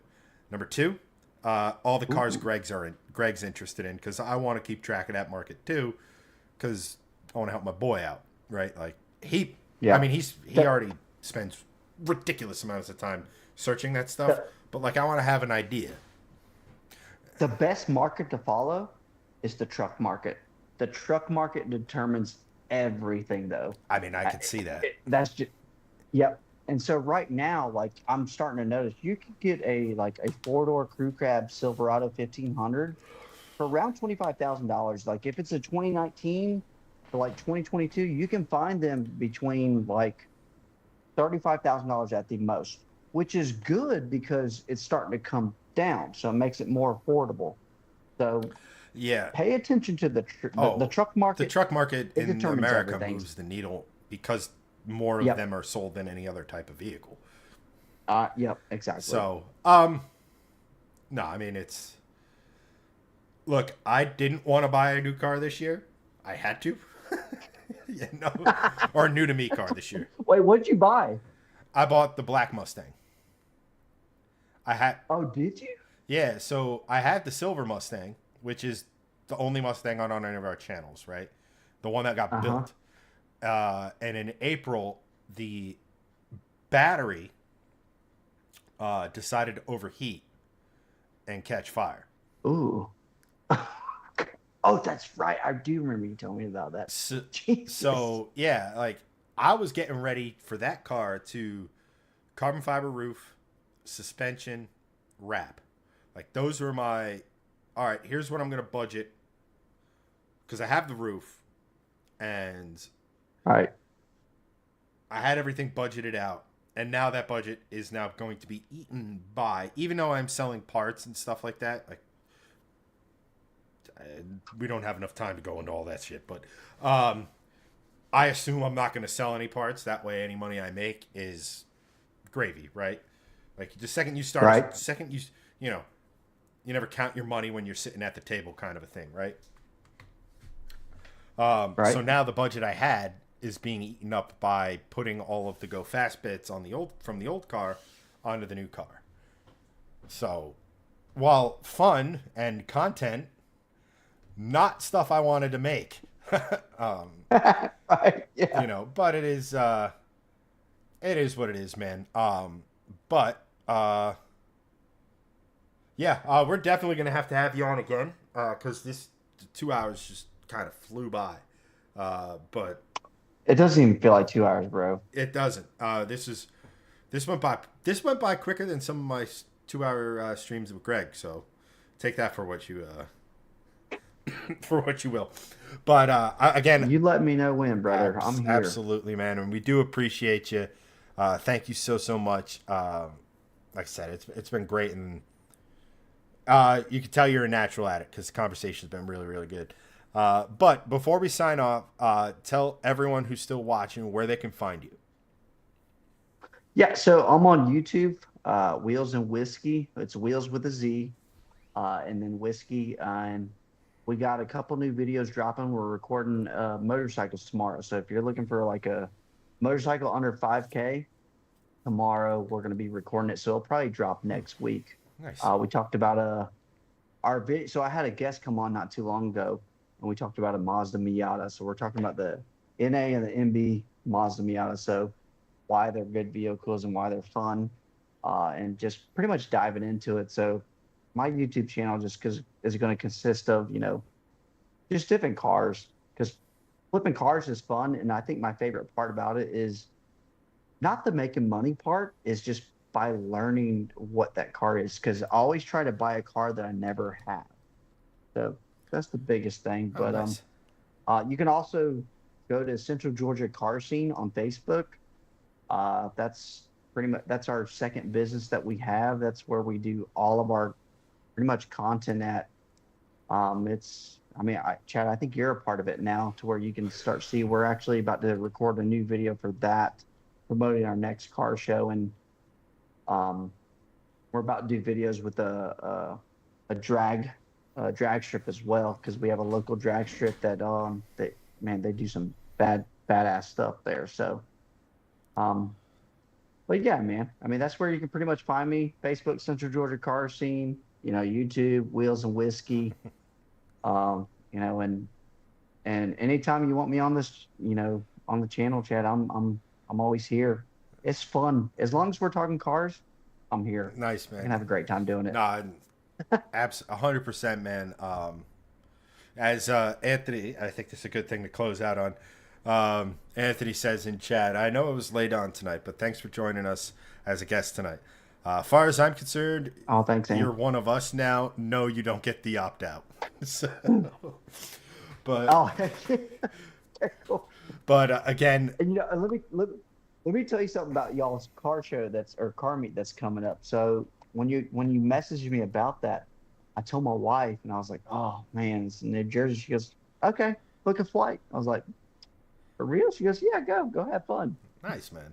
Number two, all the cars Ooh, Greg's interested in because I want to keep track of that market too because I want to help my boy out, right? Like I yeah. mean, he The, already spends ridiculous amounts of time searching that stuff, the but like I want to have an idea. the best market to follow is the truck market. The truck market determines everything, though. I mean, I could see that. That's just yep. And so right now, like I'm starting to notice, you could get a 4-door Crew Cab Silverado 1500 for around $25,000. Like if it's a 2019 to like 2022, you can find them between like $35,000 at the most, which is good because it's starting to come down, so it makes it more affordable. So Yeah. pay attention to the Oh, truck the market. truck market It in determines America everything. moves the needle because more of Yep. them are sold than any other type of vehicle. Yep. Exactly. So, no, I mean it's look, I didn't want to buy a new car this year. I had to. Yeah, no, or a new to me car this year. Wait, what'd you buy? I bought the black Mustang. I had Oh, did you? Yeah, so I had the silver Mustang, which is the only Mustang on any of our channels, right? The one that got Uh-huh. built. And in April, the battery decided to overheat and catch fire. Ooh. Oh, that's right. I do remember you telling me about that. So, Jesus. so yeah, like I was getting ready for that car to carbon fiber roof, suspension, wrap. Like those were my. All right, here's what I'm gonna budget because I have the roof and Right. I had everything budgeted out. And now that budget is now going to be eaten by, even though I'm selling parts and stuff like that. Like, we don't have enough time to go into all that shit. But I assume I'm not going to sell any parts. That way, any money I make is gravy, right? Like the second you start, Right. second you know, you never count your money when you're sitting at the table, kind of a thing, right? So Right. now the budget I had is being eaten up by putting all of the go fast bits on the old car onto the new car. So while fun and content, not stuff I wanted to make. Right. Yeah. But it is what it is, man. But yeah, we're definitely gonna have to have you on again because this 2 hours just kind of flew by. But It doesn't even feel like 2 hours, bro. it doesn't. This went by quicker than some of my 2 hour streams with Greg. So take that for what you for what you will. But again, You let me know when, brother. I'm here. absolutely, man, and we do appreciate you. Thank you so much. Like I said, it's been great, and you can tell you're a natural at it because the conversation's been really good. But before we sign off, tell everyone who's still watching where they can find you. Yeah, so I'm on YouTube, Wheels and Whiskey. It's Wheels with a Z, and then Whiskey. And we got a couple new videos dropping. We're recording motorcycles tomorrow. So if you're looking for like a motorcycle under 5K, tomorrow we're going to be recording it. So it'll probably drop next week. Nice. We talked about our video. So I had a guest come on not too long ago, and we talked about a Mazda Miata. So we're talking about the NA and the MB Mazda Miata. So why they're good vehicles and why they're fun, and just pretty much diving into it. So my YouTube channel just is going to consist of just different cars because flipping cars is fun, and I think my favorite part about it is not the making money part, is just by learning what that car is because I always try to buy a car that I never have. So that's the biggest thing. Oh, But nice. you can also go to Central Georgia Car Scene on Facebook. That's our second business that we have. That's where we do all of our pretty much content at. Chad, I think you're a part of it now to where you can start see we're actually about to record a new video for that, promoting our next car show, and we're about to do videos with a drag strip as well because we have a local drag strip that they do some badass stuff there. So but yeah, man, I mean that's where you can pretty much find me. Facebook, Central Georgia Car Scene, YouTube, Wheels and Whiskey, and anytime you want me on this, on the channel, Chad, I'm always here. It's fun as long as we're talking cars. I'm here. Nice, I man. can have a great time doing it. Nah, 100%, man. As Anthony, I think this is a good thing to close out on. Anthony says in chat, I know it was late on tonight, but thanks for joining us as a guest tonight. Far as I'm concerned, Oh, thanks, Sam. you're one of us now. No, you don't get the opt out. So, but Oh, cool. but again, And let me tell you something about y'all's car show or car meet that's coming up. So when you messaged me about that, I told my wife and I was like, oh man, it's in New Jersey. She goes, okay, book a flight. I was like, for real? She goes, yeah, go have fun. nice, man.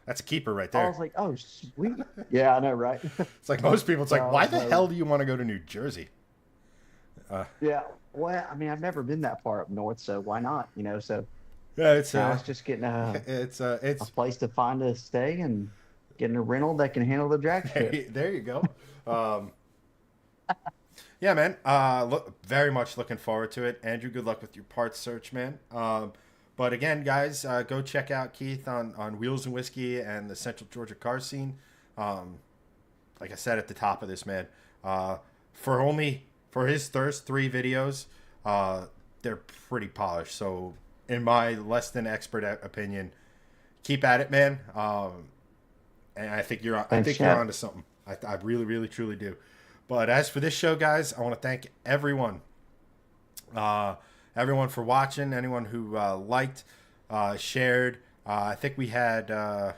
That's a keeper right I there. was like, oh sweet. Yeah, I know, right? It's like most people. It's like, why the So- hell do you want to go to New Jersey? Yeah. Well, I mean, I've never been that far up north, so why not? So Yeah, it's now it's just getting a it's place to find a stay and getting a rental that can handle the drag strip. there you go. Yeah, man. Look, very much looking forward to it. Andrew, good luck with your parts search, man. But again, guys, go check out Keith on Wheelz and Whiskey and the Central Georgia car scene. Um, like I said at the top of this, man, uh, for his first three videos, they're pretty polished. So, in my less than expert opinion, keep at it, man. And I think Thanks, you're Chad. onto something. I really, really, truly do. But as for this show, guys, I want to thank uh, everyone for watching, anyone who liked, shared. I think we had, oh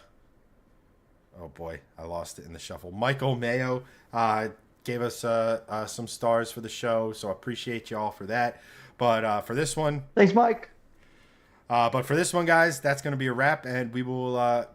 boy, I lost it in the shuffle. Michael Mayo gave us some stars for the show, so I appreciate you all for that. But for this one, Thanks, Mike. guys, that's going to be a wrap, and we will